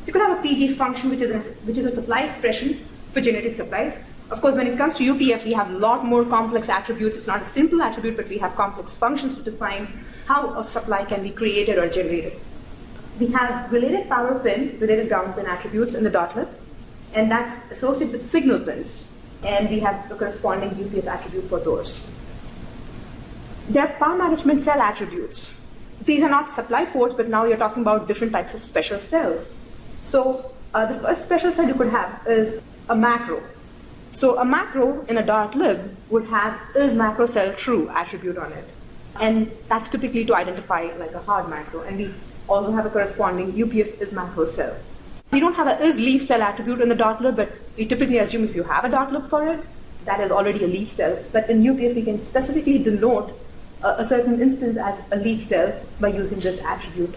You could have a PG function, which is a supply expression for generated supplies, Of course, when it comes to UPF, we have a lot more complex attributes. It's not a simple attribute, but we have complex functions to define how a supply can be created or generated. We have related power pin, related ground pin attributes in the dotlet, and that's associated with signal pins. And we have the corresponding UPF attribute for those. There are power management cell attributes. These are not supply ports, but now you're talking about different types of special cells. So the first special cell you could have is a macro. So a macro in a .lib would have is macro cell true attribute on it. And that's typically to identify like a hard macro. And we also have a corresponding UPF is macro cell. We don't have a is leaf cell attribute in the .lib, but we typically assume if you have a .lib for it, that is already a leaf cell. But in UPF, we can specifically denote a certain instance as a leaf cell by using this attribute.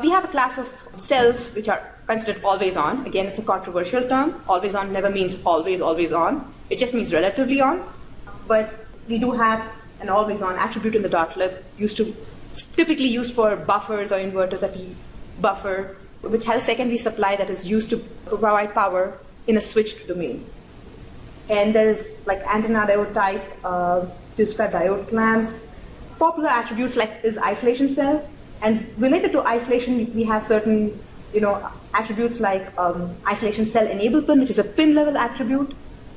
We have a class of cells which are considered always on. Again, it's a controversial term. Always on never means always, always on. It just means relatively on. But we do have an always on attribute in the .lib typically used for buffers or inverters that we buffer, which has a secondary supply that is used to provide power in a switched domain. And there's like antenna diode type, to describe diode clamps. Popular attributes like is isolation cell. And related to isolation, we have certain attributes like isolation cell enable pin, which is a pin level attribute.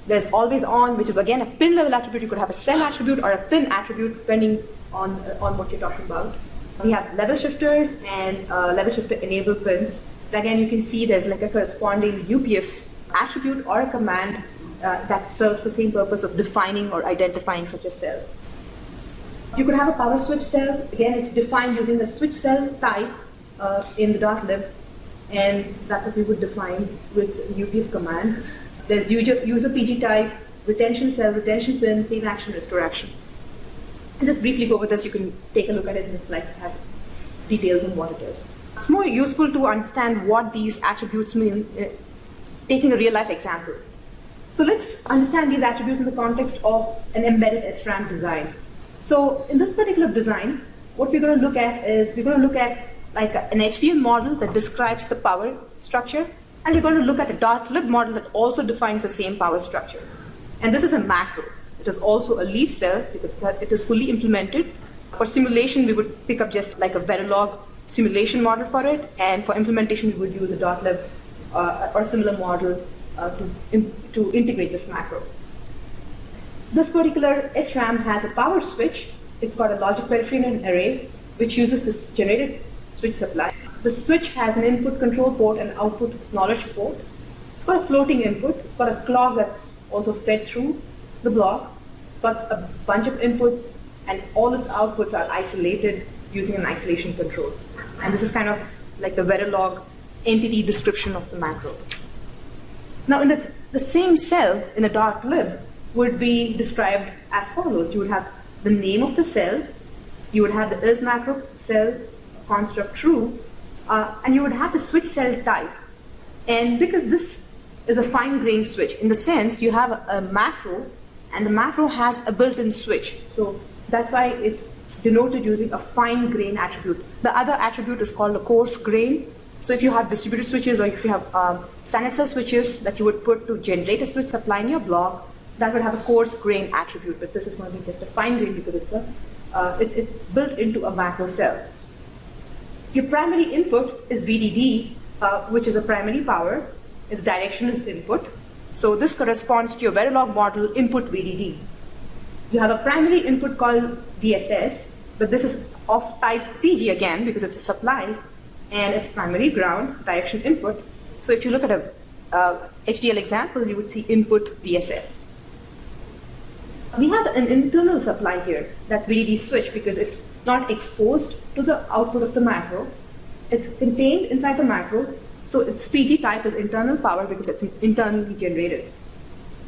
There's always on, which is again a pin level attribute. You could have a cell attribute or a pin attribute depending on what you're talking about. We have level shifters and level shifter enable pins. Again, you can see there's like a corresponding UPF attribute or a command that serves the same purpose of defining or identifying such a cell. You could have a power switch cell. Again, it's defined using the switch cell type in the .lib, and that's what we would define with UPF command. There's user PG type, retention cell, retention pin, save action, restore action. And just briefly go over this, you can take a look at it in the slide that has details on what it is. It's more useful to understand what these attributes mean, taking a real life example. So let's understand these attributes in the context of an embedded SRAM design. So in this particular design, what we're going to look at is we're going to look at like an HDL model that describes the power structure, and we're going to look at a .lib model that also defines the same power structure. And this is a macro. It is also a leaf cell because it is fully implemented. For simulation, we would pick up just like a Verilog simulation model for it, and for implementation, we would use a .lib or similar model to integrate this macro. This particular SRAM has a power switch. It's got a logic periphery and an array, which uses this generated switch supply. The switch has an input control port and output knowledge port. It's got a floating input. It's got a clock that's also fed through the block. It's got a bunch of inputs, and all its outputs are isolated using an isolation control. And this is kind of like the Verilog entity description of the macro. Now, in the same cell in a .lib would be described as follows. You would have the name of the cell, you would have the is macro cell construct true, and you would have the switch cell type. And because this is a fine-grained switch, in the sense you have a macro, and the macro has a built-in switch. So that's why it's denoted using a fine-grain attribute. The other attribute is called a coarse grain. So if you have distributed switches, or if you have standard cell switches that you would put to generate a switch supply in your block, that would have a coarse grain attribute, but this is going to be just a fine grain because it's built into a macro cell. Your primary input is VDD, which is a primary power. Its direction is input. So this corresponds to your Verilog model input VDD. You have a primary input called DSS, but this is of type PG again because it's a supply, and it's primary ground, direction input. So if you look at a HDL example, you would see input DSS. We have an internal supply here, that's VDD switch, because it's not exposed to the output of the macro. It's contained inside the macro, so its PG type is internal power because it's internally generated.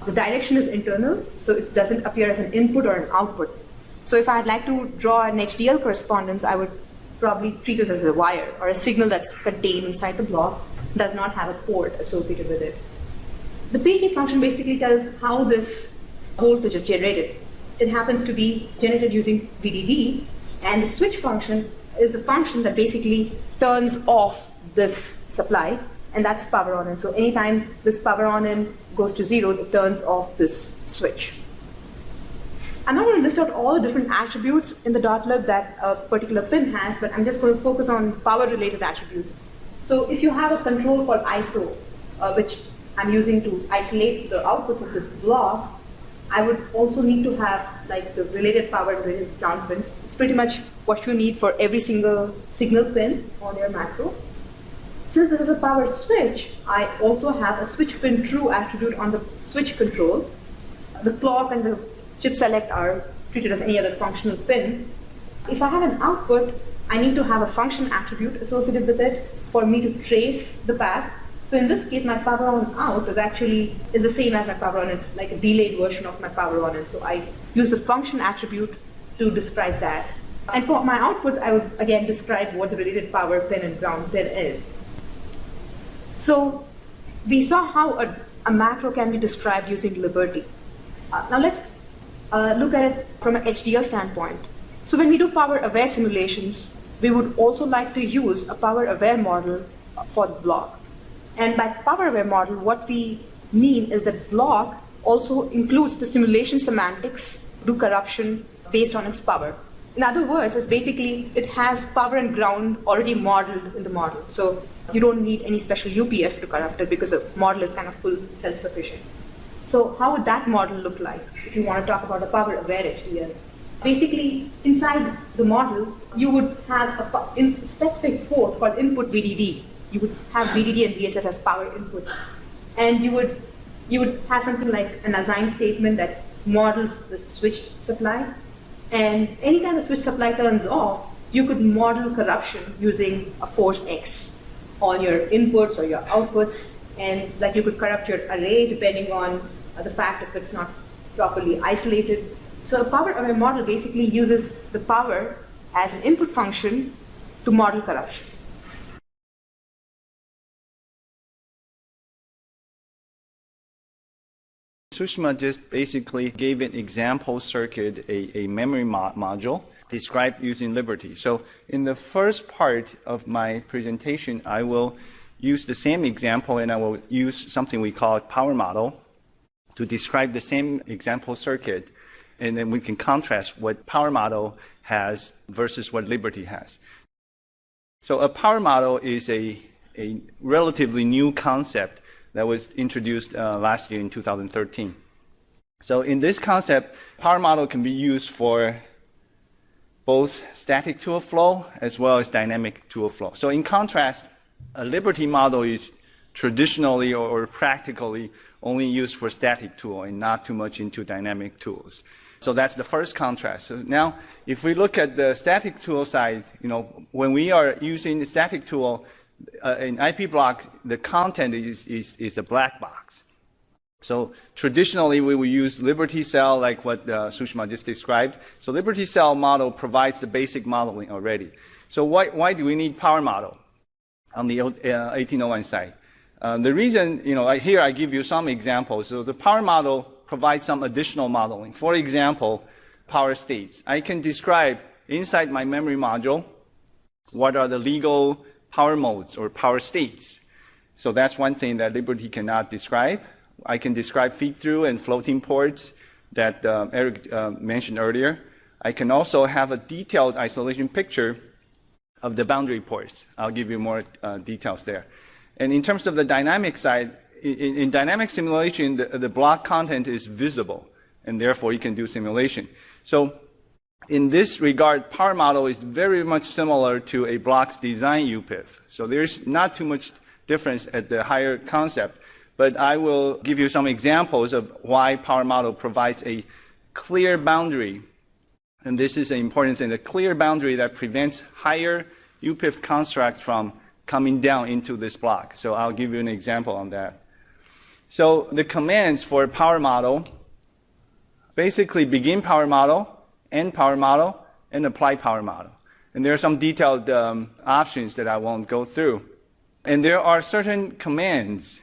The direction is internal, so it doesn't appear as an input or an output. So if I'd like to draw an HDL correspondence, I would probably treat it as a wire or a signal that's contained inside the block, does not have a port associated with it. The PG function basically tells how this voltage is generated. It happens to be generated using VDD, and the switch function is the function that basically turns off this supply and that's power on in. So anytime this power on in goes to 0, it turns off this switch. I'm not going to list out all the different attributes in the .lib that a particular pin has, but I'm just going to focus on power-related attributes. So if you have a control called ISO, which I'm using to isolate the outputs of this block, I would also need to have like the related power and related ground pins. It's pretty much what you need for every single signal pin on your macro. Since there is a power switch, I also have a switch pin true attribute on the switch control. The clock and the chip select are treated as any other functional pin. If I have an output, I need to have a function attribute associated with it for me to trace the path. So in this case, my power on out is the same as my power on in. It's like a delayed version of my power on in. So I use the function attribute to describe that. And for my outputs, I would again describe what the related power pin and ground pin is. So we saw how a macro can be described using liberty. Now let's look at it from an HDL standpoint. So when we do power-aware simulations, we would also like to use a power-aware model for the block. And by power-aware model, what we mean is that block also includes the simulation semantics, do corruption based on its power. In other words, it's basically, it has power and ground already modeled in the model. So you don't need any special UPF to corrupt it because the model is kind of full self-sufficient. So how would that model look like if you want to talk about a power-aware HDL? Basically, inside the model, you would have a specific port called input VDD. You would have VDD and DSS as power inputs. And you would have something like an assign statement that models the switch supply. And anytime the switch supply turns off, you could model corruption using a force X on your inputs or your outputs. And like you could corrupt your array depending on the fact if it's not properly isolated. So a power-aware model basically uses the power as an input function to model corruption. Sushma just basically gave an example circuit, a memory module described using Liberty. So in the first part of my presentation, I will use the same example and I will use something we call power model to describe the same example circuit. And then we can contrast what power model has versus what Liberty has. So a power model is a relatively new concept that was introduced last year in 2013. So in this concept, power model can be used for both static tool flow as well as dynamic tool flow. So in contrast, a Liberty model is traditionally or practically only used for static tool and not too much into dynamic tools. So that's the first contrast. So now, if we look at the static tool side, when we are using the static tool, in IP blocks, the content is a black box. So traditionally, we will use Liberty Cell, like what Sushma just described. So Liberty Cell model provides the basic modeling already. So why do we need power model on the 1801 side? The reason, here I give you some examples. So the power model provides some additional modeling. For example, power states. I can describe inside my memory module what are the legal power modes or power states. So that's one thing that Liberty cannot describe. I can describe feed-through and floating ports that Erich mentioned earlier. I can also have a detailed isolation picture of the boundary ports. I'll give you more details there. And in terms of the dynamic side, in dynamic simulation, the block content is visible, and therefore you can do simulation. So in this regard, power model is very much similar to a block's design UPF. So there's not too much difference at the higher concept, but I will give you some examples of why power model provides a clear boundary. And this is an important thing, a clear boundary that prevents higher UPF constructs from coming down into this block. So I'll give you an example on that. So the commands for power model basically begin power model, end power model, and apply power model. And there are some detailed options that I won't go through. And there are certain commands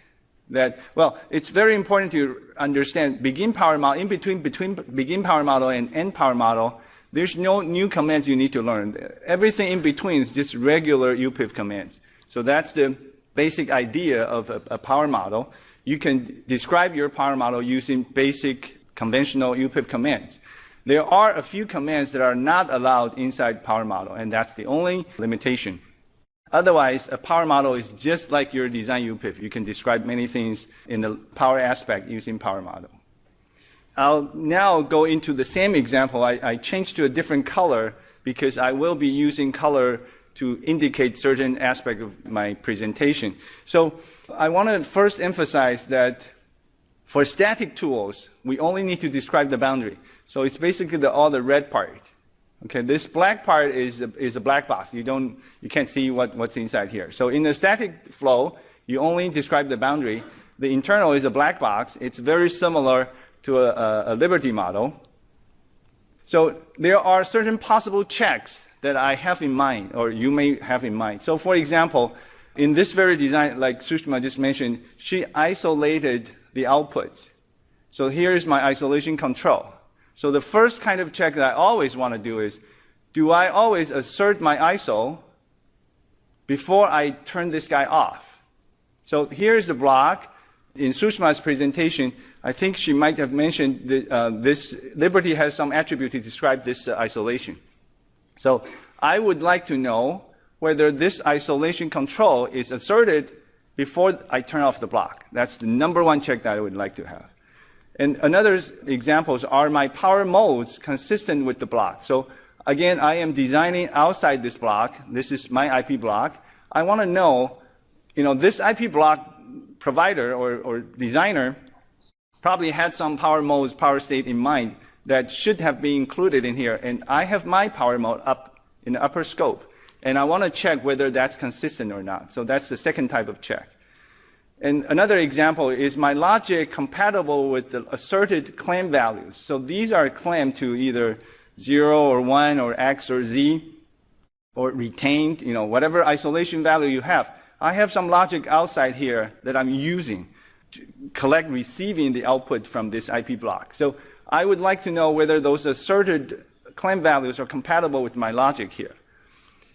that, well, it's very important to understand begin power model, in between begin power model and end power model, there's no new commands you need to learn. Everything in between is just regular UPF commands. So that's the basic idea of a power model, you can describe your power model using basic conventional UPF commands. There are a few commands that are not allowed inside power model, and that's the only limitation. Otherwise, a power model is just like your design UPF. You can describe many things in the power aspect using power model. I'll now go into the same example. I changed to a different color because I will be using color to indicate certain aspect of my presentation. So I want to first emphasize that for static tools, we only need to describe the boundary. So it's basically all the red part. Okay, this black part is a black box. You can't see what's inside here. So in the static flow, you only describe the boundary. The internal is a black box. It's very similar to a Liberty model. So there are certain possible checks that I have in mind, or you may have in mind. So for example, in this very design, like Sushma just mentioned, she isolated the outputs. So here is my isolation control. So the first kind of check that I always want to do is, do I always assert my ISO before I turn this guy off? So here's the block. In Sushma's presentation, I think she might have mentioned that this Liberty has some attribute to describe this isolation. So I would like to know whether this isolation control is asserted before I turn off the block. That's the number one check that I would like to have. And another examples are my power modes consistent with the block. So again, I am designing outside this block. This is my IP block. I want to know, this IP block provider or designer probably had some power modes, power state in mind that should have been included in here. And I have my power mode up in the upper scope. And I want to check whether that's consistent or not. So that's the second type of check. And another example is my logic compatible with the asserted claim values. So these are claimed to either 0 or 1 or X or Z or retained, whatever isolation value you have. I have some logic outside here that I'm using to collect receiving the output from this IP block. So I would like to know whether those asserted claim values are compatible with my logic here.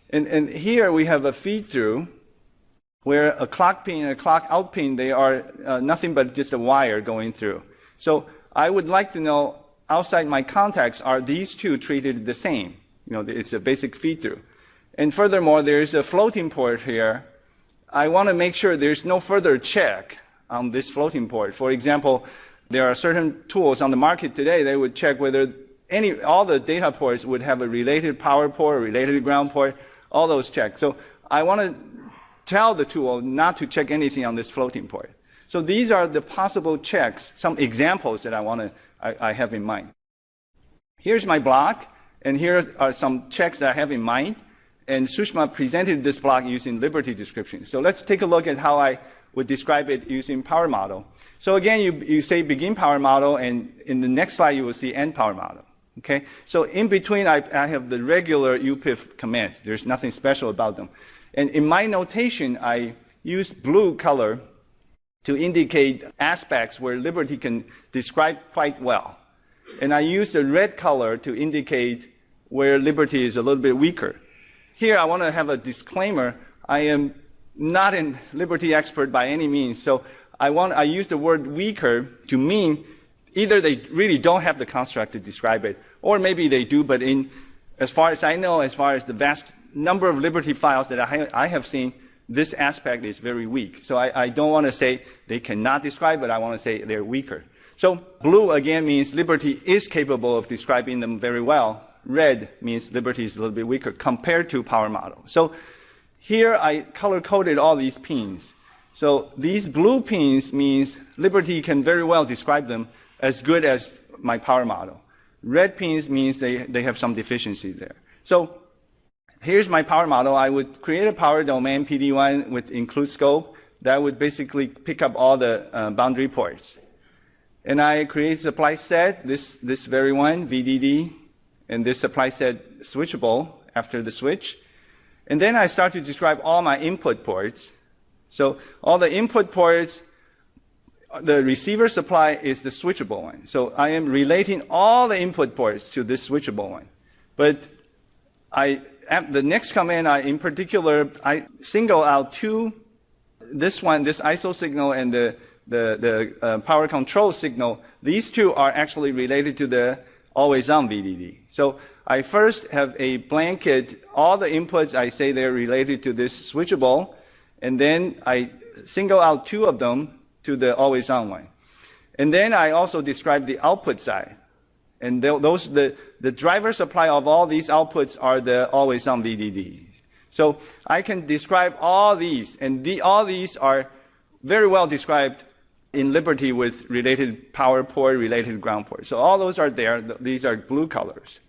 And here we have a feed through where a clock pin and a clock out pin, they are nothing but just a wire going through. So I would like to know outside my context, are these two treated the same? It's a basic feed through. And furthermore, there's a floating port here. I want to make sure there's no further check on this floating port. For example, there are certain tools on the market today, they would check whether all the data ports would have a related power port, related ground port, all those checks. So I want to tell the tool not to check anything on this floating port. So these are the possible checks, some examples that I have in mind. Here's my block, and here are some checks that I have in mind. And Sushma presented this block using Liberty description. So let's take a look at how I would describe it using power model. So again, you say begin power model, and in the next slide you will see end power model. Okay? So in between, I have the regular UPF commands. There's nothing special about them. And in my notation, I use blue color to indicate aspects where Liberty can describe quite well. And I use the red color to indicate where Liberty is a little bit weaker. Here, I want to have a disclaimer. I am not a Liberty expert by any means, so I use the word weaker to mean either they really don't have the construct to describe it, or maybe they do, but as far as I know, as far as the vast number of Liberty files that I have seen, this aspect is very weak. So I don't want to say they cannot describe it, I want to say they're weaker. So blue, again, means Liberty is capable of describing them very well. Red means Liberty is a little bit weaker compared to power model. So here I color-coded all these pins. So these blue pins means Liberty can very well describe them as good as my power model. Red pins means they have some deficiency there. So here's my power model. I would create a power domain, PD1, with include scope. That would basically pick up all the boundary ports. And I create supply set, this very one, VDD, and this supply set switchable after the switch. And then I start to describe all my input ports. So all the input ports, the receiver supply is the switchable one. So I am relating all the input ports to this switchable one. But the next command, in particular, I single out two this one, this ISO signal and the power control signal, these two are actually related to the always-on VDD. So I first have a blanket, all the inputs I say they're related to this switchable, and then I single out two of them to the always-on one. And then I also describe the output side. And the driver supply of all these outputs are the always-on VDDs. So I can describe all these, and all these are very well described in Liberty with related power port, related ground port. So all those are there. These are blue colors.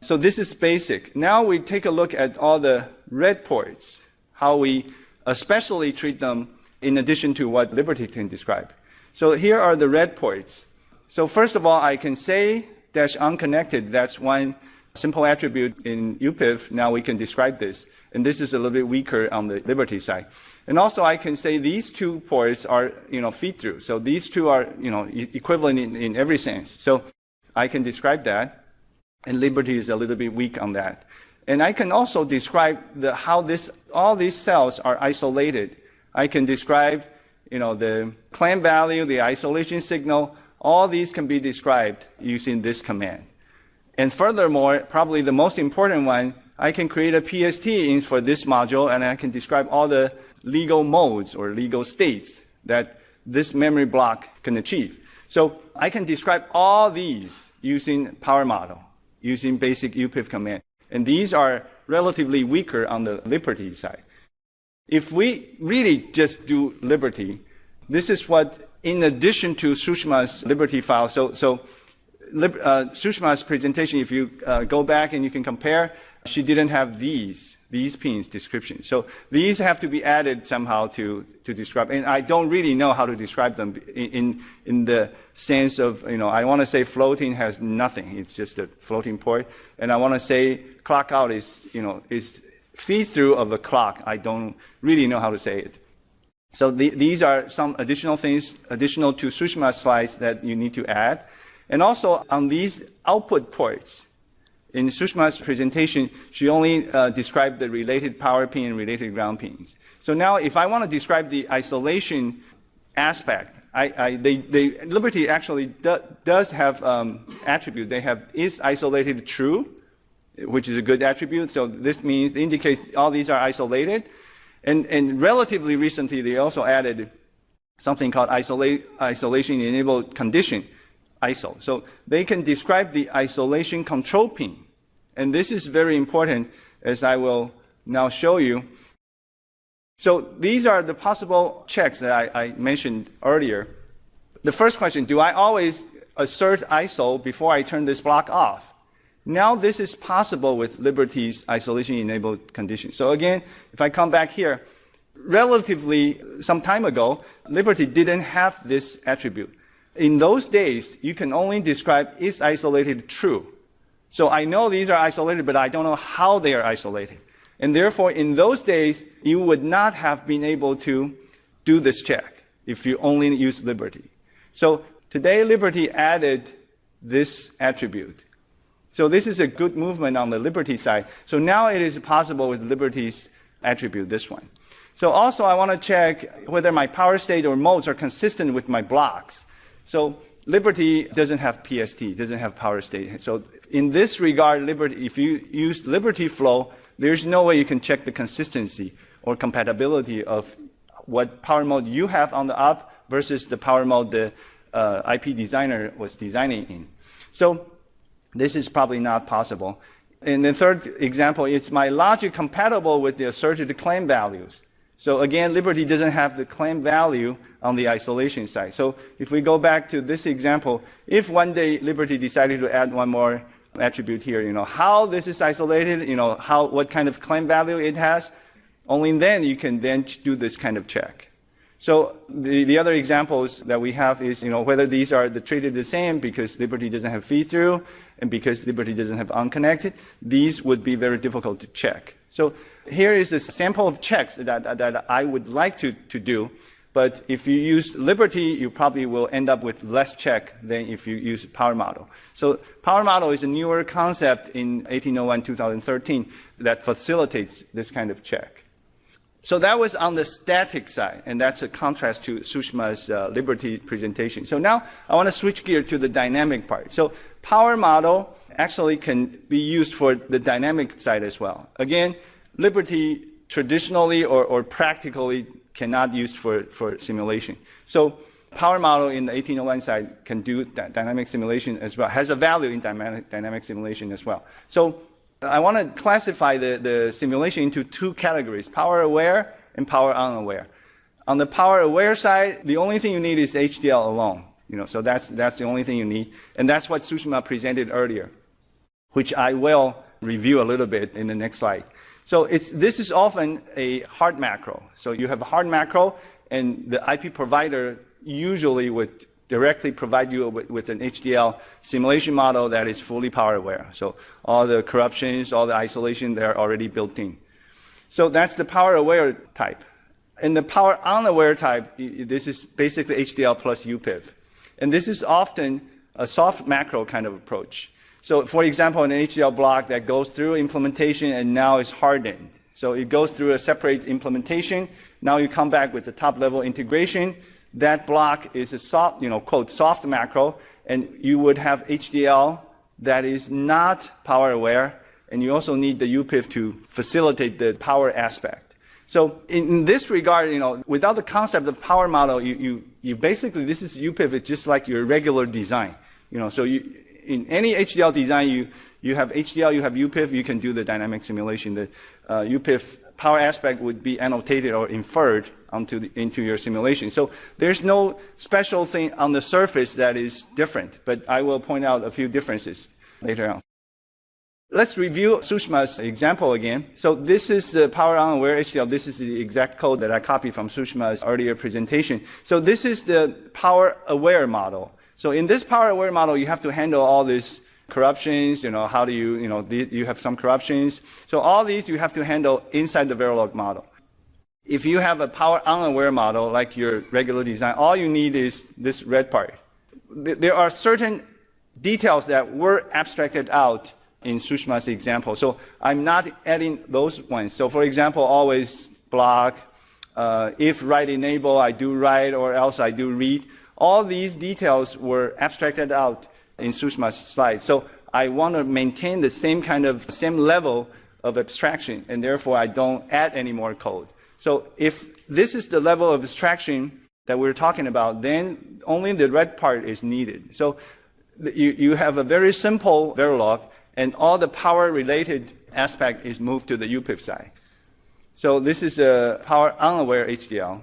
So this is basic. Now we take a look at all the red ports, how we especially treat them in addition to what Liberty can describe. So here are the red ports. So first of all, I can say -unconnected. That's one simple attribute in UPF. Now we can describe this. And this is a little bit weaker on the Liberty side. And also I can say these two ports are, feed through. So these two are, equivalent in every sense. So I can describe that. And Liberty is a little bit weak on that. And I can also describe how all these cells are isolated. I can describe, the clamp value, the isolation signal. All these can be described using this command. And furthermore, probably the most important one, I can create a PST for this module, and I can describe all the legal modes or legal states that this memory block can achieve. So I can describe all these using power model, using basic UPF command. And these are relatively weaker on the Liberty side. If we really just do Liberty, this is what, in addition to Sushma's Liberty file, Sushma's presentation, if you go back and you can compare, she didn't have these pins description. So these have to be added somehow to describe. And I don't really know how to describe them in the sense of, I want to say floating has nothing. It's just a floating port. And I want to say clock out is feed through of a clock. I don't really know how to say it. So these are some additional things, additional to Sushma's slides that you need to add. And also on these output ports, in Sushma's presentation, she only described the related power pin and related ground pins. So now if I want to describe the isolation aspect, Liberty actually does have attribute. They have is isolated true, which is a good attribute. So this indicates all these are isolated. And relatively recently, they also added something called isolation enabled condition, ISO. So they can describe the isolation control pin. And this is very important, as I will now show you. So these are the possible checks that I mentioned earlier. The first question, do I always assert ISO before I turn this block off? Now this is possible with Liberty's isolation-enabled condition. So again, if I come back here, relatively some time ago, Liberty didn't have this attribute. In those days, you can only describe is isolated true. So I know these are isolated, but I don't know how they are isolated. And therefore, in those days, you would not have been able to do this check if you only use Liberty. So today, Liberty added this attribute. So this is a good movement on the Liberty side. So now it is possible with Liberty's attribute, this one. So also I want to check whether my power state or modes are consistent with my blocks. So Liberty doesn't have PST, doesn't have power state. So in this regard, Liberty, if you use Liberty flow, there's no way you can check the consistency or compatibility of what power mode you have on the up versus the power mode the IP designer was designing in. So this is probably not possible. And the third example is my logic compatible with the asserted claim values. So again, Liberty doesn't have the claim value on the isolation side. So if we go back to this example, if one day Liberty decided to add one more attribute here, how this is isolated, what kind of claim value it has, only then you can then do this kind of check. So the other examples that we have is, whether these are treated the same because Liberty doesn't have feed-through and because Liberty doesn't have unconnected, these would be very difficult to check. So here is a sample of checks that I would like to do, but if you use Liberty, you probably will end up with less check than if you use power model. So power model is a newer concept in 1801-2013 that facilitates this kind of check. So that was on the static side, and that's a contrast to Sushma's Liberty presentation. So now I want to switch gear to the dynamic part. So power model actually can be used for the dynamic side as well. Again, Liberty traditionally or practically cannot use for simulation. So power model in the 1801 side can do dynamic simulation as well, has a value in dynamic simulation as well. So I want to classify the simulation into two categories, power aware and power unaware. On the power aware side, the only thing you need is HDL alone. So that's the only thing you need. And that's what Sushma presented earlier, which I will review a little bit in the next slide. So this is often a hard macro. So you have a hard macro, and the IP provider usually would directly provide you with an HDL simulation model that is fully power aware. So all the corruptions, all the isolation, they're already built in. So that's the power aware type. In the power unaware type, this is basically HDL plus UPF. And this is often a soft macro kind of approach. So for example, an HDL block that goes through implementation and now is hardened. So it goes through a separate implementation. Now you come back with the top level integration. That block is a soft, quote, soft macro, and you would have HDL that is not power aware, and you also need the UPF to facilitate the power aspect. So in this regard, without the concept of power model, you basically, this is UPF, it's just like your regular design. So in any HDL design, you have HDL, you have UPF, you can do the dynamic simulation. The UPF power aspect would be annotated or inferred into your simulation. So there's no special thing on the surface that is different, but I will point out a few differences later on. Let's review Sushma's example again. So this is the power unaware HDL. This is the exact code that I copied from Sushma's earlier presentation. So this is the power aware model. So in this power aware model, you have to handle all these corruptions, how do you have some corruptions. So all these you have to handle inside the Verilog model. If you have a power unaware model, like your regular design, all you need is this red part. There are certain details that were abstracted out in Sushma's example. So I'm not adding those ones. So for example, always block, if write enable, I do write, or else I do read. All these details were abstracted out in Sushma's slide. So I want to maintain the same level of abstraction, and therefore I don't add any more code. So if this is the level of abstraction that we're talking about, then only the red part is needed. So you have a very simple Verilog, and all the power-related aspect is moved to the UPF side. So this is a power unaware HDL.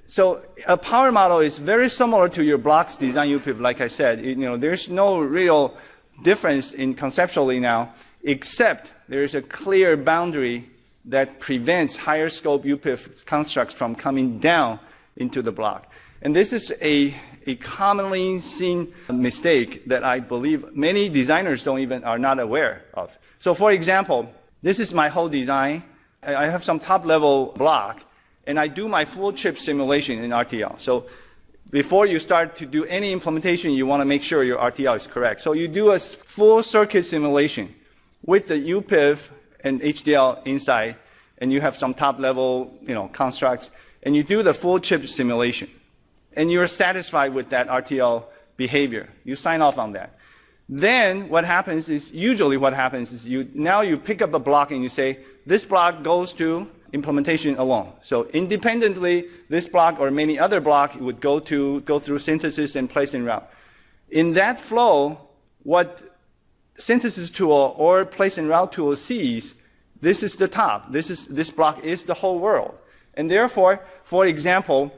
So a power model is very similar to your blocks design UPF, like I said. There's no real difference in conceptually now, except there is a clear boundary that prevents higher scope UPF constructs from coming down into the block. And this is a commonly seen mistake that I believe many designers are not aware of. So for example, this is my whole design. I have some top level block, and I do my full chip simulation in RTL. So before you start to do any implementation, you want to make sure your RTL is correct. So you do a full circuit simulation with the UPF and HDL inside, and you have some top level constructs, and you do the full chip simulation. And you're satisfied with that RTL behavior. You sign off on that. Then usually what happens is you pick up a block and you say, this block goes to implementation alone. So independently, this block or many other blocks would go through synthesis and place in route. In that flow, what synthesis tool or place in route tool sees, this is the top. This block is the whole world. And therefore, for example,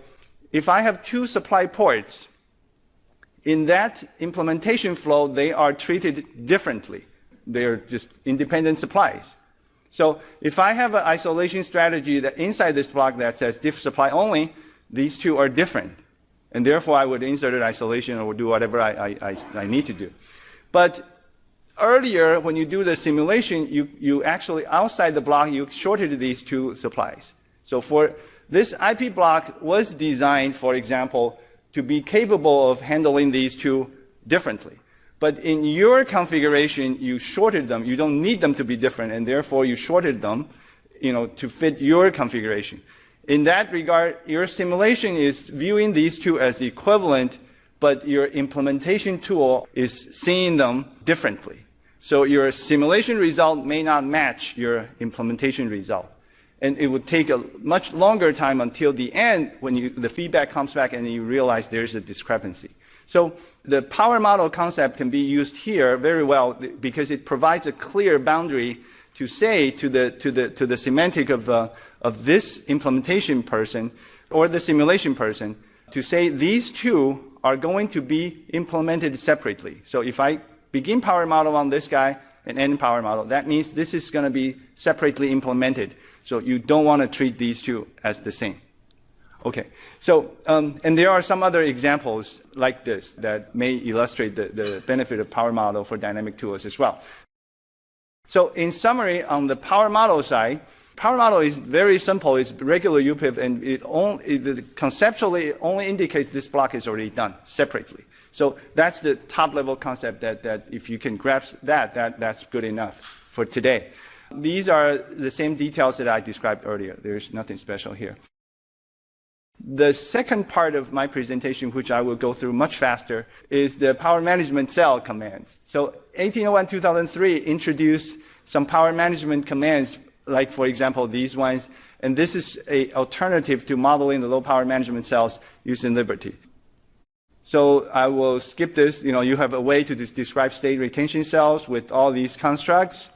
if I have two supply ports, in that implementation flow, they are treated differently. They're just independent supplies. So if I have an isolation strategy that inside this block that says diff supply only, these two are different. And therefore, I would insert an isolation or do whatever I need to do. But earlier, when you do the simulation, you actually, outside the block, you shorted these two supplies. So for this IP block was designed, for example, to be capable of handling these two differently. But in your configuration, you shorted them. You don't need them to be different, and therefore you shorted them. to fit your configuration. In that regard, your simulation is viewing these two as equivalent, but your implementation tool is seeing them differently. So your simulation result may not match your implementation result. And it would take a much longer time until the end when the feedback comes back and you realize there's a discrepancy. So the power model concept can be used here very well because it provides a clear boundary to say to the semantic of this implementation person or the simulation person to say these two are going to be implemented separately. So if I begin power model on this guy and end power model, that means this is going to be separately implemented. So you don't want to treat these two as the same. Okay, so, and there are some other examples like this that may illustrate the benefit of power model for dynamic tools as well. So in summary, on the power model side, power model is very simple. It's regular UPF, and it conceptually only indicates this block is already done separately. So that's the top level concept that if you can grasp that's good enough for today. These are the same details that I described earlier. There's nothing special here. The second part of my presentation, which I will go through much faster, is the power management cell commands. So 1801-2003 introduced some power management commands, like, for example, these ones. And this is an alternative to modeling the low power management cells using Liberty. So I will skip this. You have a way to describe state retention cells with all these constructs.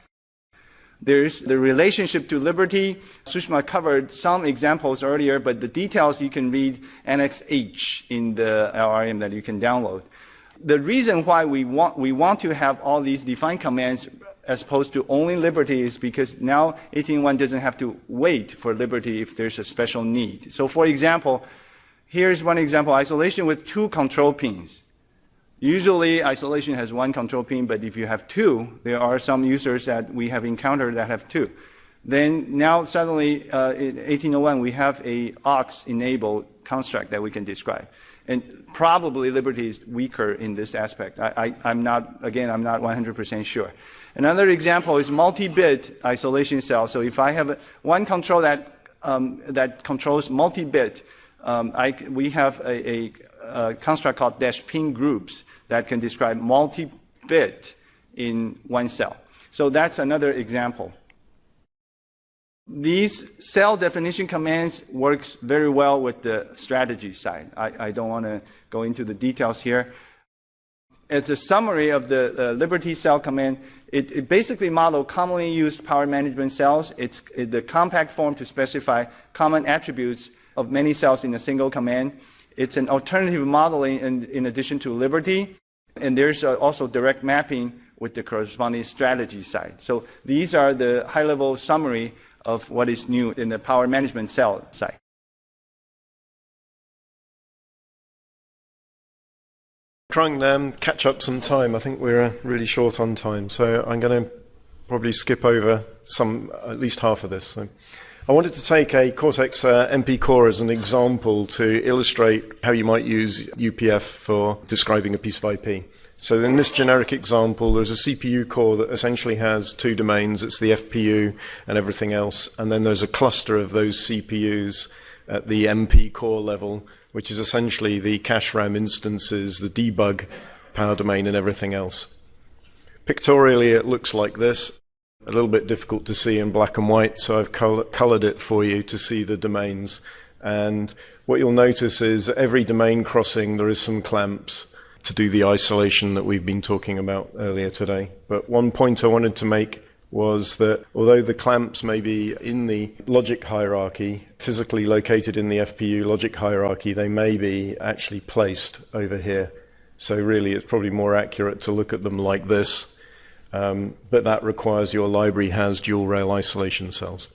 There's the relationship to Liberty. Sushma covered some examples earlier, but the details you can read Annex H in the LRM that you can download. The reason why we want to have all these defined commands as opposed to only Liberty is because now 18.1 doesn't have to wait for Liberty if there's a special need. So for example, here's one example, isolation with 2 control pins. Usually, isolation has 1 control pin, but if you have 2, there are some users that we have encountered that have 2. Then now suddenly, in 1801, we have a aux-enabled construct that we can describe. And probably Liberty is weaker in this aspect. I'm not 100% sure. Another example is multi-bit isolation cell. So if I have one control that controls multi-bit, we have a construct called -pin groups that can describe multi-bit in one cell. So that's another example. These cell definition commands works very well with the strategy side. I don't want to go into the details here. As a summary of the Liberty cell command, it basically models commonly used power management cells. It's the compact form to specify common attributes of many cells in a single command. It's an alternative modeling in addition to Liberty. And there's also direct mapping with the corresponding strategy side. So these are the high-level summary of what is new in the power management cell side. Trying to catch up some time. I think we're really short on time, so I'm going to probably skip over at least half of this. So I wanted to take a Cortex MP core as an example to illustrate how you might use UPF for describing a piece of IP. So in this generic example, there's a CPU core that essentially has 2 domains. It's the FPU and everything else. And then there's a cluster of those CPUs at the MP core level, which is essentially the cache RAM instances, the debug power domain, and everything else. Pictorially, it looks like this. A little bit difficult to see in black and white, so I've colored it for you to see the domains. And what you'll notice is every domain crossing, there is some clamps to do the isolation that we've been talking about earlier today. But one point I wanted to make was that although the clamps may be in the logic hierarchy, physically located in the FPU logic hierarchy, they may be actually placed over here. So really it's probably more accurate to look at them like this, but that requires your library has dual rail isolation cells.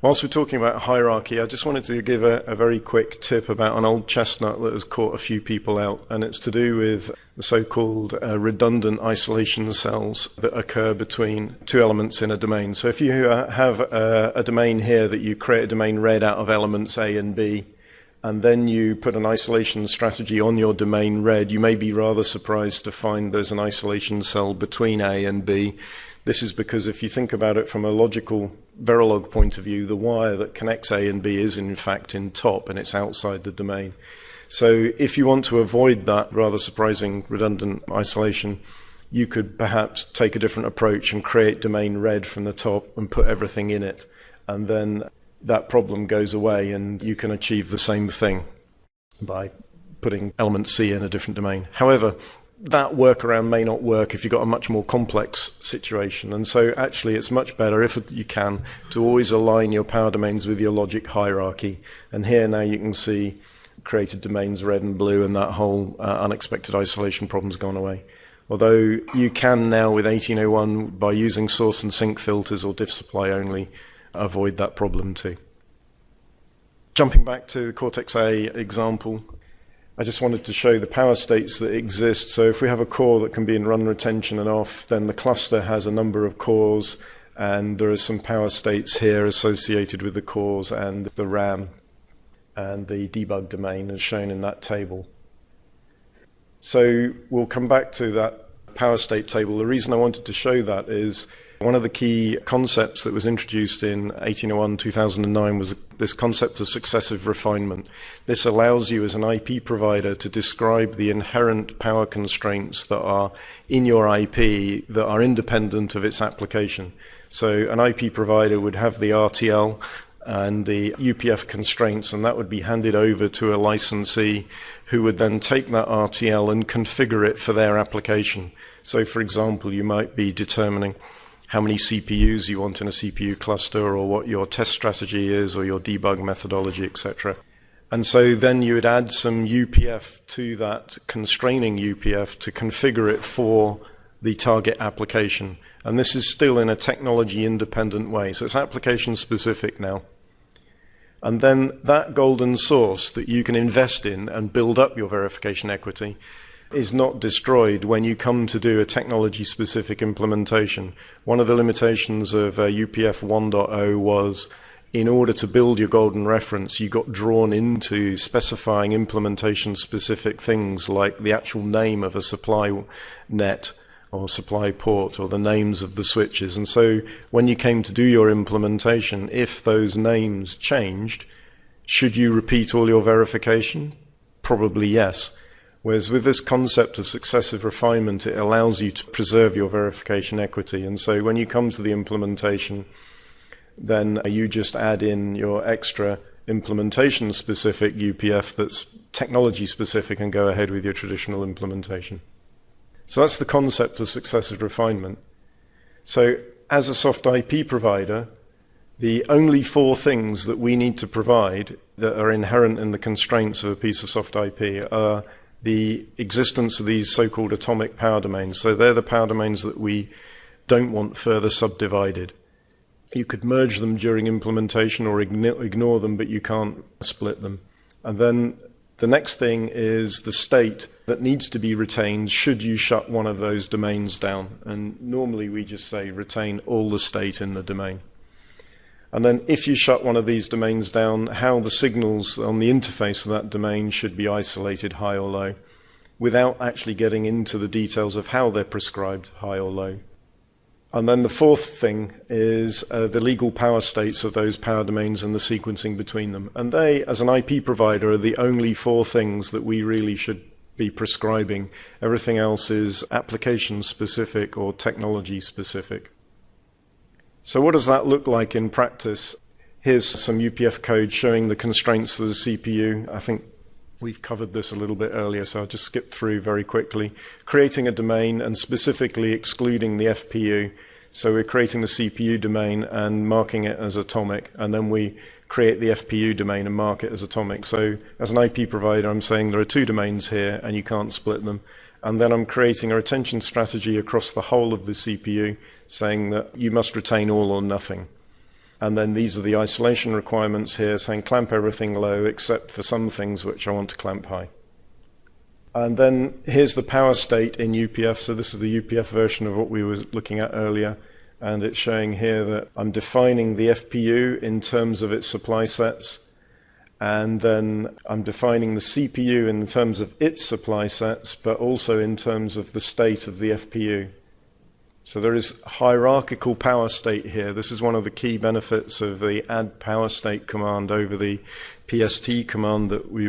Whilst we're talking about hierarchy, I just wanted to give a very quick tip about an old chestnut that has caught a few people out, and it's to do with the so-called redundant isolation cells that occur between 2 elements in a domain. So if you have a domain here that you create a domain read out of elements A and B, and then you put an isolation strategy on your domain red, you may be rather surprised to find there's an isolation cell between A and B. This is because if you think about it from a logical Verilog point of view, the wire that connects A and B is in fact in top and it's outside the domain. So if you want to avoid that rather surprising redundant isolation, you could perhaps take a different approach and create domain red from the top and put everything in it. And then that problem goes away and you can achieve the same thing by putting element C in a different domain. However, that workaround may not work if you've got a much more complex situation. And so actually it's much better, if you can, to always align your power domains with your logic hierarchy. And here now you can see created domains red and blue, and that whole unexpected isolation problem's gone away. Although you can now with 1801, by using source and sink filters or diff supply only, avoid that problem too. Jumping back to the Cortex-A example, I just wanted to show the power states that exist. So if we have a core that can be in run, retention and off, then the cluster has a number of cores, and there are some power states here associated with the cores and the RAM and the debug domain as shown in that table. So we'll come back to that power state table. The reason I wanted to show that is one of the key concepts that was introduced in 1801-2009 was this concept of successive refinement. This allows you as an IP provider to describe the inherent power constraints that are in your IP that are independent of its application. So an IP provider would have the RTL and the UPF constraints, and that would be handed over to a licensee who would then take that RTL and configure it for their application. So for example, you might be determining how many CPUs you want in a CPU cluster, or what your test strategy is, or your debug methodology, etc. And so then you would add some UPF to that constraining UPF to configure it for the target application. And this is still in a technology independent way. So it's application specific now. And then that golden source that you can invest in and build up your verification equity is not destroyed when you come to do a technology-specific implementation. One of the limitations of UPF 1.0 was, in order to build your golden reference, you got drawn into specifying implementation-specific things like the actual name of a supply net or supply port, or the names of the switches. And so when you came to do your implementation, if those names changed, should you repeat all your verification? Probably yes. Whereas with this concept of successive refinement, it allows you to preserve your verification equity. And so when you come to the implementation, then you just add in your extra implementation-specific UPF that's technology-specific and go ahead with your traditional implementation. So that's the concept of successive refinement. So as a soft IP provider, the only 4 things that we need to provide that are inherent in the constraints of a piece of soft IP are the existence of these so-called atomic power domains. So they're the power domains that we don't want further subdivided. You could merge them during implementation or ignore them, but you can't split them. And then the next thing is the state that needs to be retained should you shut one of those domains down. And normally we just say retain all the state in the domain. And then if you shut one of these domains down, how the signals on the interface of that domain should be isolated high or low, without actually getting into the details of how they're prescribed high or low. And then the 4th thing is the legal power states of those power domains and the sequencing between them. And they, as an IP provider, are the only 4 things that we really should be prescribing. Everything else is application specific or technology specific. So what does that look like in practice? Here's some UPF code showing the constraints of the CPU. I think we've covered this a little bit earlier, so I'll just skip through very quickly. Creating a domain and specifically excluding the FPU. So we're creating the CPU domain and marking it as atomic, and then we create the FPU domain and mark it as atomic. So as an IP provider, I'm saying there are 2 domains here and you can't split them. And then I'm creating a retention strategy across the whole of the CPU, saying that you must retain all or nothing. And then these are the isolation requirements here, saying clamp everything low except for some things which I want to clamp high. And then here's the power state in UPF. So this is the UPF version of what we were looking at earlier. And it's showing here that I'm defining the FPU in terms of its supply sets. and then I'm defining the CPU in terms of its supply sets, but also in terms of the state of the FPU. So there is hierarchical power state here. This is one of the key benefits of the add power state command over the PST command that we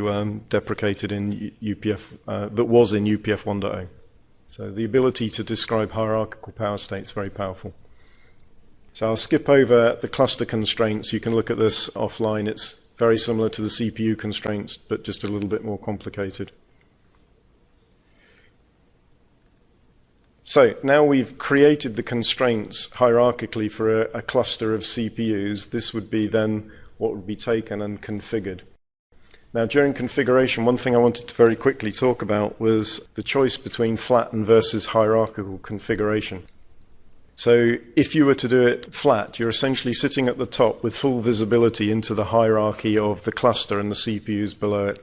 deprecated in UPF, that was in UPF 1.0. So the ability to describe hierarchical power state is very powerful. So I'll skip over the cluster constraints. You can look at this offline. It's very similar to the CPU constraints, but just a little bit more complicated. So now we've created the constraints hierarchically for a cluster of CPUs. This would be then what would be taken and configured. Now, during configuration, one thing I wanted to very quickly talk about was the choice between flattened versus hierarchical configuration. So if you were to do it flat, you're essentially sitting at the top with full visibility into the hierarchy of the cluster and the CPUs below it.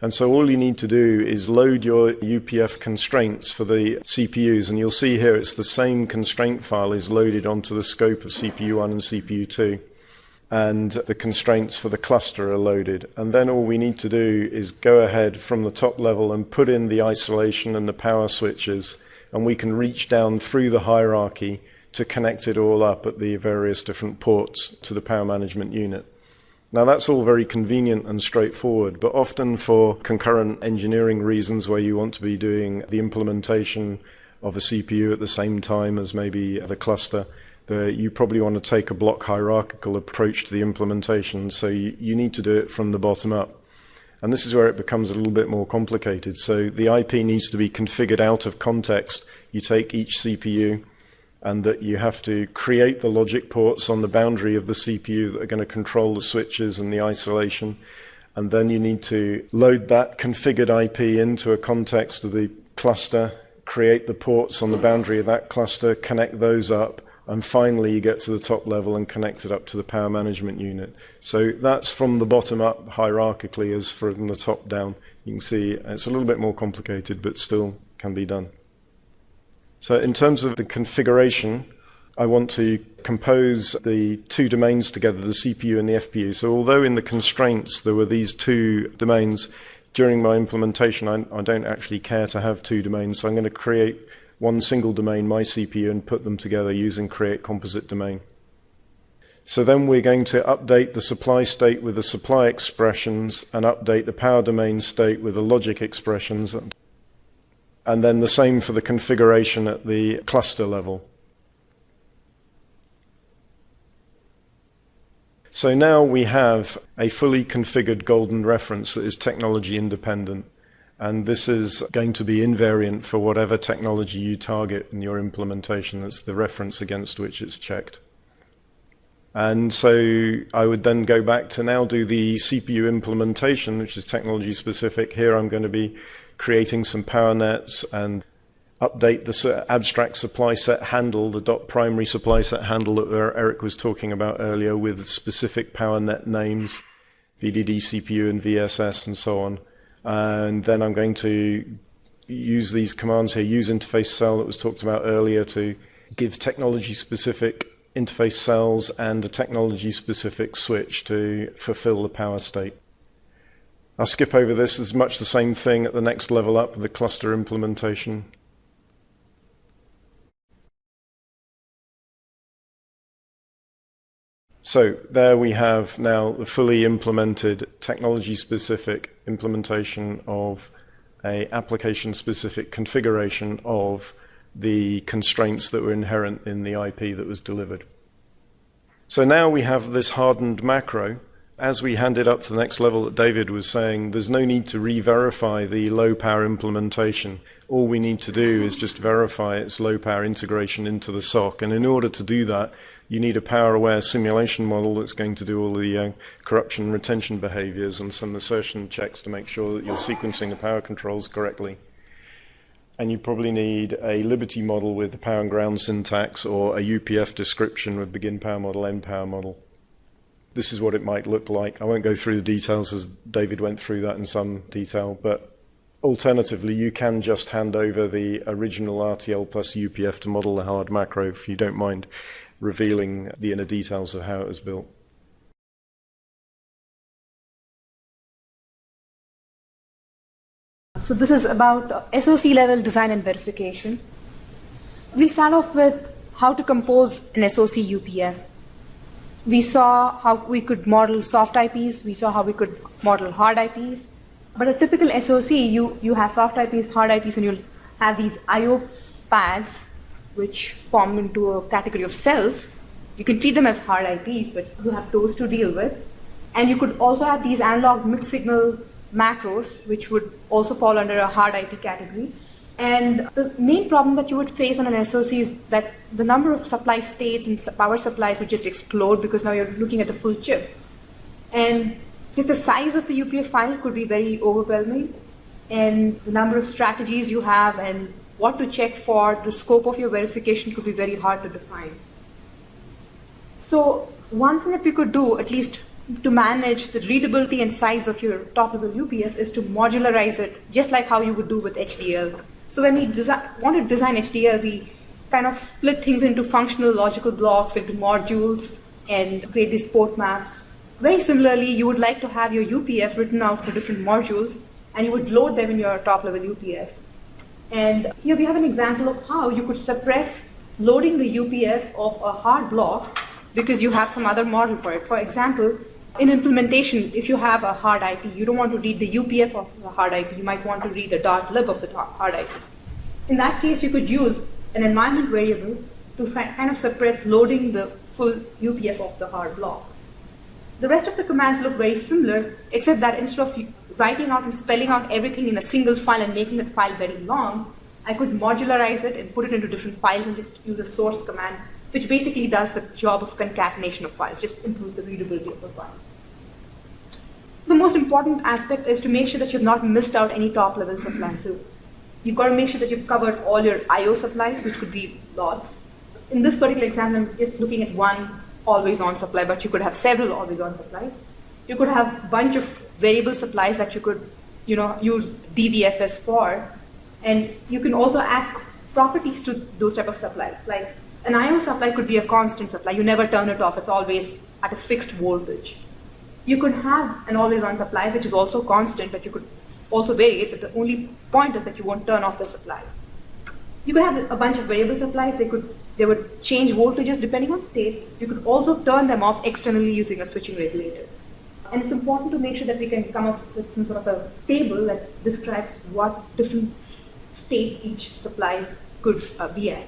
And so all you need to do is load your UPF constraints for the CPUs, and you'll see here it's the same constraint file is loaded onto the scope of CPU1 and CPU2, and the constraints for the cluster are loaded. And then all we need to do is go ahead from the top level and put in the isolation and the power switches, and we can reach down through the hierarchy to connect it all up at the various different ports to the power management unit. Now that's all very convenient and straightforward, but often for concurrent engineering reasons where you want to be doing the implementation of a CPU at the same time as maybe the cluster, you probably want to take a block hierarchical approach to the implementation, so you need to do it from the bottom up. And this is where it becomes a little bit more complicated. So the IP needs to be configured out of context. You take each CPU, and that you have to create the logic ports on the boundary of the CPU that are going to control the switches and the isolation. And then you need to load that configured IP into a context of the cluster, create the ports on the boundary of that cluster, connect those up, and finally you get to the top level and connect it up to the power management unit. So that's from the bottom up hierarchically as from the top down. You can see it's a little bit more complicated, but still can be done. So in terms of the configuration, I want to compose the two domains together, the CPU and the FPU. So although in the constraints there were these two domains, during my implementation I don't actually care to have two domains. So I'm going to create one single domain, my CPU, and put them together using create composite domain. So then we're going to update the supply state with the supply expressions and update the power domain state with the logic expressions. And then the same for the configuration at the cluster level. So now we have a fully configured golden reference that is technology independent. And this is going to be invariant for whatever technology you target in your implementation. That's the reference against which it's checked. And so I would then go back to now do the CPU implementation, which is technology specific. Here I'm going to be creating some power nets and update the abstract supply set handle, the dot primary supply set handle that Erich was talking about earlier, with specific power net names, VDD, CPU, and VSS, and so on. And then I'm going to use these commands here, use interface cell that was talked about earlier, to give technology specific interface cells and a technology specific switch to fulfill the power state. I'll skip over this. It's much the same thing at the next level up, the cluster implementation. So there we have now the fully implemented technology-specific implementation of an application-specific configuration of the constraints that were inherent in the IP that was delivered. So now we have this hardened macro. As we hand it up to the next level that David was saying, there's no need to re-verify the low-power implementation. All we need to do is just verify its low-power integration into the SoC. And in order to do that, you need a power-aware simulation model that's going to do all the corruption retention behaviors and some assertion checks to make sure that you're sequencing the power controls correctly. And you probably need a Liberty model with the power and ground syntax, or a UPF description with begin power model, end power model. This is what it might look like. I won't go through the details as David went through that in some detail, but alternatively, you can just hand over the original RTL plus UPF to model the hard macro if you don't mind revealing the inner details of how it was built. So this is about SoC-level design and verification. We'll start off with how to compose an SoC UPF. We saw how we could model soft IPs, we saw how we could model hard IPs. But a typical SoC, you have soft IPs, hard IPs, and you'll have these I/O pads which form into a category of cells. You can treat them as hard IPs, but you have those to deal with. And you could also have these analog mixed signal macros, which would also fall under a hard IP category. And the main problem that you would face on an SoC is that the number of supply states and power supplies would just explode because now you're looking at the full chip. And just the size of the UPF file could be very overwhelming. And the number of strategies you have and what to check for, the scope of your verification could be very hard to define. So one thing that we could do, at least to manage the readability and size of your top-level UPF, is to modularize it, just like how you would do with HDL. So when we want to design HDL, we kind of split things into functional logical blocks, into modules, and create these port maps. Very similarly, you would like to have your UPF written out for different modules, and you would load them in your top-level UPF. And here we have an example of how you could suppress loading the UPF of a hard block because you have some other model for it. For example, in implementation, if you have a hard IP, you don't want to read the UPF of the hard IP, you might want to read the .lib of the hard IP. In that case, you could use an environment variable to kind of suppress loading the full UPF of the hard block. The rest of the commands look very similar, except that instead of writing out and spelling out everything in a single file and making that file very long, I could modularize it and put it into different files and just use a source command, which basically does the job of concatenation of files, just improves the readability of the file. The most important aspect is to make sure that you've not missed out any top-level supply. So you've got to make sure that you've covered all your I/O supplies, which could be lots. In this particular example, I'm just looking at one always-on supply, but you could have several always-on supplies. You could have a bunch of variable supplies that you could, use DVFS for, and you can also add properties to those type of supplies. Like an I/O supply could be a constant supply. You never turn it off. It's always at a fixed voltage. You could have an always-on supply, which is also constant, but you could also vary it, but the only point is that you won't turn off the supply. You could have a bunch of variable supplies. They would change voltages depending on states. You could also turn them off externally using a switching regulator. And it's important to make sure that we can come up with some sort of a table that describes what different states each supply could be at.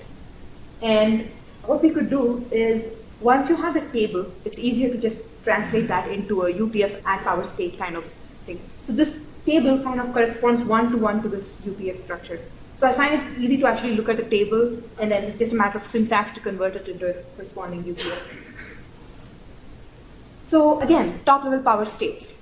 And what we could do is, once you have a table, it's easier to just translate that into a UPF at power state kind of thing. So this table kind of corresponds one-to-one to this UPF structure. So I find it easy to actually look at the table, and then it's just a matter of syntax to convert it into a corresponding UPF. So again, top-level power states.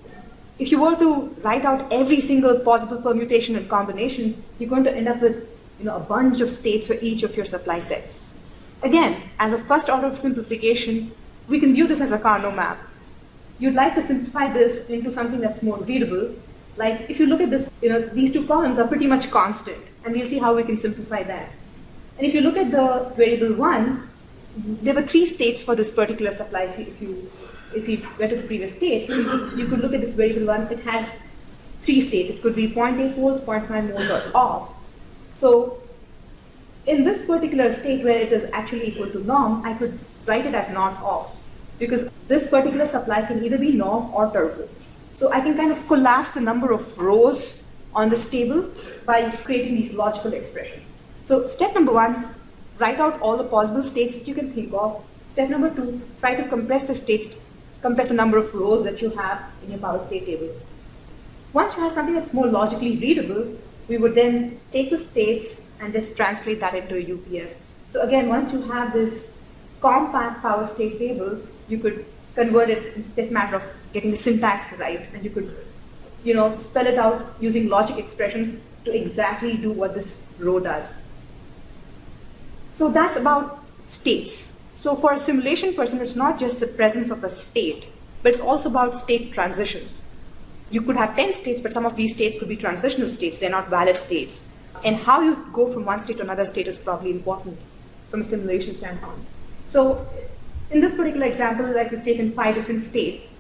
If you were to write out every single possible permutation and combination, you're going to end up with a bunch of states for each of your supply sets. Again, as a first order of simplification, we can view this as a Carnot map. You'd like to simplify this into something that's more readable. Like if you look at this, these two columns are pretty much constant, and we'll see how we can simplify that. And if you look at the variable 1, there were 3 states for this particular supply. If you went to the previous state, you could look at this variable 1. It has 3 states. It could be 0.8 volts, 0.9 volts, or off. So in this particular state where it is actually equal to norm, I could write it as not off, because this particular supply can either be norm or turbo. So I can kind of collapse the number of rows on this table by creating these logical expressions. So step number 1, write out all the possible states that you can think of. Step number 2, try to compress the number of rows that you have in your power state table. Once you have something that's more logically readable, we would then take the states and just translate that into a UPF. So again, once you have this compact power state table, you could convert it. It's just a matter of getting the syntax right, and you could spell it out using logic expressions to exactly do what this row does. So that's about states. So for a simulation person, it's not just the presence of a state, but it's also about state transitions. You could have 10 states, but some of these states could be transitional states. They're not valid states. And how you go from one state to another state is probably important from a simulation standpoint. So in this particular example, like we've taken 5 different states,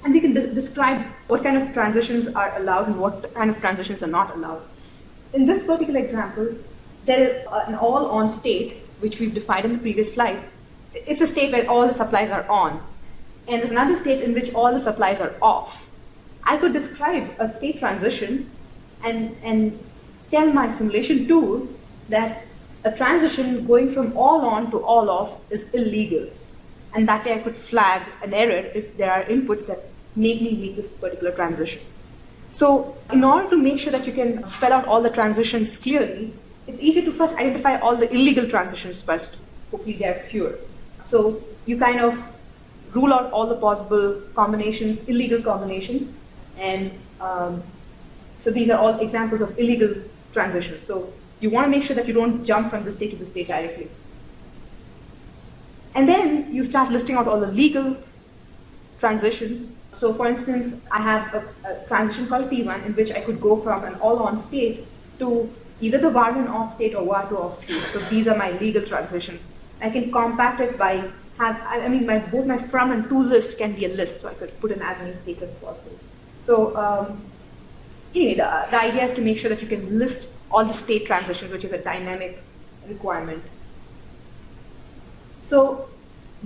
and we can describe what kind of transitions are allowed and what kind of transitions are not allowed. In this particular example, there is an all-on state, which we've defined in the previous slide. It's a state where all the supplies are on. And there's another state in which all the supplies are off. I could describe a state transition and tell my simulation tool that a transition going from all on to all off is illegal. And that way I could flag an error if there are inputs that make me make this particular transition. So in order to make sure that you can spell out all the transitions clearly, it's easy to first identify all the illegal transitions first. Hopefully there are fewer. So you kind of rule out all the possible combinations, illegal combinations, and so these are all examples of illegal transitions. So you want to make sure that you don't jump from this state to the state directly. And then you start listing out all the legal transitions. So for instance, I have a transition called T1 in which I could go from an all-on state to either the var1 off state or var2 off state. So these are my legal transitions. I can compact it by both my from and to list can be a list, so I could put in as many states as possible. So anyway, the idea is to make sure that you can list all the state transitions, which is a dynamic requirement. So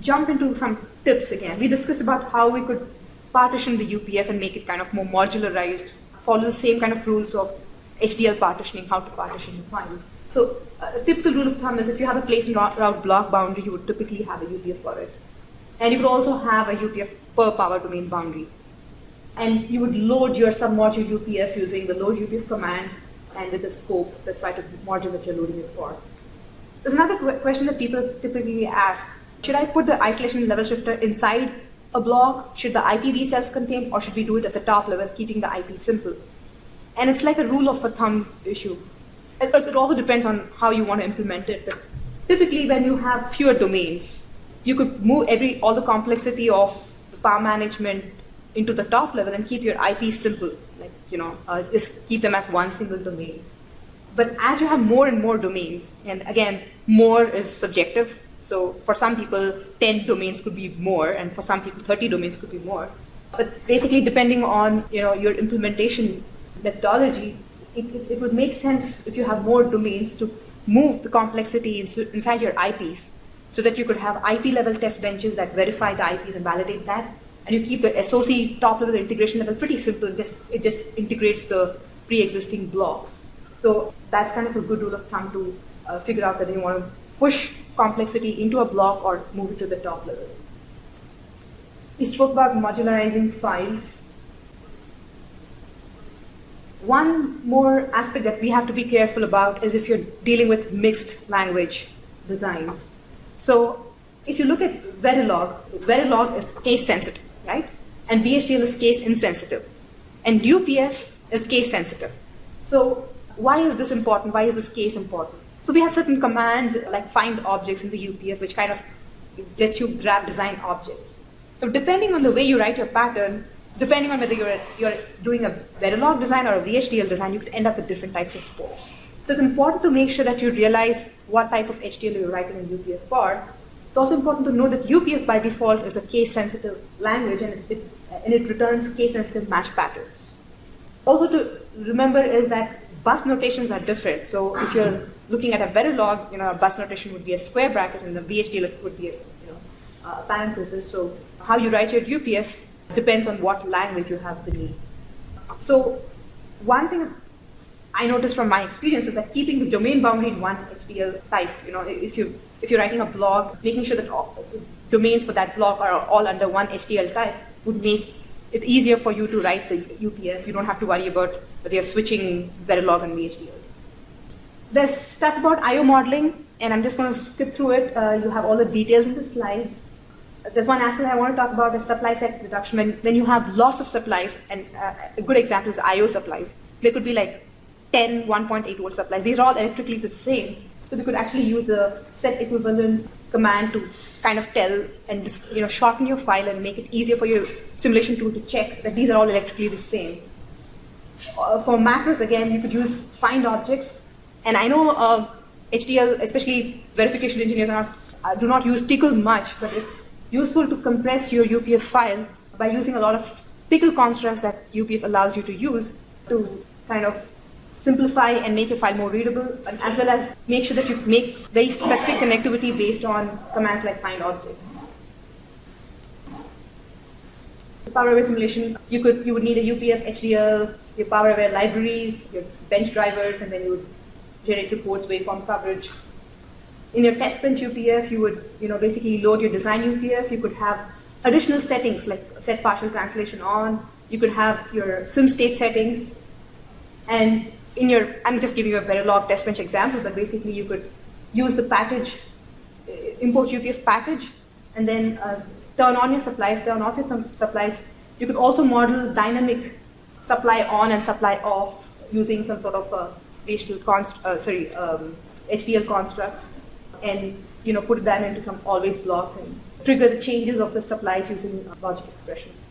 jump into some tips again. We discussed about how we could partition the UPF and make it kind of more modularized, follow the same kind of rules of HDL partitioning, how to partition the files. So a typical rule of thumb is if you have a place and route block boundary, you would typically have a UPF for it. And you would also have a UPF per power domain boundary. And you would load your submodule UPF using the load UPF command and with the scope specified to the module that you're loading it for. There's another question that people typically ask. Should I put the isolation level shifter inside a block? Should the IP be self-contained, or should we do it at the top level, keeping the IP simple? And it's like a rule of thumb issue. It also depends on how you want to implement it. But typically, when you have fewer domains, you could move all the complexity of the power management into the top level and keep your IP simple, like just keep them as one single domain. But as you have more and more domains, and again, more is subjective. So for some people, 10 domains could be more, and for some people, 30 domains could be more. But basically, depending on your implementation methodology, it would make sense if you have more domains to move the complexity inside your IPs, so that you could have IP level test benches that verify the IPs and validate that, and you keep the SoC top level integration level pretty simple. It just integrates the pre-existing blocks. So that's kind of a good rule of thumb to figure out whether you want to push complexity into a block or move it to the top level. We spoke about modularizing files. One more aspect that we have to be careful about is if you're dealing with mixed language designs. So if you look at Verilog is case sensitive, right? And VHDL is case insensitive. And UPF is case sensitive. So why is this important? Why is this case important? So we have certain commands like find objects in the UPF, which kind of lets you grab design objects. So depending on the way you write your pattern, depending on whether you're doing a Verilog design or a VHDL design, you could end up with different types of scores. So it's important to make sure that you realize what type of HDL you're writing in UPF for. It's also important to know that UPF by default is a case-sensitive language, and it returns case-sensitive match patterns. Also to remember is that bus notations are different. So if you're looking at a Verilog, a bus notation would be a square bracket, and the VHDL it would be a parenthesis. So how you write your UPF depends on what language you have beneath. So one thing I noticed from my experience is that keeping the domain boundary in one HDL type, if you're writing a block, making sure that all domains for that block are all under one HDL type would make it easier for you to write the UPF. You don't have to worry about whether you're switching Verilog and VHDL. There's stuff about I/O modeling, and I'm just going to skip through it. You have all the details in the slides. There's one aspect I want to talk about is supply set reduction. When you have lots of supplies, and a good example is I/O supplies. There could be like 10 1.8 volt supplies. These are all electrically the same. So we could actually use the set equivalent command to kind of tell and shorten your file and make it easier for your simulation tool to check that these are all electrically the same. For macros, again, you could use find objects. And I know HDL, especially verification engineers, do not use Tcl much, but it's useful to compress your UPF file by using a lot of pickle constructs that UPF allows you to use to kind of simplify and make your file more readable, and as well as make sure that you make very specific connectivity based on commands like find objects. The power-aware simulation, you would need a UPF, HDL, your power-aware libraries, your bench drivers, and then you would generate reports, waveform coverage. In your test bench UPF, you would basically load your design UPF. You could have additional settings like set partial translation on. You could have your sim state settings. And I'm just giving you a Verilog test bench example, but basically you could use the package, import UPF package, and then turn on your supplies, turn off your supplies. You could also model dynamic supply on and supply off using some sort of HDL constructs, and put them into some always blocks and trigger the changes of the supplies using logic expressions.